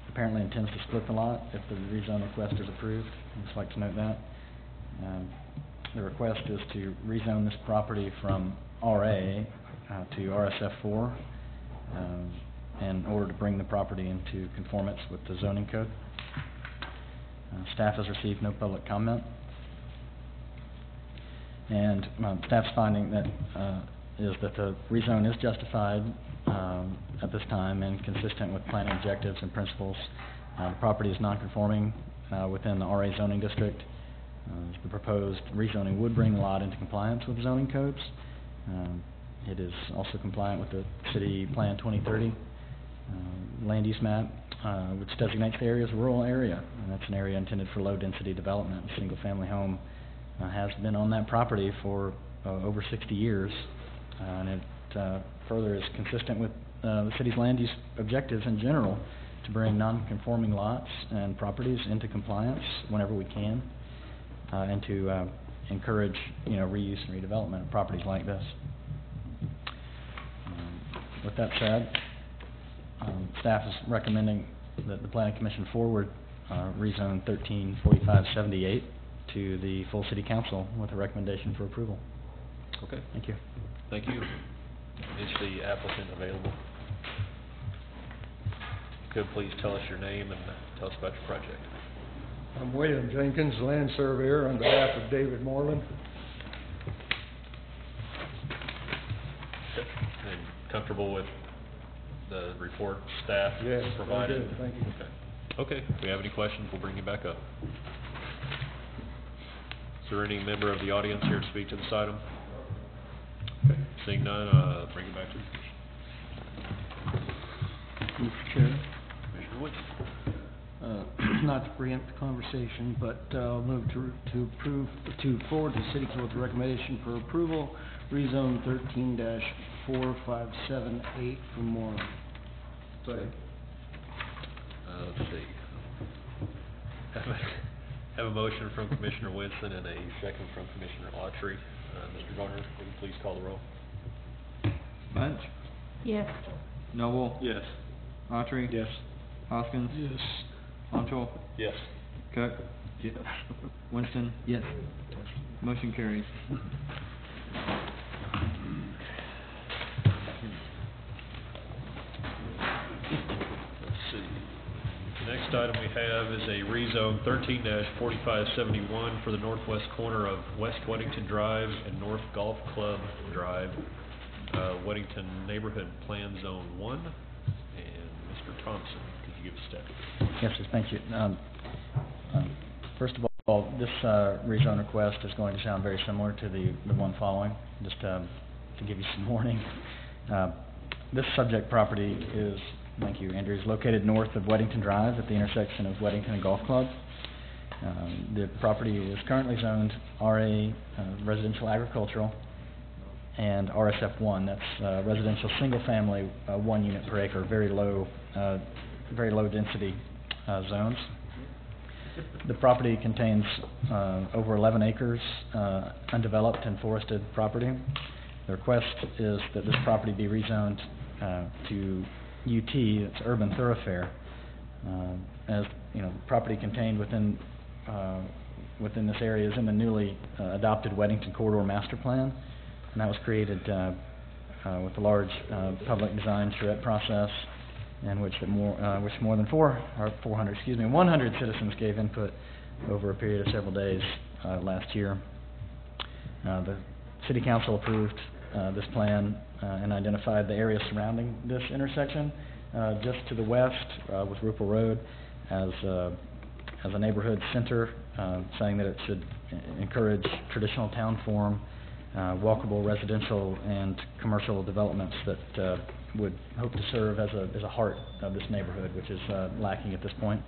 apparently intends to split the lot if the rezone request is approved. I'd just like to note that. The request is to rezone this property from RA to RSF4. in order to bring the property into conformance with the zoning code. Staff has received no public comment. And staff's finding that is that the rezone is justified at this time and consistent with planning objectives and principles. The property is non-conforming within the RA zoning district. The proposed rezoning would bring the lot into compliance with zoning codes. It is also compliant with the City Plan 2030 land use map, which designates the area as a rural area, and that's an area intended for low-density development. A single-family home has been on that property for over 60 years, and it further is consistent with the city's land use objectives in general to bring non-conforming lots and properties into compliance whenever we can, and to encourage, reuse and redevelopment of properties like this. With that said, staff is recommending that the Planning Commission forward rezone 134578 to the full City Council with a recommendation for approval. Okay. Thank you. Thank you. Is the applicant available? Could please tell us your name and tell us about your project. I'm William Jenkins, land surveyor, on behalf of David Moreland. And comfortable with the report staff Yes, provided? very good, thank you. Okay. If we have any questions, we'll bring you back up. Is there any member of the audience here to speak to this item? Okay. Seeing none, bring it back to the commission. Mr. Chair, Commissioner Woods. not to preempt the conversation, but I'll move to forward to City Council with a recommendation for approval, rezone 13-4578 for Moreland. Let's see. Have a motion from Commissioner Winston and a second from Commissioner Autry. Mr. Garner, will you please call the roll? Bunch, Yes. Noble, Yes. Autry, Yes. Hoskins, Yes. Anchel, Yes. Cook, Winston, Yes. motion carries. Let's see. The next item we have is a rezone 13-4571 for the northwest corner of West Weddington Drive and North Golf Club Drive, Weddington Neighborhood Plan Zone 1. And Mr. Thompson, could you give a step? Yes, sir, thank you. First of all, this rezone request is going to sound very similar to the one following, just to give you some warning. This subject property is, thank you, Andrew, is located north of Weddington Drive at the intersection of Weddington and Golf Club. The property is currently zoned RA residential agricultural and RSF1, that's residential single family, 1 unit per acre, very low density zones. The property contains over 11 acres undeveloped and forested property. The request is that this property be rezoned to UT, it's urban thoroughfare. As you know, the property contained within this area is in the newly adopted Weddington Corridor Master Plan, and that was created with a large public design charrette process in which more than 100 citizens gave input over a period of several days last year. The City Council approved this plan and identified the area surrounding this intersection just to the west with Rupel Road as a neighborhood center, saying that it should encourage traditional town form, walkable residential and commercial developments that would hope to serve as a heart of this neighborhood, which is lacking at this point.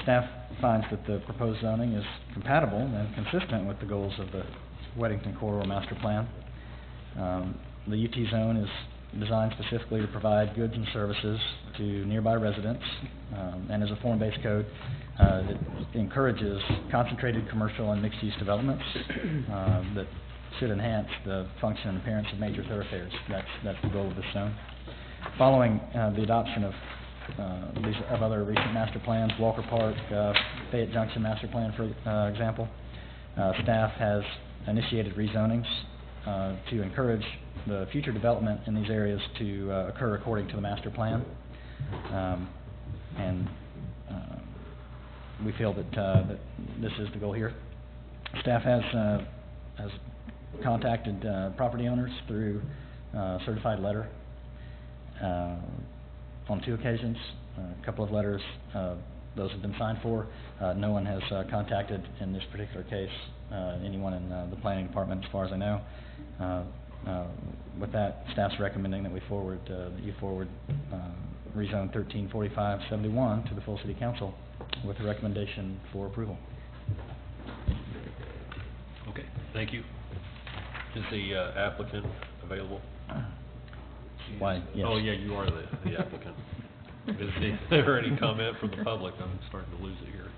Staff finds that the proposed zoning is compatible and consistent with the goals of the Weddington Corridor Master Plan. The UT zone is designed specifically to provide goods and services to nearby residents, and as a form-based code, it encourages concentrated commercial and mixed-use developments that should enhance the function and appearance of major thoroughfares. That's the goal of this zone. Following the adoption of other recent master plans, Walker Park, Fayette Junction Master Plan, for example, staff has initiated rezonings to encourage the future development in these areas to occur according to the master plan. And we feel that this is the goal here. Staff has contacted property owners through certified letter on 2 occasions. A couple of letters, those have been signed for. No one has contacted, in this particular case, anyone in the planning department, as far as I know. With that, staff's recommending that you forward rezone 134571 to the full city council with a recommendation for approval. Okay, thank you. Is the applicant available? Why, yes. Oh, yeah, you are the applicant. Is there any comment from the public? I'm starting to lose it here.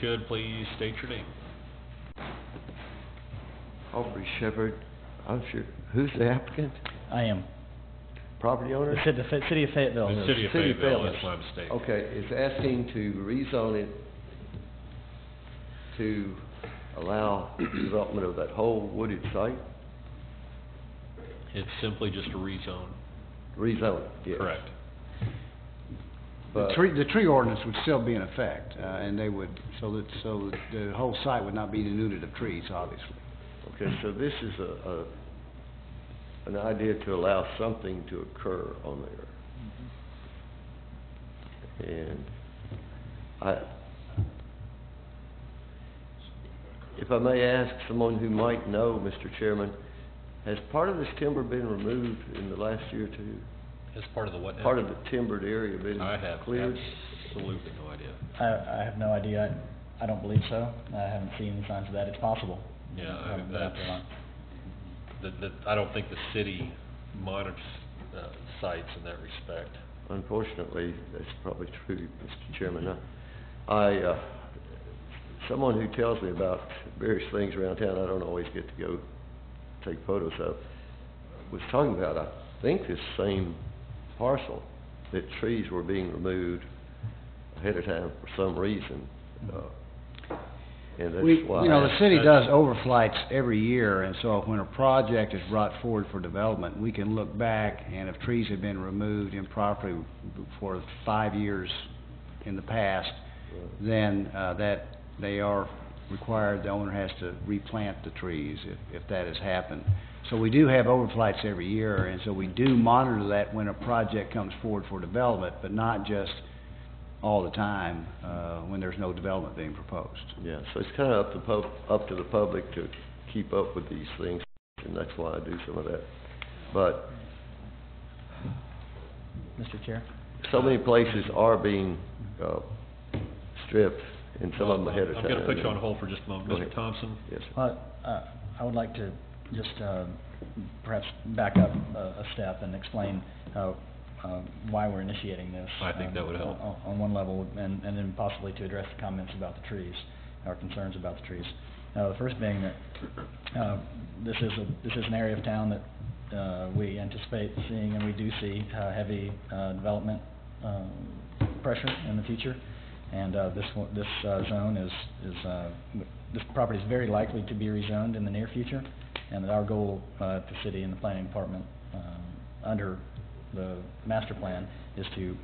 Could please state your name? Aubrey Shepherd. I'm sure. Who's the applicant? I am. Property owner? The city of Fayetteville. The city of Fayetteville, that's my mistake. Okay, it's asking to rezone it to allow development of that whole wooded site? It's simply just a rezone. Rezone, yes. Correct. But The tree ordinance would still be in effect, and they would, so that the whole site would not be denuded of trees, obviously. okay, so this is an idea to allow something to occur on there. And if I may ask someone who might know, Mr. Chairman, has part of this timber been removed in the last year or two? As part of the what now? Part of the timbered area been I have cleared? absolutely no idea. I have no idea. I don't believe so. I haven't seen any signs of that. It's possible. Yeah, I haven't been out there long. I don't think the city monitors sites in that respect. Unfortunately, that's probably true, Mr. Chairman. Someone who tells me about various things around town I don't always get to go take photos of, was talking about, I think, this same parcel, that trees were being removed ahead of time for some reason. And that's why... the city does overflights every year, and so when a project is brought forward for development, we can look back, and if trees have been removed improperly for 5 years in the past, then that they are required, the owner has to replant the trees if that has happened. So we do have overflights every year, and so we do monitor that when a project comes forward for development, but not just all the time when there's no development being proposed. Yeah, so it's kind of up to the public to keep up with these things, and that's why I do some of that. But Mr. Chair? so many places are being stripped, and some of them ahead of time. I'm going to put you on hold for just a moment. Go Mr. ahead. Thompson? Yes, sir. I would like to just perhaps back up a step and explain why we're initiating this. I think that would help. On one level, and then possibly to address the comments about the trees, our concerns about the trees. The first being that this is an area of town that we anticipate seeing, and we do see heavy development pressure in the future. And this zone this property is very likely to be rezoned in the near future, and that our goal at the city and the planning department under the master plan is to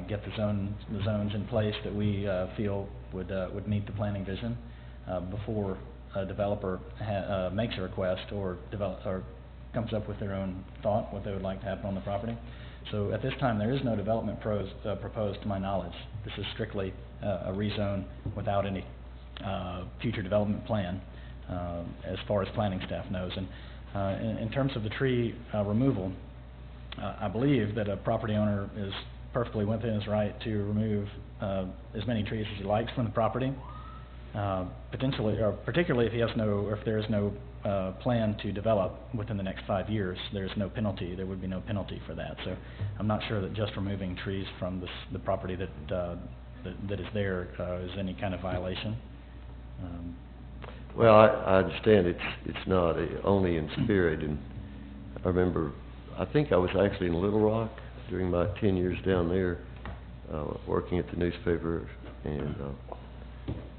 get the zones in place that we feel would meet the planning vision before a developer makes a request or comes up with their own thought what they would like to happen on the property. So at this time, there is no development proposed to my knowledge. This is strictly a rezone without any future development plan as far as planning staff knows. And in terms of the tree removal, I believe that a property owner is perfectly within his right to remove as many trees as he likes from the property, potentially, or particularly if he has if there is no plan to develop within the next 5 years. There's no penalty. There would be no penalty for that. So I'm not sure that just removing trees from the property that is there is any kind of violation. Well, I understand it's not only in spirit, and I remember, I think I was actually in Little Rock during my 10 years down there, working at the newspaper, and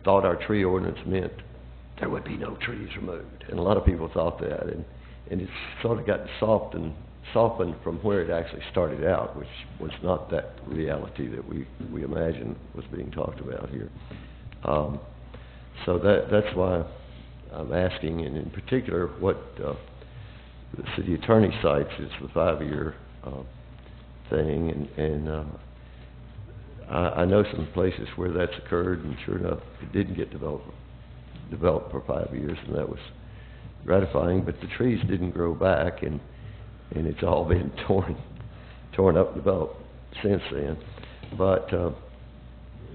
thought our tree ordinance meant there would be no trees removed. And a lot of people thought that, and it's sort of got softened from where it actually started out, which was not that reality that we imagined was being talked about here. So that's why I'm asking, and in particular, what the city attorney cites is the 5-year thing, and I know some places where that's occurred, and sure enough, it didn't get developed for 5 years, and that was gratifying, but the trees didn't grow back, and it's all been torn up and developed since then. But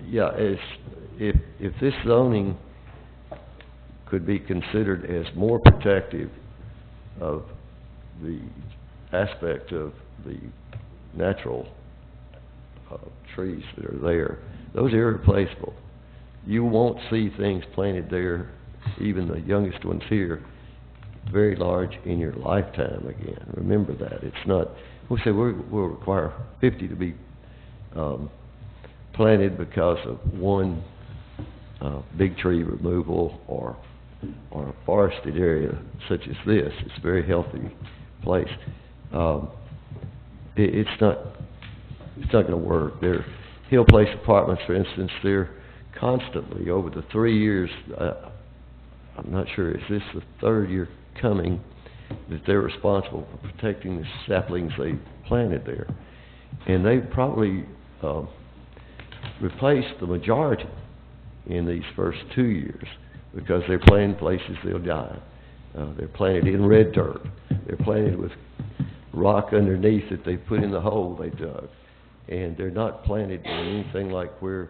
yeah, if this zoning could be considered as more protective of the aspect of the natural trees that are there, those are irreplaceable. You won't see things planted there, even the youngest ones here, very large in your lifetime again. Remember that. It's not, we'll say we'll require 50 to be planted because of one big tree removal or a forested area such as this. It's a very healthy place. It's not going to work. There, Hill Place Apartments, for instance, they're constantly over the 3 years. I'm not sure, is this the 3rd year coming that they're responsible for protecting the saplings they planted there, and they've probably replaced the majority in these first 2 years because they're planted places they'll die. They're planted in red dirt. They're planted with rock underneath that they put in the hole they dug, and they're not planted in anything like where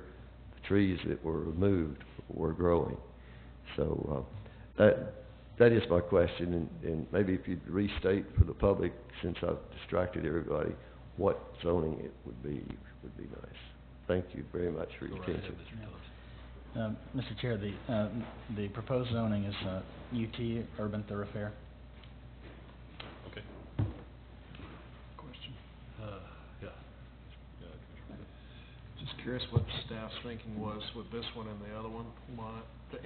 the trees that were removed were growing. So that is my question, and maybe if you'd restate for the public, since I've distracted everybody, what zoning it would be nice. Thank you very much for your attention. Mr. Chair, the proposed zoning is UT, urban thoroughfare. Okay. Question. Yeah. Just curious what staff's thinking was with this one and the other one,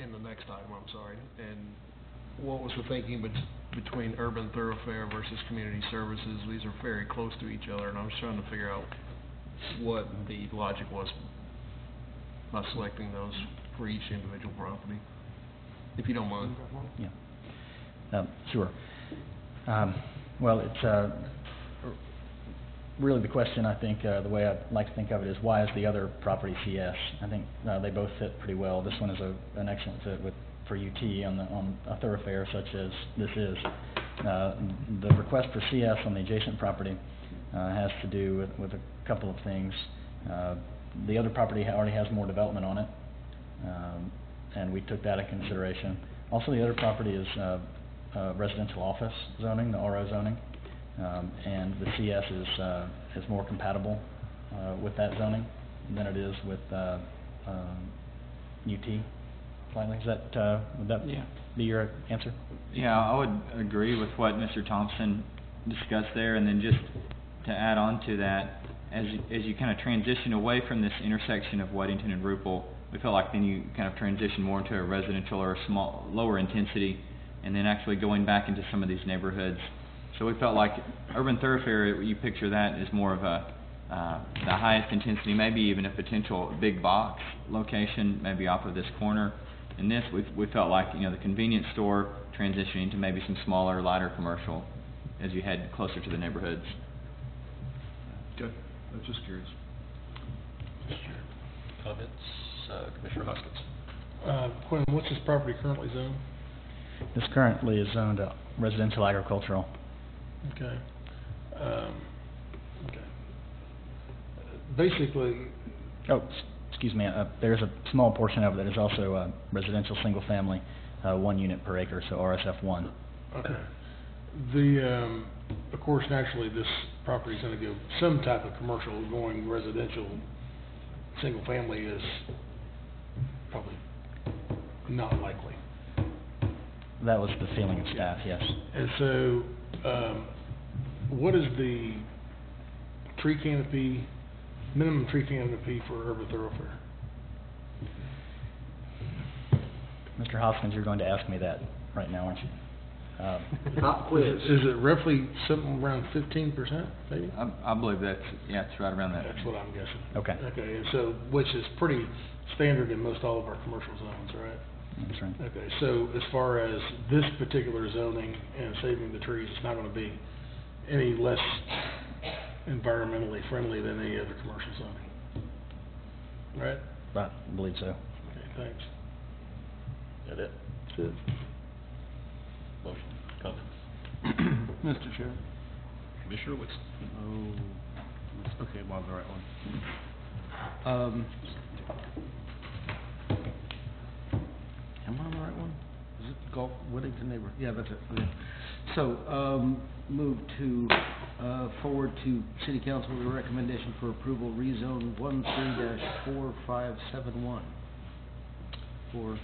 in the next item, I'm sorry, and what was the thinking between urban thoroughfare versus community services? These are very close to each other, and I was trying to figure out what the logic was by selecting those for each individual property, if you don't mind. Yeah. Sure. Well, it's really the question, I think, the way I'd like to think of it is, why is the other property CS? I think they both fit pretty well. This one is an excellent fit for UT on a thoroughfare such as this is. The request for CS on the adjacent property has to do with a couple of things. The other property already has more development on it, and we took that into consideration. Also, the other property is residential office zoning, the RO zoning, and the CS is more compatible with that zoning than it is with UT. Finally, would that be your answer? Yeah, I would agree with what Mr. Thompson discussed there, and then just to add on to that, as you kind of transition away from this intersection of Weddington and Rupel, we felt like then you kind of transition more into a residential or a lower intensity, and then actually going back into some of these neighborhoods. So we felt like urban thoroughfare, you picture that as more of the highest intensity, maybe even a potential big box location, maybe off of this corner. In this, we felt like, the convenience store transitioning to maybe some smaller, lighter commercial as you head closer to the neighborhoods. Good. I'm just curious. Comments? Commissioner Hoskins. Quinn, what's this property currently zoned? This currently is zoned residential agricultural. Okay. Okay. Basically. Oh, excuse me. There's a small portion of it that is also residential single family, 1 unit per acre, so RSF 1. Okay. Of course, naturally, this property is going to go some type of commercial. Going residential, single family is probably not likely. That was the feeling of staff, yes. And so, what is the tree canopy, minimum tree canopy for urban thoroughfare? Mr. Hoskins, you're going to ask me that right now, aren't you? Pop quiz. Is it roughly something around 15%, maybe? I believe that's, yeah, it's right around that. That's what I'm guessing. Okay. Okay, and so, which is pretty standard in most all of our commercial zones, right? That's right. Okay, so as far as this particular zoning and saving the trees, it's not gonna be any less environmentally friendly than any other commercial zoning, right? I believe so. Okay, thanks. That it? That's it. Motion, comments? Mr. Chair. Commissioner Woodson. Oh, okay, well, I'm the right one. Am I on the right one? Is it Gulf Whittington neighbor? Yeah, that's it. Okay. So, move to, forward to City Council with a recommendation for approval, rezone 13-4571 for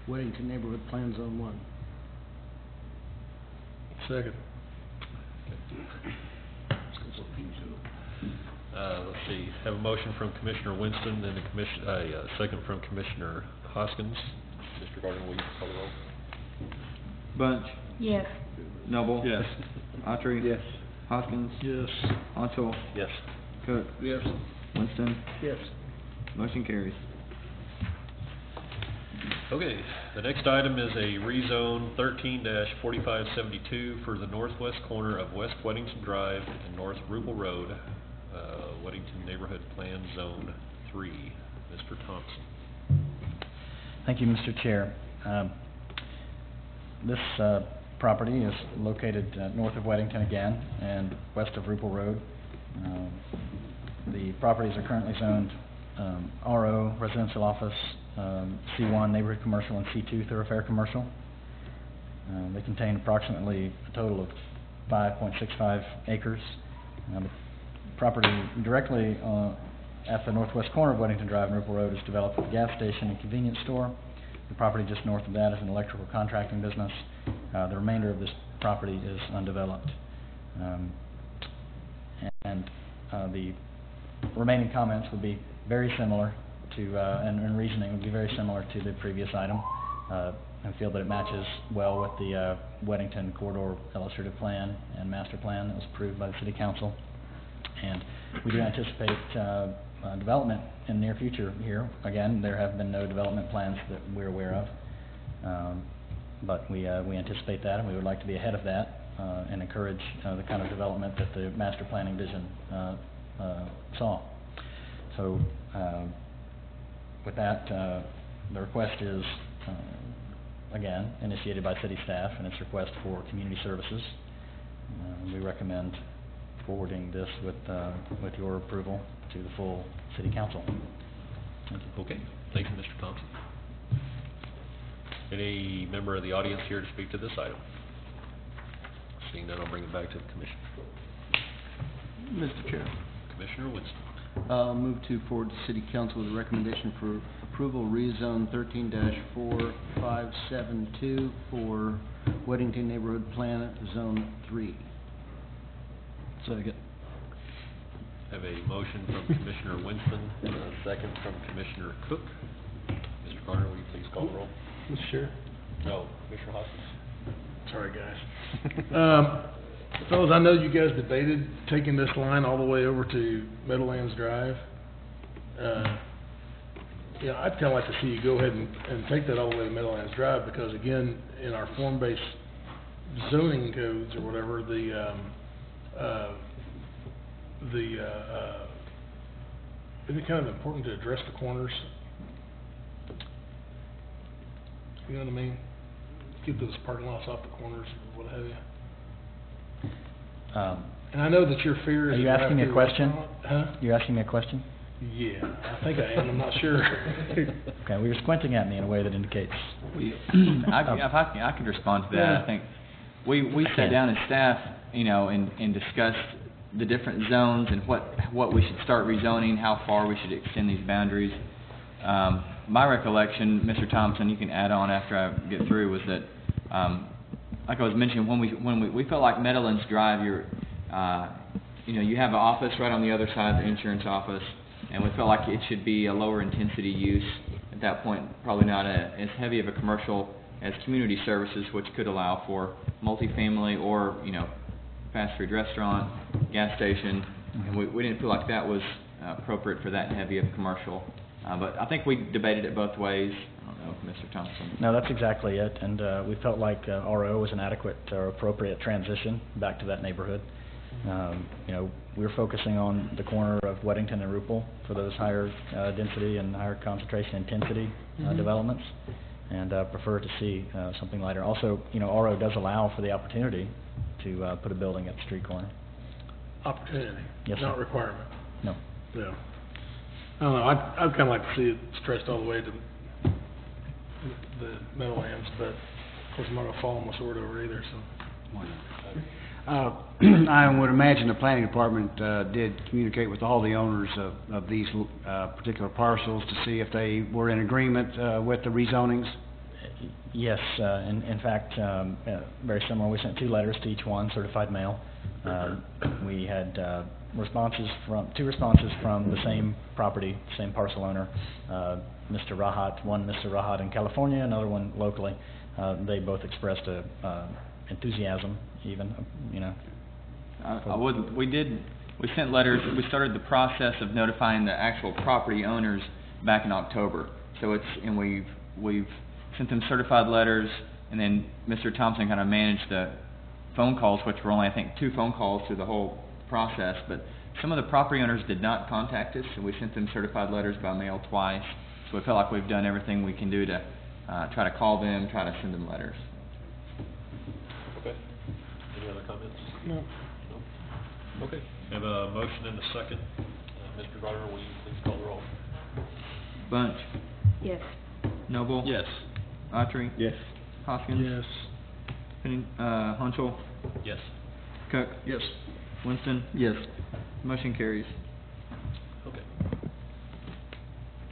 Whittington Neighborhood Plan Zone 1. Second. Let's see, have a motion from Commissioner Winston and a second from Commissioner Hoskins. Mr. Gardner, will you call the roll? Bunch, Yes. Noble. Yes. Autry. Yes. Hoskins. Yes. Otto. Yes. Cook. Yes. Winston. Yes. Motion carries. Okay, the next item is a rezone 13-4572 for the northwest corner of West Weddington Drive and North Rupel Road, Weddington Neighborhood Plan Zone 3. Mr. Thompson. Thank you, Mr. Chair. This property is located north of Weddington again and west of Rupel Road. The properties are currently zoned RO, residential office, C1, neighborhood commercial, and C2, thoroughfare commercial. They contain approximately a total of 5.65 acres. The property directly at the northwest corner of Weddington Drive and Rupel Road is developed with a gas station and convenience store. The property just north of that is an electrical contracting business. The remainder of this property is undeveloped. The remaining comments would be very similar to, and reasoning would be very similar to the previous item. I feel that it matches well with the Weddington Corridor Illustrative Plan and Master Plan that was approved by the City Council. And we do anticipate development in the near future here. Again, there have been no development plans that we're aware of, but we anticipate that, and we would like to be ahead of that and encourage the kind of development that the master planning vision saw. So, with that, the request is, again, initiated by city staff, and its request for community services. We recommend forwarding this with your approval to the full city council. Thank you. Okay, thank you, Mr. Thompson. Any member of the audience here to speak to this item? Seeing none, I'll bring it back to the commission. Mr. Chair. Commissioner Winston. Move to forward to City Council with a recommendation for approval, rezone 13-4572 for Weddington Neighborhood Plan Zone 3. Second. Have a motion from Commissioner Winston and a second from Commissioner Cook. Mr. Garner, will you please call the roll? Mr. Chair? No, Commissioner Hoskins. Sorry, guys. Fellas, I know you guys debated taking this line all the way over to Meadowlands Drive. Yeah, I'd kinda like to see you go ahead and take that all the way to Meadowlands Drive, because again, in our form-based zoning codes or whatever, isn't it kind of important to address the corners? You know what I mean? Keep those parking lots off the corners or what have you. And I know that your fear is... Are you asking me a question? Huh? You're asking me a question? Yeah, I think I am. I'm not sure. Okay, well, you're squinting at me in a way that indicates... I could respond to that. Yeah. I think we sat down as staff, and discussed the different zones and what we should start rezoning, how far we should extend these boundaries. My recollection, Mr. Thompson, you can add on after I get through, was that, like I was mentioning, when we felt like Meadowlands Drive, you have an office right on the other side, the insurance office, and we felt like it should be a lower intensity use at that point, probably not as heavy of a commercial as community services, which could allow for multifamily or, fast food restaurant, gas station, and we didn't feel like that was appropriate for that heavy of commercial. But I think we debated it both ways. I don't know, Mr. Thompson. No, that's exactly it, and we felt like RO was an adequate or appropriate transition back to that neighborhood. We're focusing on the corner of Weddington and Rupel for those higher density and higher concentration intensity developments, and prefer to see something lighter. Also, RO does allow for the opportunity to put a building at the street corner. Opportunity, Yes, not sir. requirement. No. Yeah. I don't know, I'd kind of like to see it stretched all the way to the Meadowlands, but of course I'm not gonna fall on my sword over either, so. I would imagine the planning department did communicate with all the owners of these particular parcels to see if they were in agreement with the rezonings. Yes, in fact, very similar. We sent 2 letters to each one, certified mail. We had two responses from the same property, same parcel owner, Mr. Rahat, one Mr. Rahat in California, another one locally. They both expressed enthusiasm, even, We sent letters. We started the process of notifying the actual property owners back in October. So we've sent them certified letters, and then Mr. Thompson kind of managed the phone calls, which were only, I think, 2 phone calls through the whole process. But some of the property owners did not contact us, and we sent them certified letters by mail twice. So we felt like we've done everything we can do to try to call them, try to send them letters. Okay. Any other comments? No. No? Okay. We have a motion and a second. Mr. Gardner, will you please call the roll? Bunch. Yes. Noble. Yes. Autry. Yes. Hoskins. Yes. Hunchel. Yes. Cook. Yes. Winston. Yes. Motion carries. Okay.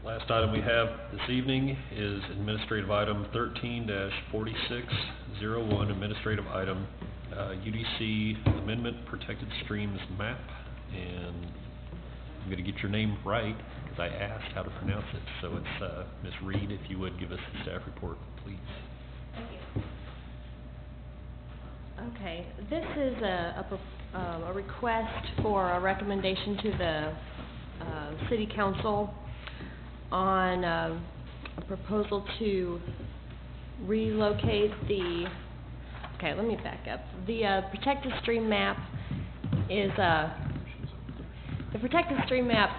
Last item we have this evening is administrative item 13-4601, administrative item UDC Amendment Protected Streams Map. And I'm going to get your name right because I asked how to pronounce it. So it's Ms. Reed, if you would give us the staff report, please. Thank you. Okay, this is a request for a recommendation to the City Council on a proposal to relocate the, okay, let me back up. The protected stream map is, the protected stream map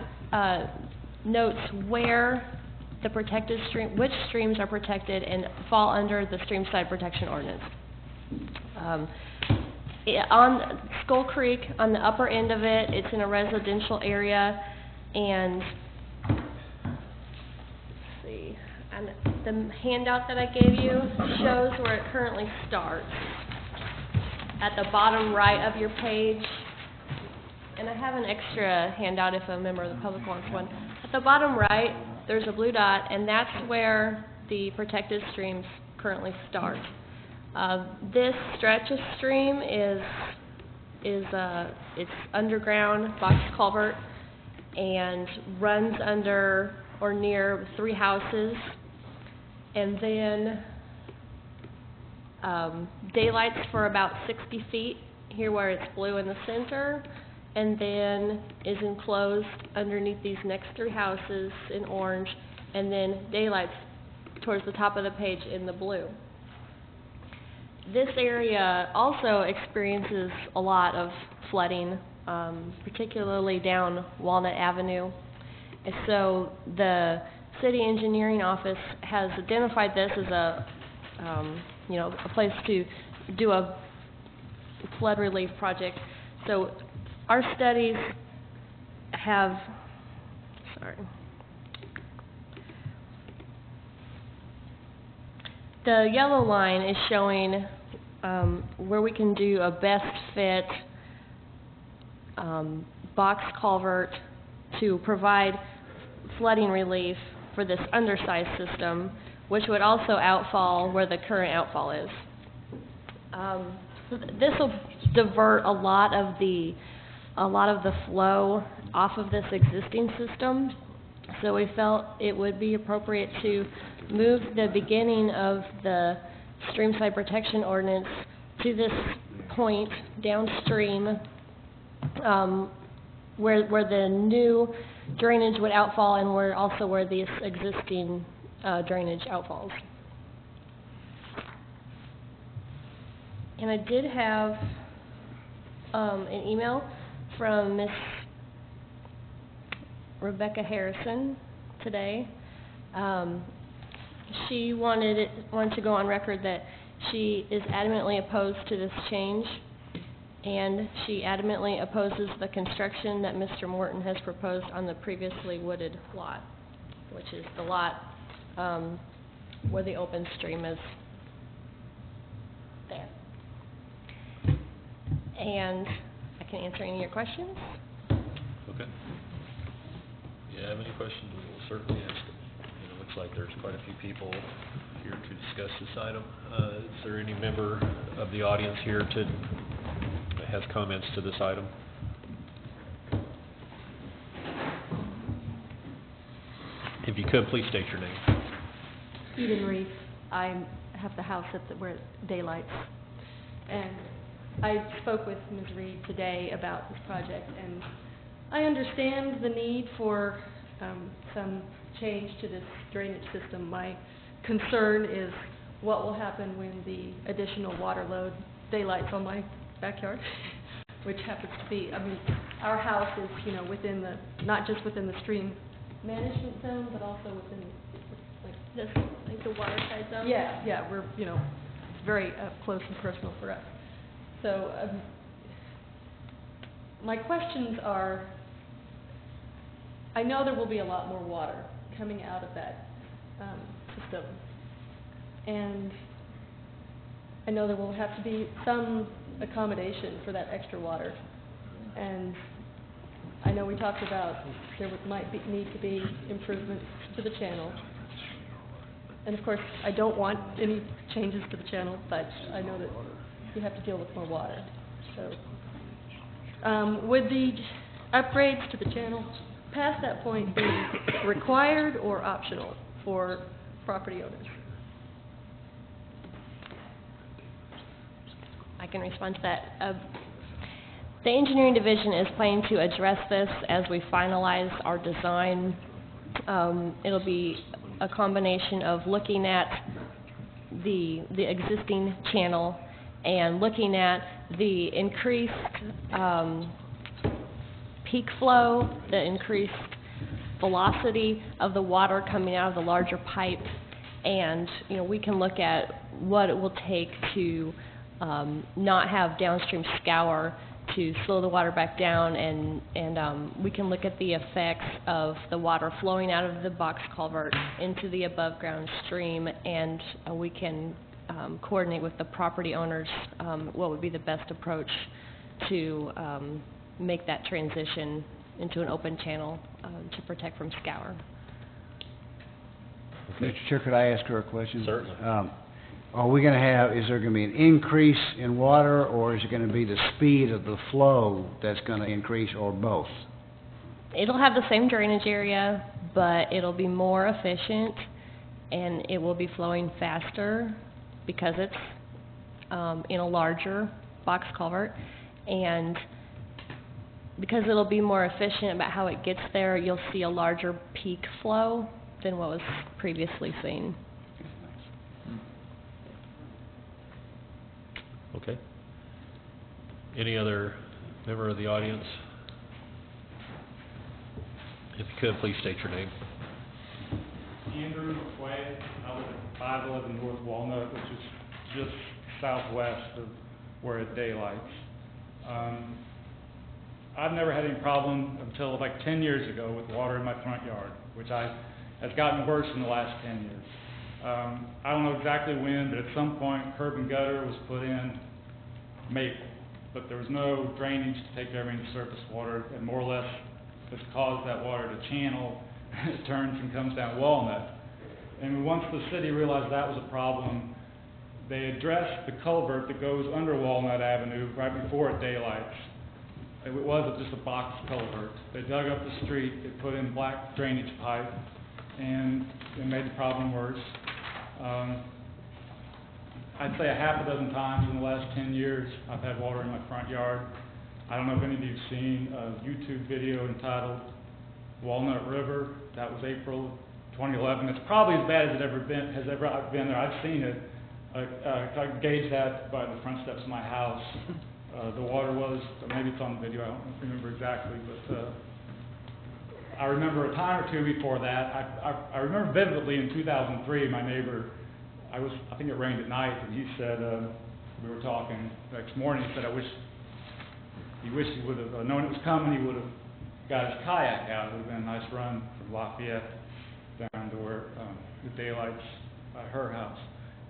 notes where the protected stream, which streams are protected and fall under the stream side protection ordinance. On Skull Creek, on the upper end of it, it's in a residential area, and let's see, and the handout that I gave you shows where it currently starts at the bottom right of your page. And I have an extra handout if a member of the public wants one. At the bottom right, there's a blue dot, and that's where the protected streams currently start. This stretch of stream is it's underground box culvert and runs under or near 3 houses, and then daylights for about 60 feet here where it's blue in the center, and then is enclosed underneath these next 3 houses in orange, and then daylights towards the top of the page in the blue. This area also experiences a lot of flooding, particularly down Walnut Avenue. And so the city engineering office has identified this as a place to do a flood relief project. So our studies have, the yellow line is showing where we can do a best fit box culvert to provide flooding relief for this undersized system, which would also outfall where the current outfall is. This will divert a lot of the flow off of this existing system So we felt it would be appropriate to move the beginning of the streamside protection ordinance to this point downstream, where the new drainage would outfall and where the existing drainage outfalls. And I did have an email from Miss Rebecca Harrison today. She wanted to go on record that she is adamantly opposed to this change, and she adamantly opposes the construction that Mr. Morton has proposed on the previously wooded lot, which is the lot where the open stream is there. And I can answer any of your questions. Okay. If you have any questions, we will certainly ask them. It looks like there's quite a few people here to discuss this item. Is there any member of the audience here that has comments to this item? If you could, please state your name. Eden Reef. I have the house where it daylights. And I spoke with Ms. Reed today about this project, and I understand the need for some change to this drainage system. My concern is what will happen when the additional water load daylights on my backyard, which happens to be, our house is, within not just within the stream management zone, but also within, the waterside zone? Yeah, we're, it's very close and personal for us. So, my questions are, I know there will be a lot more water coming out of that system, and I know there will have to be some accommodation for that extra water, and I know we talked about need to be improvements to the channel, and of course I don't want any changes to the channel, but I know that you have to deal with more water. So, would the upgrades to the channel past that point be required or optional for property owners? I can respond to that. The engineering division is planning to address this as we finalize our design. It'll be a combination of looking at the existing channel and looking at the increased peak flow, the increased velocity of the water coming out of the larger pipe, and we can look at what it will take to not have downstream scour to slow the water back down, and we can look at the effects of the water flowing out of the box culvert into the above ground stream, and we can coordinate with the property owners what would be the best approach to make that transition into an open channel to protect from scour. Mr. Chair, could I ask her a question? Certainly. Is there going to be an increase in water, or is it going to be the speed of the flow that's going to increase, or both? It'll have the same drainage area, but it'll be more efficient, and it will be flowing faster because it's in a larger box culvert, and because it'll be more efficient about how it gets there, you'll see a larger peak flow than what was previously seen. Okay. Any other member of the audience? If you could, please state your name. Andrew Way. I live at 511 North Walnut, which is just southwest of where it daylights. I've never had any problem until like 10 years ago with water in my front yard, which has gotten worse in the last 10 years. I don't know exactly when, but at some point curb and gutter was put in Maple, but there was no drainage to take care of any surface water, and more or less this caused that water to channel. It turns and comes down Walnut. And once the city realized that was a problem, they addressed the culvert that goes under Walnut Avenue right before it daylights. It wasn't just a box culvert. They dug up the street, they put in black drainage pipe, and it made the problem worse. I'd say a half a dozen times in the last 10 years, I've had water in my front yard. I don't know if any of you've seen a YouTube video entitled Walnut River. That was April 2011. It's probably as bad as it has ever been there. I've seen it. I gauged that by the front steps of my house. The water was, or maybe it's on the video, I don't remember exactly, but I remember a time or two before that. I remember vividly in 2003, my neighbor, I think it rained at night, and he said, we were talking the next morning, he said, he wished he would have known it was coming, he would have got his kayak out. It would have been a nice run from Lafayette down to where the daylight's by her house.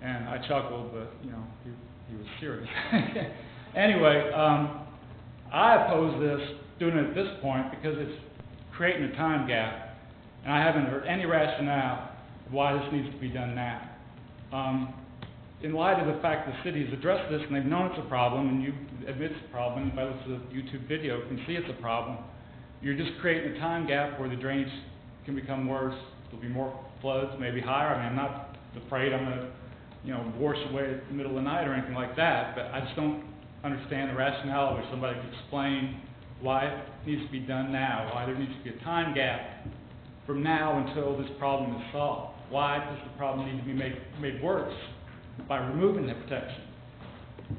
And I chuckled, but, you know, he was serious. Anyway, I oppose this, doing it at this point, because it's creating a time gap, and I haven't heard any rationale why this needs to be done now. In light of the fact the city has addressed this, and they've known it's a problem, and you admit it's a problem, if I listen to the YouTube video, you can see it's a problem, you're just creating a time gap where the drainage can become worse. There'll be more floods, maybe higher. I mean, I'm not afraid I'm going to, you know, wash away at the middle of the night or anything like that, but I just don't understand the rationale where somebody could explain why it needs to be done now, why there needs to be a time gap from now until this problem is solved. Why does the problem need to be made worse by removing the protection?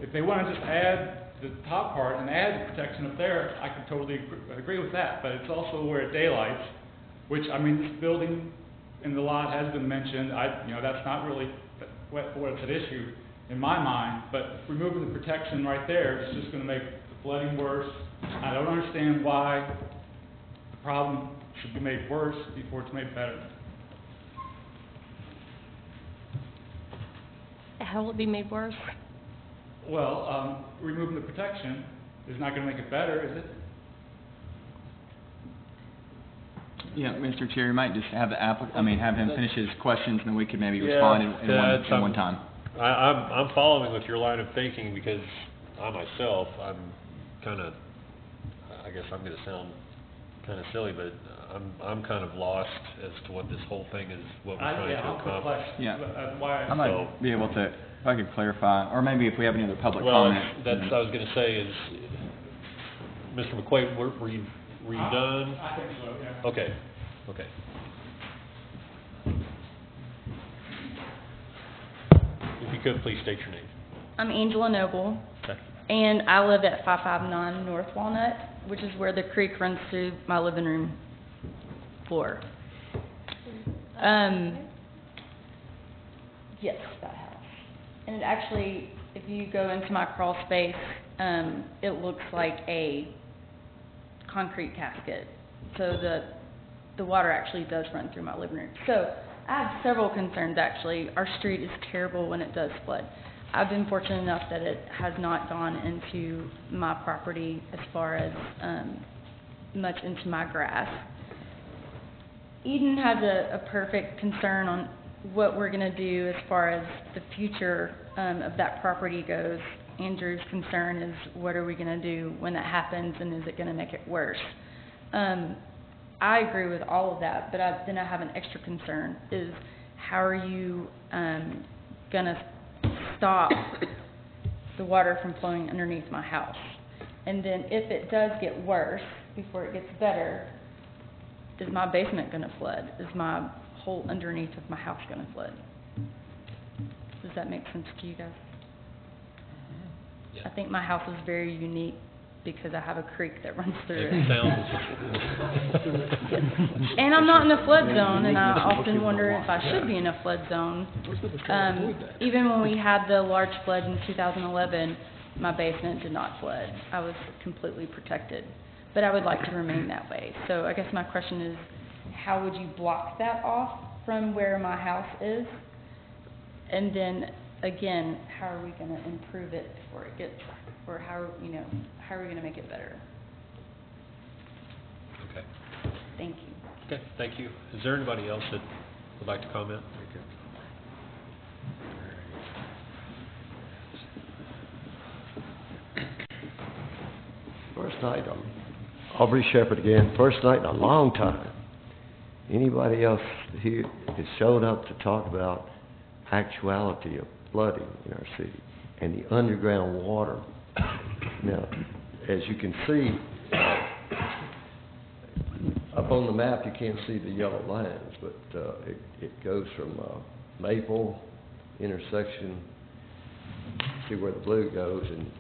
If they want to just add the top part and add the protection up there, I can totally agree with that, but it's also where it daylights, which, I mean, this building in the lot has been mentioned. You know, that's not really what's at issue in my mind, but removing the protection right there is just going to make the flooding worse. I don't understand why the problem should be made worse before it's made better. How will it be made worse? Well, removing the protection is not going to make it better, is it? Yeah, Mr. Chair, you might just have the have him finish his questions, and then we could maybe respond in one time. I'm following with your line of thinking, because I myself, I'm kind of, I guess I'm going to sound kind of silly, but I'm kind of lost as to what this whole thing is, what we're trying to accomplish. Yeah, I might be able to, if I could clarify, or maybe if we have any other public comment. Well, that's what I was going to say is, Mr. McQuaid, were you done? I think so, yeah. Okay. If you could, please state your name. I'm Angela Noble, Okay. and I live at 559 North Walnut, which is where the creek runs through my living room floor. Yes, that house. And it actually, if you go into my crawl space, it looks like a concrete casket. So the water actually does run through my living room. So I have several concerns, actually. Our street is terrible when it does flood. I've been fortunate enough that it has not gone into my property as far as much into my grass. Eden has a perfect concern on what we're going to do as far as the future of that property goes. Andrew's concern is, what are we going to do when that happens, and is it going to make it worse? I agree with all of that, but then I have an extra concern, is how are you going to stop the water from flowing underneath my house? And then if it does get worse before it gets better, is my basement going to flood? Is my whole underneath of my house going to flood? Does that make sense to you guys? Yeah. I think my house is very unique because I have a creek that runs through it. It sounds. And I'm not in a flood zone, and I often wonder if I should be in a flood zone. Even when we had the large flood in 2011, my basement did not flood. I was completely protected. But I would like to remain that way. So I guess my question is, how would you block that off from where my house is? And then, again, how are we going to improve it before it gets, or how are we going to make it better? Okay. Thank you. Okay, thank you. Is there anybody else that would like to comment? First night. Aubrey Shepherd again, first night in a long time. Anybody else here has showed up to talk about actuality of flooding in our city and the underground water? Now, as you can see, up on the map you can't see the yellow lines, but it goes from Maple intersection, see where the blue goes, and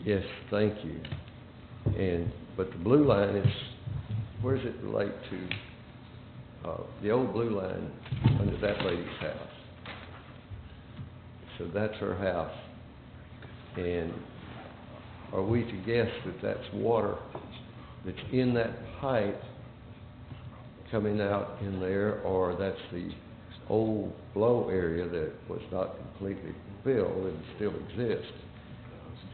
yes, thank you. But the blue line is, where does it relate to? The old blue line under that lady's house. So that's her house. And are we to guess that that's water that's in that pipe coming out in there, or that's the old blow area that was not completely filled and still exists?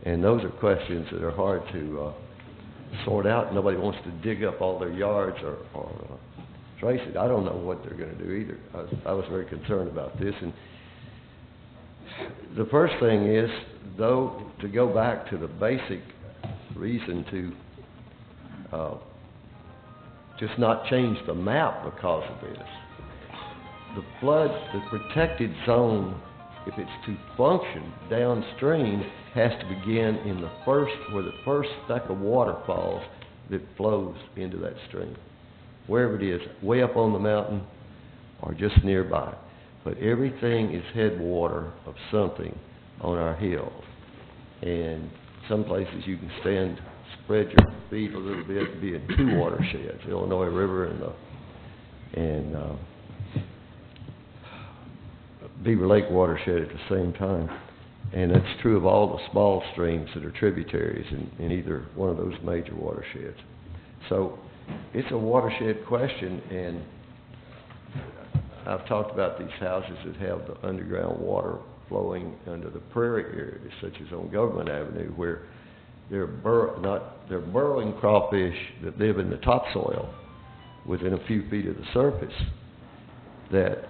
And those are questions that are hard to sort out. Nobody wants to dig up all their yards or trace it. I don't know what they're going to do either. I was very concerned about this. And the first thing is, though, to go back to the basic reason to just not change the map because of this. The protected zone, if it's to function downstream, has to begin in where the first speck of water falls that flows into that stream. Wherever it is, way up on the mountain or just nearby. But everything is headwater of something on our hills. And some places you can spread your feet a little bit and be in two watersheds, the Illinois River and Beaver Lake watershed at the same time. And that's true of all the small streams that are tributaries in either one of those major watersheds. So it's a watershed question, and I've talked about these houses that have the underground water flowing under the prairie areas, such as on Government Avenue, where they're burrowing crawfish that live in the topsoil within a few feet of the surface that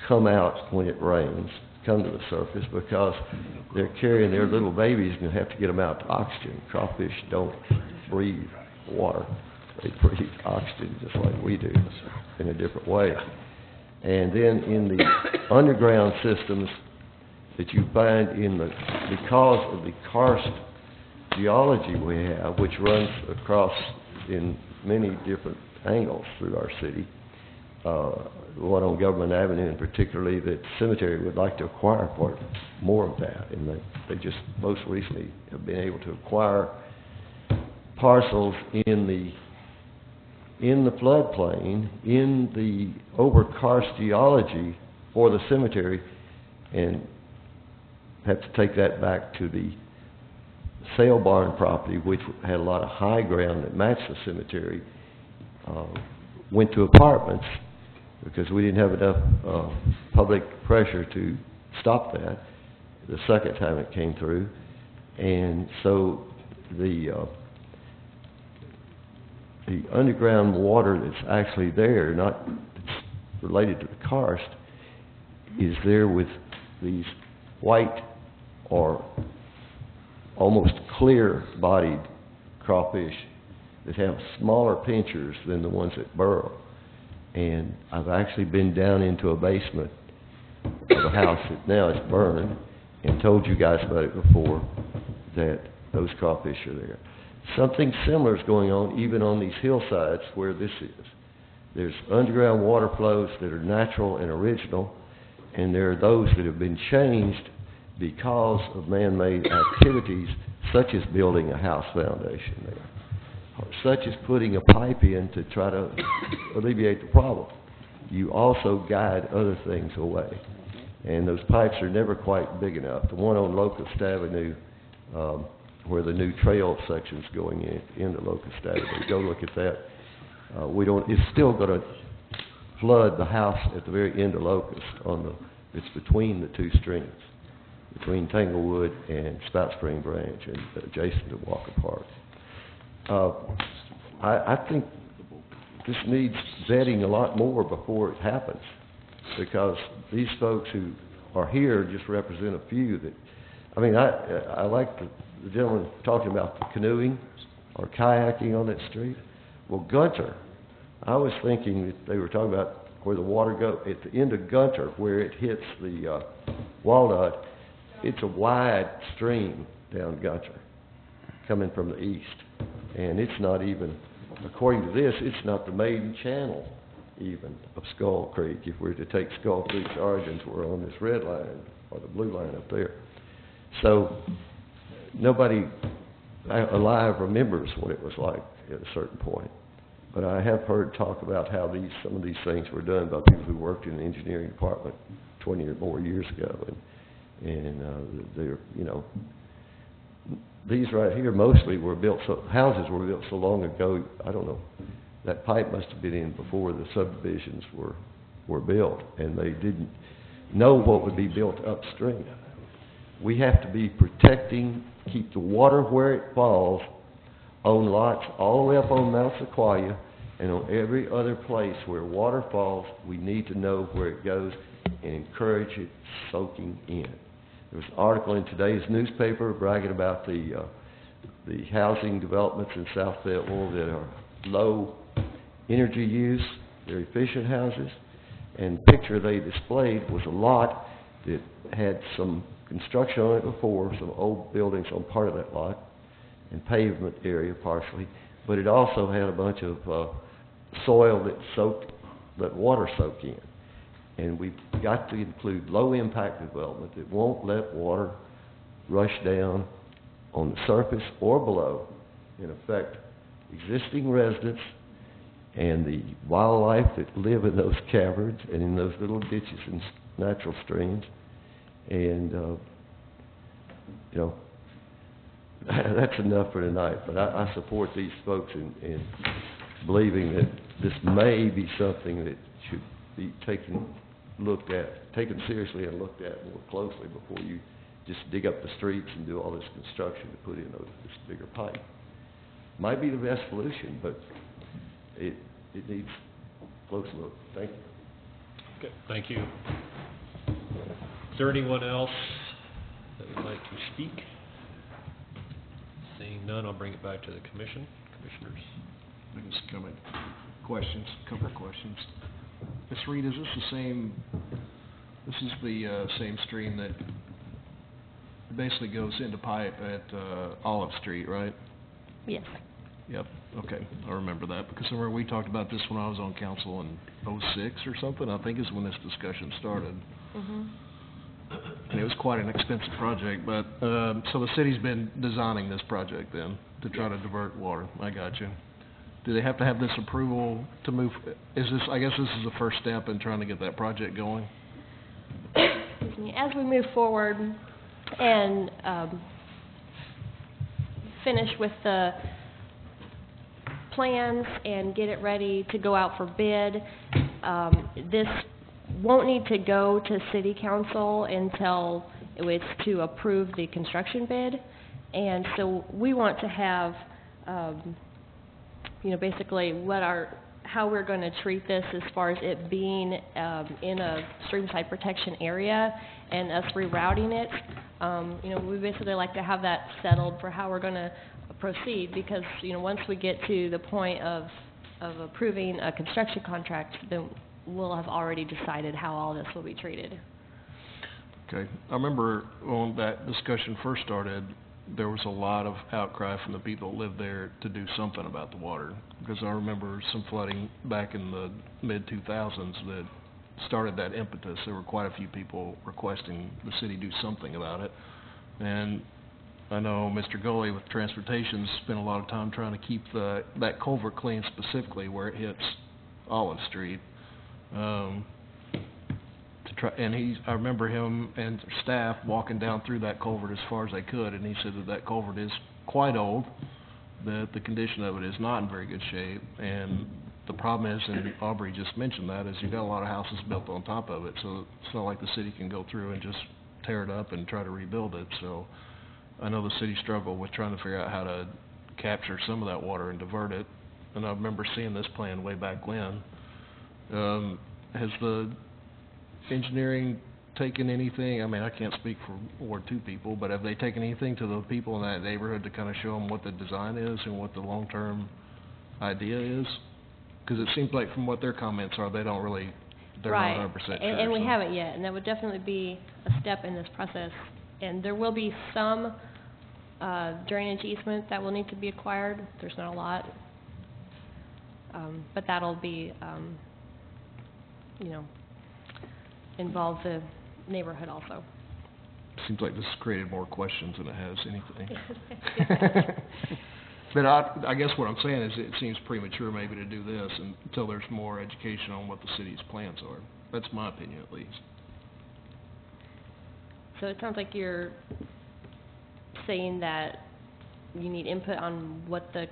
come out when it rains, come to the surface because they're carrying their little babies and you have to get them out to oxygen. Crawfish don't breathe water. They breathe oxygen just like we do in a different way. And then in the underground systems that you find because of the karst geology we have, which runs across in many different angles through our city, one on Government Avenue and particularly that cemetery would like to acquire more of that, and they just most recently have been able to acquire parcels in the floodplain, in the over karst geology for the cemetery, and have to take that back to the sale barn property, which had a lot of high ground that matched the cemetery, went to apartments because we didn't have enough public pressure to stop that the second time it came through. And so the underground water that's actually there, not related to the karst, is there with these white or almost clear-bodied crawfish that have smaller pinchers than the ones that burrow. And I've actually been down into a basement of a house that now is burned and told you guys about it before, that those crawfish are there. Something similar is going on even on these hillsides where this is. There's underground water flows that are natural and original, and there are those that have been changed because of man-made activities, such as building a house foundation there, or such as putting a pipe in to try to alleviate the problem. You also guide other things away, and those pipes are never quite big enough. The one on Locust Avenue, where the new trail section's going into Locust Avenue, go look at that. It's still going to flood the house at the very end of Locust it's between the two streams, between Tanglewood and Spout Spring Branch and adjacent to Walker Park. I think this needs vetting a lot more before it happens, because these folks who are here just represent a few that, I like the gentleman talking about the canoeing or kayaking on that street. Well, Gunter, I was thinking that they were talking about where the water go at the end of Gunter, where it hits the Walnut. It's a wide stream down Gunter, coming from the east, and it's not even, according to this, it's not the main channel even of Skull Creek. If we were to take Skull Creek's origins, we're on this red line or the blue line up there. So nobody alive remembers what it was like at a certain point. But I have heard talk about how some of these things were done by people who worked in the engineering department 20 or more years ago, and they're, you know, these right here mostly were built, houses were built so long ago, I don't know, that pipe must have been in before the subdivisions were built, and they didn't know what would be built upstream. We have to be protecting, keep the water where it falls on lots all the way up on Mount Sequoia and on every other place where water falls. We need to know where it goes and encourage it soaking in. There was an article in today's newspaper bragging about the housing developments in South Fayetteville that are low energy use, they're efficient houses, and the picture they displayed was a lot that had some construction on it before, some old buildings on part of that lot, and pavement area partially, but it also had a bunch of soil that water soaked in. And we've got to include low impact development that won't let water rush down on the surface or below and affect existing residents and the wildlife that live in those caverns and in those little ditches and natural streams. And, you know, that's enough for tonight, but I support these folks in believing that this may be something that should be taken seriously and looked at more closely before you just dig up the streets and do all this construction to put in this bigger pipe. Might be the best solution, but it needs a close look. Thank you. Okay, thank you. Is there anyone else that would like to speak? Seeing none, I'll bring it back to the commissioners. I can just comment. A couple of questions. Ms. Reed, is this the same stream that basically goes into pipe at Olive Street, right? Yes. Yep, okay, I remember that, because remember we talked about this when I was on council in '06 or something, I think is when this discussion started. Mm-hmm. And it was quite an expensive project, but, so the city's been designing this project then, to try to divert water, I got you. Do they have to have this approval to move, I guess this is the first step in trying to get that project going? Excuse me. As we move forward and finish with the plans and get it ready to go out for bid, this won't need to go to city council until it's to approve the construction bid. And so we want to have, basically how we're going to treat this as far as it being in a streamside protection area and us rerouting it. We basically like to have that settled for how we're going to proceed, because once we get to the point of approving a construction contract, then we'll have already decided how all this will be treated. Okay, I remember when that discussion first started, there was a lot of outcry from the people that lived there to do something about the water, because I remember some flooding back in the mid-2000s that started that impetus. There were quite a few people requesting the city do something about it, and I know Mr. Gully with transportation spent a lot of time trying to keep that culvert clean, specifically where it hits Olive Street. I remember him and staff walking down through that culvert as far as they could, and he said that culvert is quite old, that the condition of it is not in very good shape, and the problem is, and Aubrey just mentioned that, is you've got a lot of houses built on top of it, so it's not like the city can go through and just tear it up and try to rebuild it. So I know the city struggled with trying to figure out how to capture some of that water and divert it, and I remember seeing this plan way back when. Has the engineering taken anything, I mean, I can't speak for Ward 2 people, but have they taken anything to the people in that neighborhood to kind of show them what the design is and what the long-term idea is? Because it seems like from what their comments are, they don't really, they're Right. not 100% sure. And we so. haven't yet, and that would definitely be a step in this process. And there will be some drainage easement that will need to be acquired. There's not a lot. But that'll be, involve the neighborhood also. Seems like this has created more questions than it has anything. But I guess what I'm saying is it seems premature maybe to do this until there's more education on what the city's plans are. That's my opinion at least. So it sounds like you're saying that you need input on what the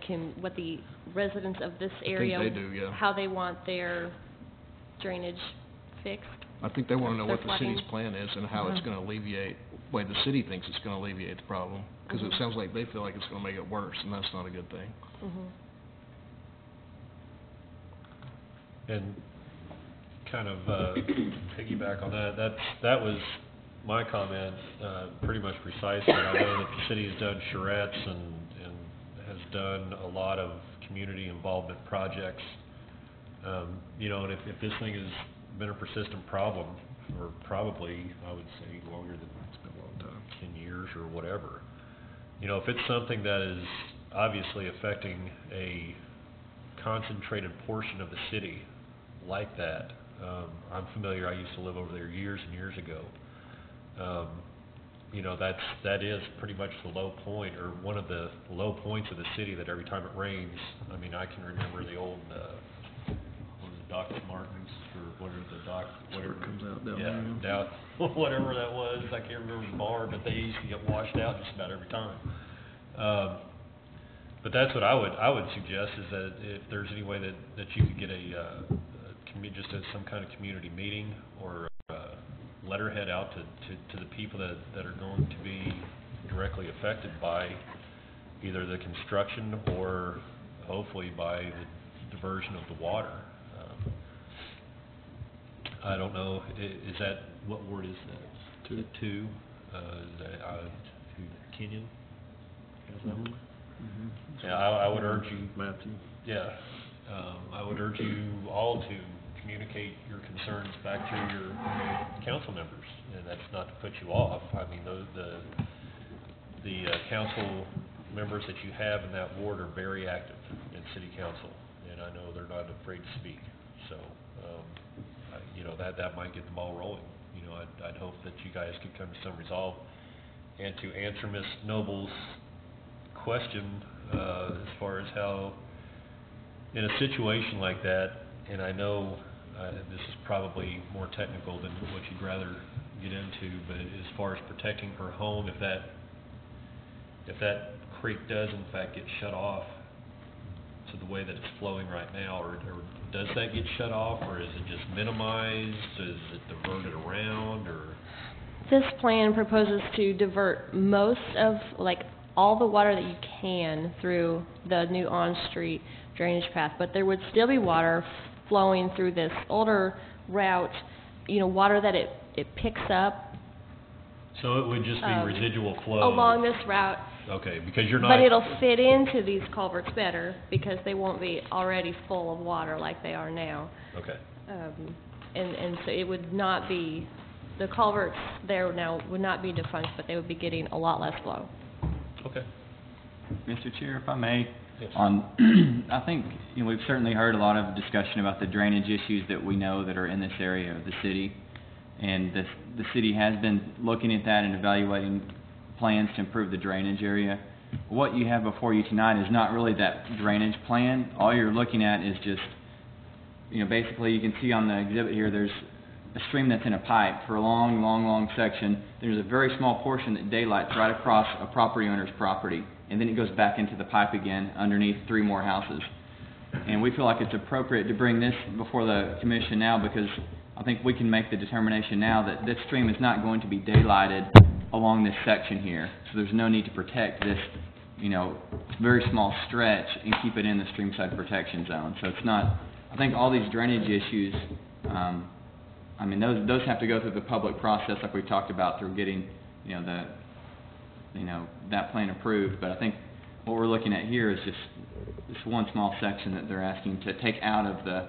residents of this area, they do, yeah. how they want their drainage fixed. I think they want to know Their what the flooding. city's plan is and how it's going to alleviate, the city thinks it's going to alleviate the problem. Because it sounds like they feel like it's going to make it worse, and that's not a good thing. And kind of piggyback on that was my comment, pretty much precisely. I know that the city has done charrettes and has done a lot of community involvement projects. And if this thing has been a persistent problem, or probably, I would say, longer than, it's been a long time, 10 years or whatever. If it's something that is obviously affecting a concentrated portion of the city like that, I'm familiar, I used to live over there years and years ago. That is pretty much the low point, or one of the low points of the city, that every time it rains, I mean, I can remember the old, what was it, Doc Martins, or whatever the doc, whatever. It comes out down Yeah, down, whatever that was, I can't remember the bar, but they used to get washed out just about every time. But that's what I would suggest, is that if there's any way that you could get just some kind of community meeting or letterhead out to the people that are going to be directly affected by either the construction or hopefully by the diversion of the water. I don't know, is that, what ward is that? 2. 2, Kenyon? Is that one? Yeah, I would urge you, Matthew. Yeah, I would urge you all to communicate your concerns back to your council members, and that's not to put you off. I mean, the council members that you have in that ward are very active in city council, and I know they're not afraid to speak. So, that might get the ball rolling. I'd hope that you guys could come to some resolve. And to answer Ms. Noble's question, as far as how, in a situation like that, and I know this is probably more technical than what you'd rather get into, but as far as protecting her home, if that creek does in fact get shut off to the way that it's flowing right now, or does that get shut off, or is it just minimized? Is it diverted around, or? This plan proposes to divert most of, all the water that you can through the new on-street drainage path, but there would still be water flowing through this older route, water that it picks up. So it would just be residual flow? Along this route. Okay, because you're not... But it'll fit into these culverts better, because they won't be already full of water like they are now. Okay. And so it would not be, the culverts there now would not be defunct, but they would be getting a lot less flow. Okay. Mr. Chair, if I may, Yes. I think, we've certainly heard a lot of discussion about the drainage issues that we know that are in this area of the city. And the city has been looking at that and evaluating plans to improve the drainage area. What you have before you tonight is not really that drainage plan. All you're looking at is just, basically you can see on the exhibit here, there's a stream that's in a pipe for a long, long, long section. There's a very small portion that daylights right across a property owner's property, and then it goes back into the pipe again underneath 3 more houses. And we feel like it's appropriate to bring this before the commission now, because I think we can make the determination now that this stream is not going to be daylighted along this section here. So there's no need to protect this, very small stretch and keep it in the streamside protection zone. So it's not, I think all these drainage issues I mean, those have to go through the public process like we talked about through getting, that plan approved. But I think what we're looking at here is just this one small section that they're asking to take out of the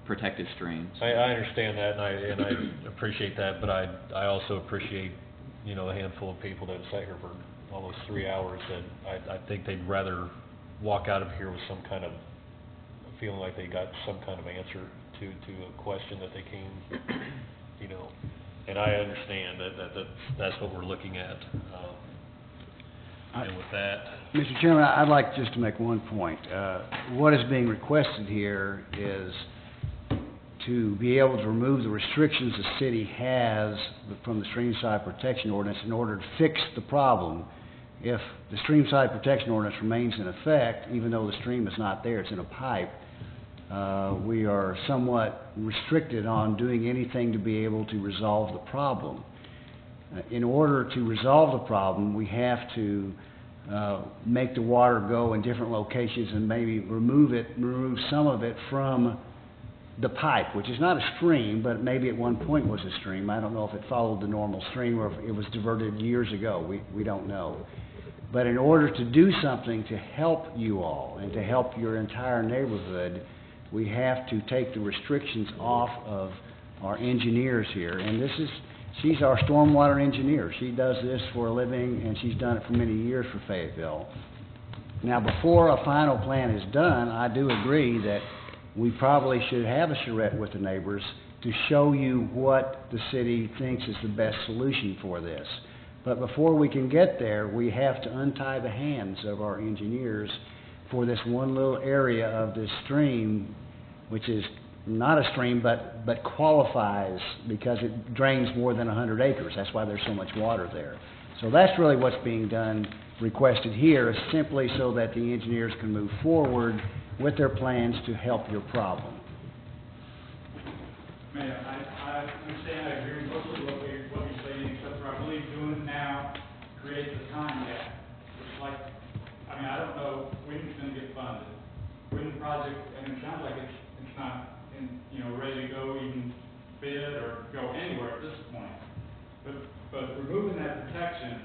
protected streams. I understand that, and I appreciate that, but I also appreciate, a handful of people that have sat here for almost 3 hours, that I think they'd rather walk out of here with some kind of feeling like they got some kind of answer to a question that they came, and I understand that's what we're looking at. And with that, Mr. Chairman, I'd like just to make one point. What is being requested here is to be able to remove the restrictions the city has from the streamside protection ordinance in order to fix the problem. If the streamside protection ordinance remains in effect, even though the stream is not there, it's in a pipe, we are somewhat restricted on doing anything to be able to resolve the problem. In order to resolve the problem, we have to make the water go in different locations and maybe remove some of it from the pipe, which is not a stream, but maybe at one point was a stream. I don't know if it followed the normal stream or if it was diverted years ago. We don't know. But in order to do something to help you all and to help your entire neighborhood, we have to take the restrictions off of our engineers here. And she's our stormwater engineer. She does this for a living, and she's done it for many years for Fayetteville. Now, before a final plan is done, I do agree that we probably should have a charrette with the neighbors to show you what the city thinks is the best solution for this. But before we can get there, we have to untie the hands of our engineers for this one little area of this stream, which is not a stream, but qualifies because it drains more than 100 acres. That's why there's so much water there. So that's really what's being done, requested here, is simply so that the engineers can move forward with their plans to help your problem. Mayor, I understand, I agree with most of what you're saying, except for I believe doing it now creates a time gap. It's like, I don't know when it's going to get funded, when the project, and it sounds like it's not ready to go even bid or go anywhere at this point. But removing that protection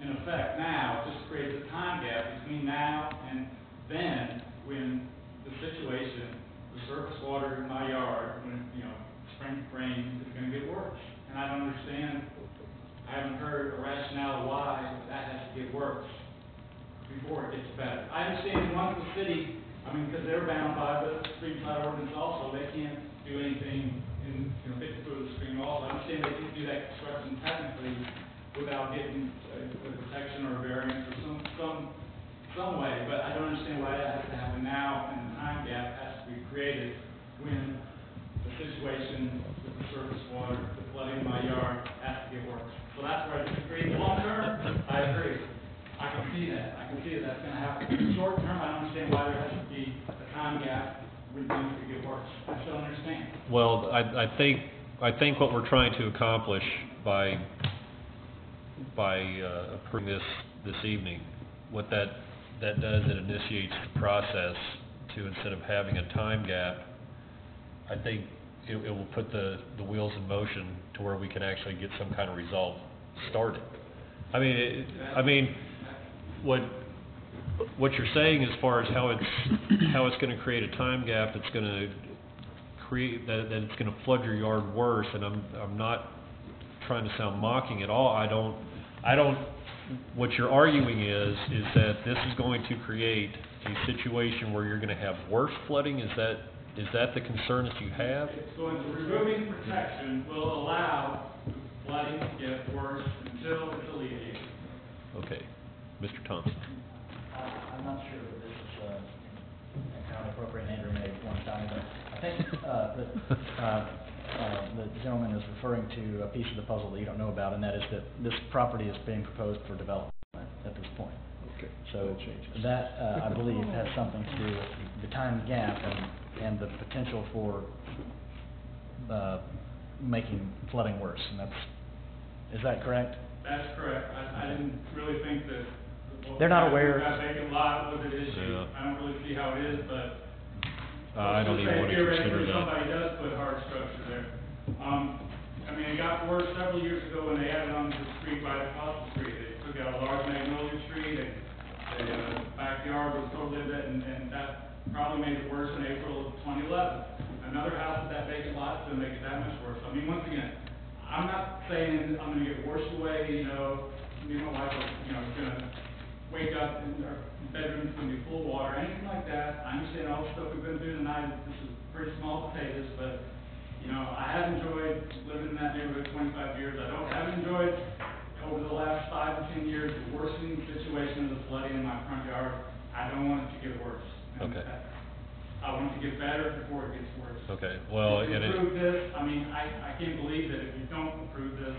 in effect now just creates a time gap between now and then, when the situation, the surface water in my yard, when spring rain is going to get worse. And I don't understand. I haven't heard a rationale why that has to get worse before it gets better. I understand once the city, because they're bound by the streamside ordinance also, they can't do anything in 50 foot of the stream also. I understand they can do that construction technically without getting a protection or a variance or some way, but I don't understand why that has to happen now and the time gap has to be created when the situation with the surface water, the flooding in my yard has to get worse. So that's where I disagree. Long term, I agree. I can see that. I can see that that's going to happen. Short term, I don't understand why there has to be a time gap when things could get worse. I still understand. well, I think what we're trying to accomplish by approving this evening, what that does, it initiates the process to, instead of having a time gap, I think it will put the wheels in motion to where we can actually get some kind of result started. What you're saying as far as how it's going to create a time gap that's going to create that it's going to flood your yard worse, and I'm not trying to sound mocking at all. I don't. What you're arguing is that this is going to create a situation where you're going to have worse flooding. Is that the concern that you have? It's going to, removing protection will allow flooding to get worse until it's alleviated. Okay, Mr. Thompson. I'm not sure that this is kind of appropriate. Andrew made one time, but I think the gentleman is referring to a piece of the puzzle that you don't know about, and that is that this property is being proposed for development at this point. Okay. So that, I believe, has something to do with the time gap and the potential for making flooding worse. And is that correct? That's correct. I didn't really think that. They're not aware. That vacant lot was an issue. Yeah. I don't really see how it is, but. I don't even want to consider that. Somebody does put hard structure there. I mean, it got worse several years ago when they added on to the street right across the street. They took out a large magnolia tree, the backyard was totally lit, and that probably made it worse in April of 2011. Another house at that vacant lot is gonna make it that much worse. I mean, once again, I'm not saying I'm gonna get washed away, you know, me and my wife are, you know, gonna wake up and our bedroom's gonna be full of water, anything like that. I understand all the stuff we're gonna do tonight, this is pretty small potatoes, but, you know, I have enjoyed living in that neighborhood 25 years. I haven't enjoyed, over the last 5 to 10 years, the worsening situation of the flooding in my front yard. I don't want it to get worse. And Okay. I want it to get better before it gets worse. Okay, well, If you and approve this, I mean, I can't believe that if you don't approve this,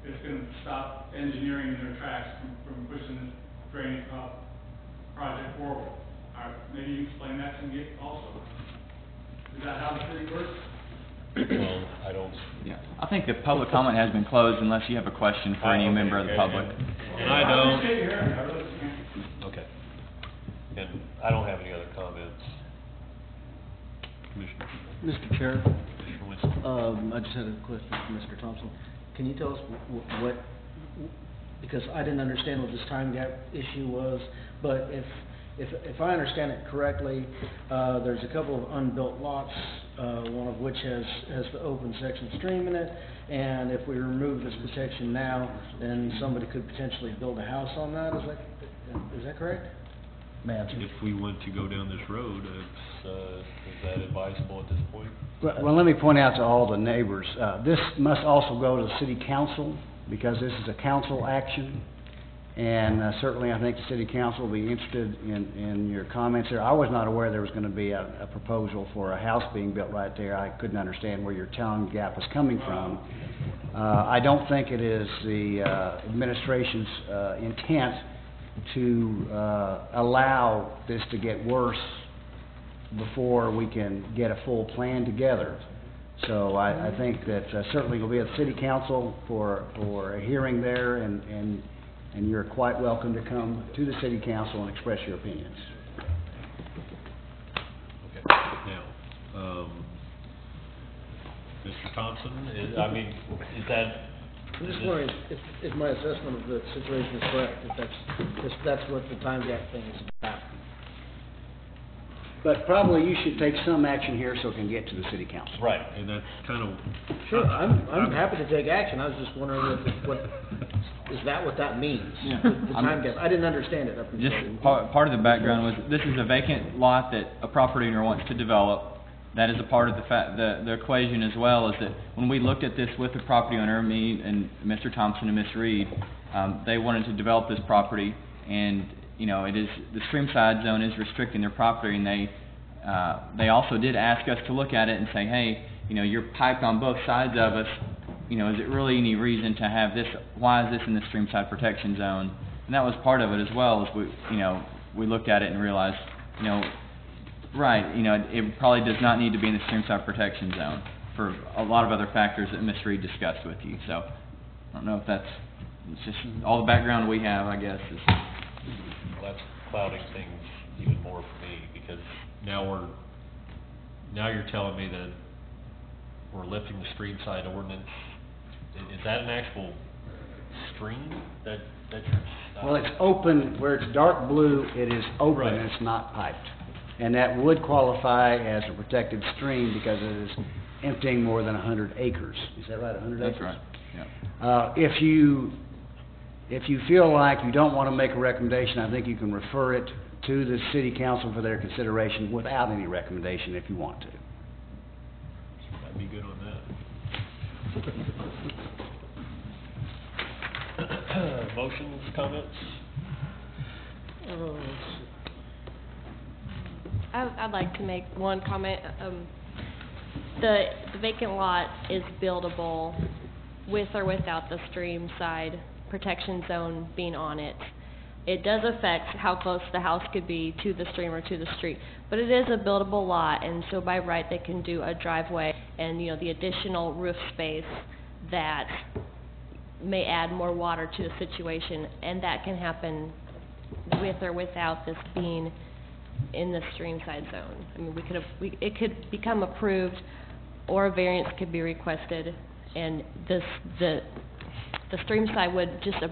it's gonna stop engineering in their tracks from pushing this drainage project forward. All right, maybe you explain that to me also. Is that how the city works? well, I don't, Yeah, I think the public comment has been closed unless you have a question for any member of the public. and I don't, appreciate your effort. I really do. okay. And I don't have any other comments. Commissioner? Mr. Chair, Commissioner Winston? I just had a question for Mr. Thompson. Can you tell us what, because I didn't understand what this time gap issue was, but if I understand it correctly, there's a couple of unbuilt lots, one of which has the open section stream in it, and if we remove this protection now, then somebody could potentially build a house on that, is that correct? If we went to go down this road, is that advisable at this point? Well, let me point out to all the neighbors, this must also go to the city council, because this is a council action. And certainly, I think the city council will be interested in your comments there. I was not aware there was gonna be a proposal for a house being built right there. I couldn't understand where your time gap was coming from. I don't think it is the administration's intent to allow this to get worse before we can get a full plan together. So I think that certainly will be at the city council for a hearing there, and you're quite welcome to come to the city council and express your opinions. Okay, now, Mr. Thompson, is that? I'm just wondering if my assessment of the situation is correct, if that's what the time gap thing is about. But probably you should take some action here so it can get to the city council. Right, and that's kind of. Sure, I'm happy to take action, I was just wondering is that what that means? Yeah. The time gap, I didn't understand it up until. Just part of the background was, this is a vacant lot that a property owner wants to develop. That is a part of the equation as well, is that when we looked at this with the property owner, me and Mr. Thompson and Ms. Reed, they wanted to develop this property, and, you know, the stream side zone is restricting their property, and they also did ask us to look at it and say, hey, you know, you're piped on both sides of us, you know, is it really any reason to have this, why is this in the stream side protection zone? And that was part of it as well, as we looked at it and realized, you know, right, you know, it probably does not need to be in the stream side protection zone for a lot of other factors that Ms. Reed discussed with you. So I don't know if it's just all the background we have, I guess, is. Well, that's clouding things even more for me, because now you're telling me that we're lifting the stream side ordinance. Is that an actual stream that you're? Well, it's open, where it's dark blue, it is open, Right. it's not piped. And that would qualify as a protected stream because it is emptying more than 100 acres. Is that right, 100 acres? That's right, yeah. If you feel like you don't want to make a recommendation, I think you can refer it to the city council for their consideration without any recommendation if you want to. I'd be good on that. Motions, comments? I'd like to make one comment. The vacant lot is buildable with or without the stream side protection zone being on it. It does affect how close the house could be to the stream or to the street, but it is a buildable lot, and so by right they can do a driveway and, you know, the additional roof space that may add more water to the situation, and that can happen with or without this being in the stream side zone. I mean, it could become approved or a variance could be requested, and the stream side would just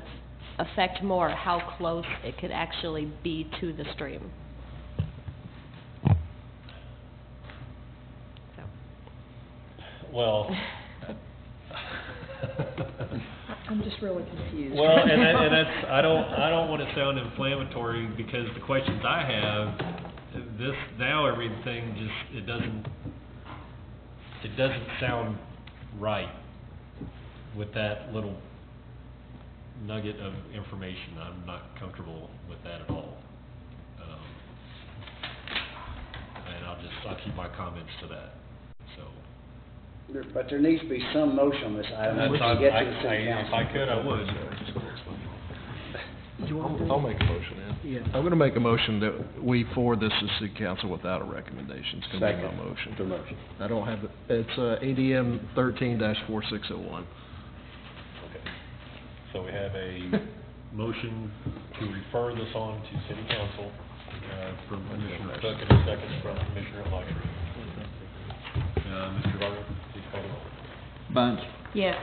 affect more how close it could actually be to the stream. Well, I'm just really confused. well, and that's, I don't want to sound inflammatory, because the questions I have, now everything just, it doesn't sound right with that little nugget of information. I'm not comfortable with that at all. And I'll keep my comments to that, so. But there needs to be some motion on this item to get to the city council. If I could, I would. I'll make a motion, yeah. I'm gonna make a motion that we forward this to city council without a recommendation. It's gonna be my motion. The motion. I don't have it, it's, ADM 13-4601. Okay. So we have a motion to refer this on to city council, from Commissioner Cook, and a second from Commissioner Luxury. Mr. Varga, please call the roll. Bunch, Yes.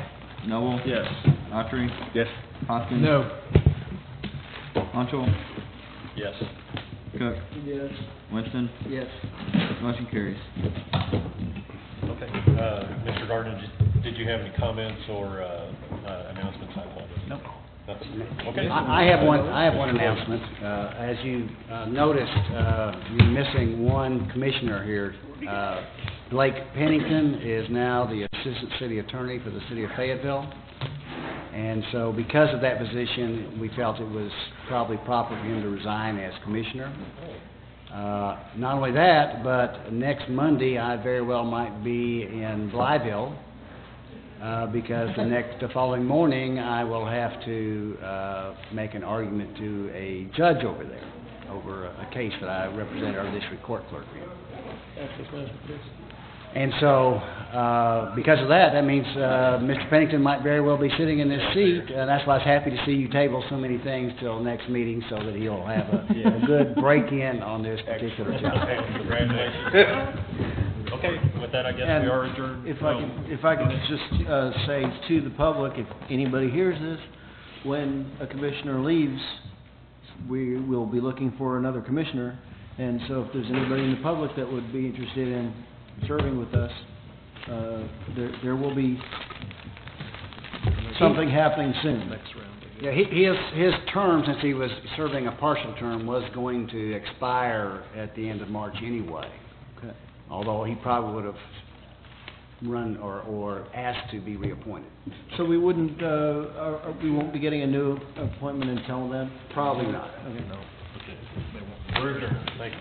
Noel, Yes. Autry, Yes. Hoskins. No. Monchel, Yes. Cook, Yes. Winston, Yes. motion carries. Okay. Mr. Gardner, did you have any comments or announcements? I apologize. Nope. Okay. I have one announcement. As you noticed, you're missing one commissioner here. Blake Pennington is now the Assistant City Attorney for the City of Fayetteville. And so because of that position, we felt it was probably proper for him to resign as commissioner. Not only that, but next Monday, I very well might be in Blytheville, because the following morning, I will have to make an argument to a judge over there, over a case that I represent our district court clerk in. And so, because of that, that means Mr. Pennington might very well be sitting in this seat, and that's why I was happy to see you table so many things till next meeting, so that he'll have a good break-in on this particular job. Congratulations. Okay, with that, I guess we are adjourned. If I could just say to the public, if anybody hears this, when a commissioner leaves, we will be looking for another commissioner, and so if there's anybody in the public that would be interested in serving with us, there will be something happening soon. Yeah, his term, since he was serving a partial term, was going to expire at the end of March anyway. Okay. Although he probably would have run or asked to be reappointed. So we wouldn't, we won't be getting a new appointment until then? Probably not. Okay. We're adjourned. Thank you.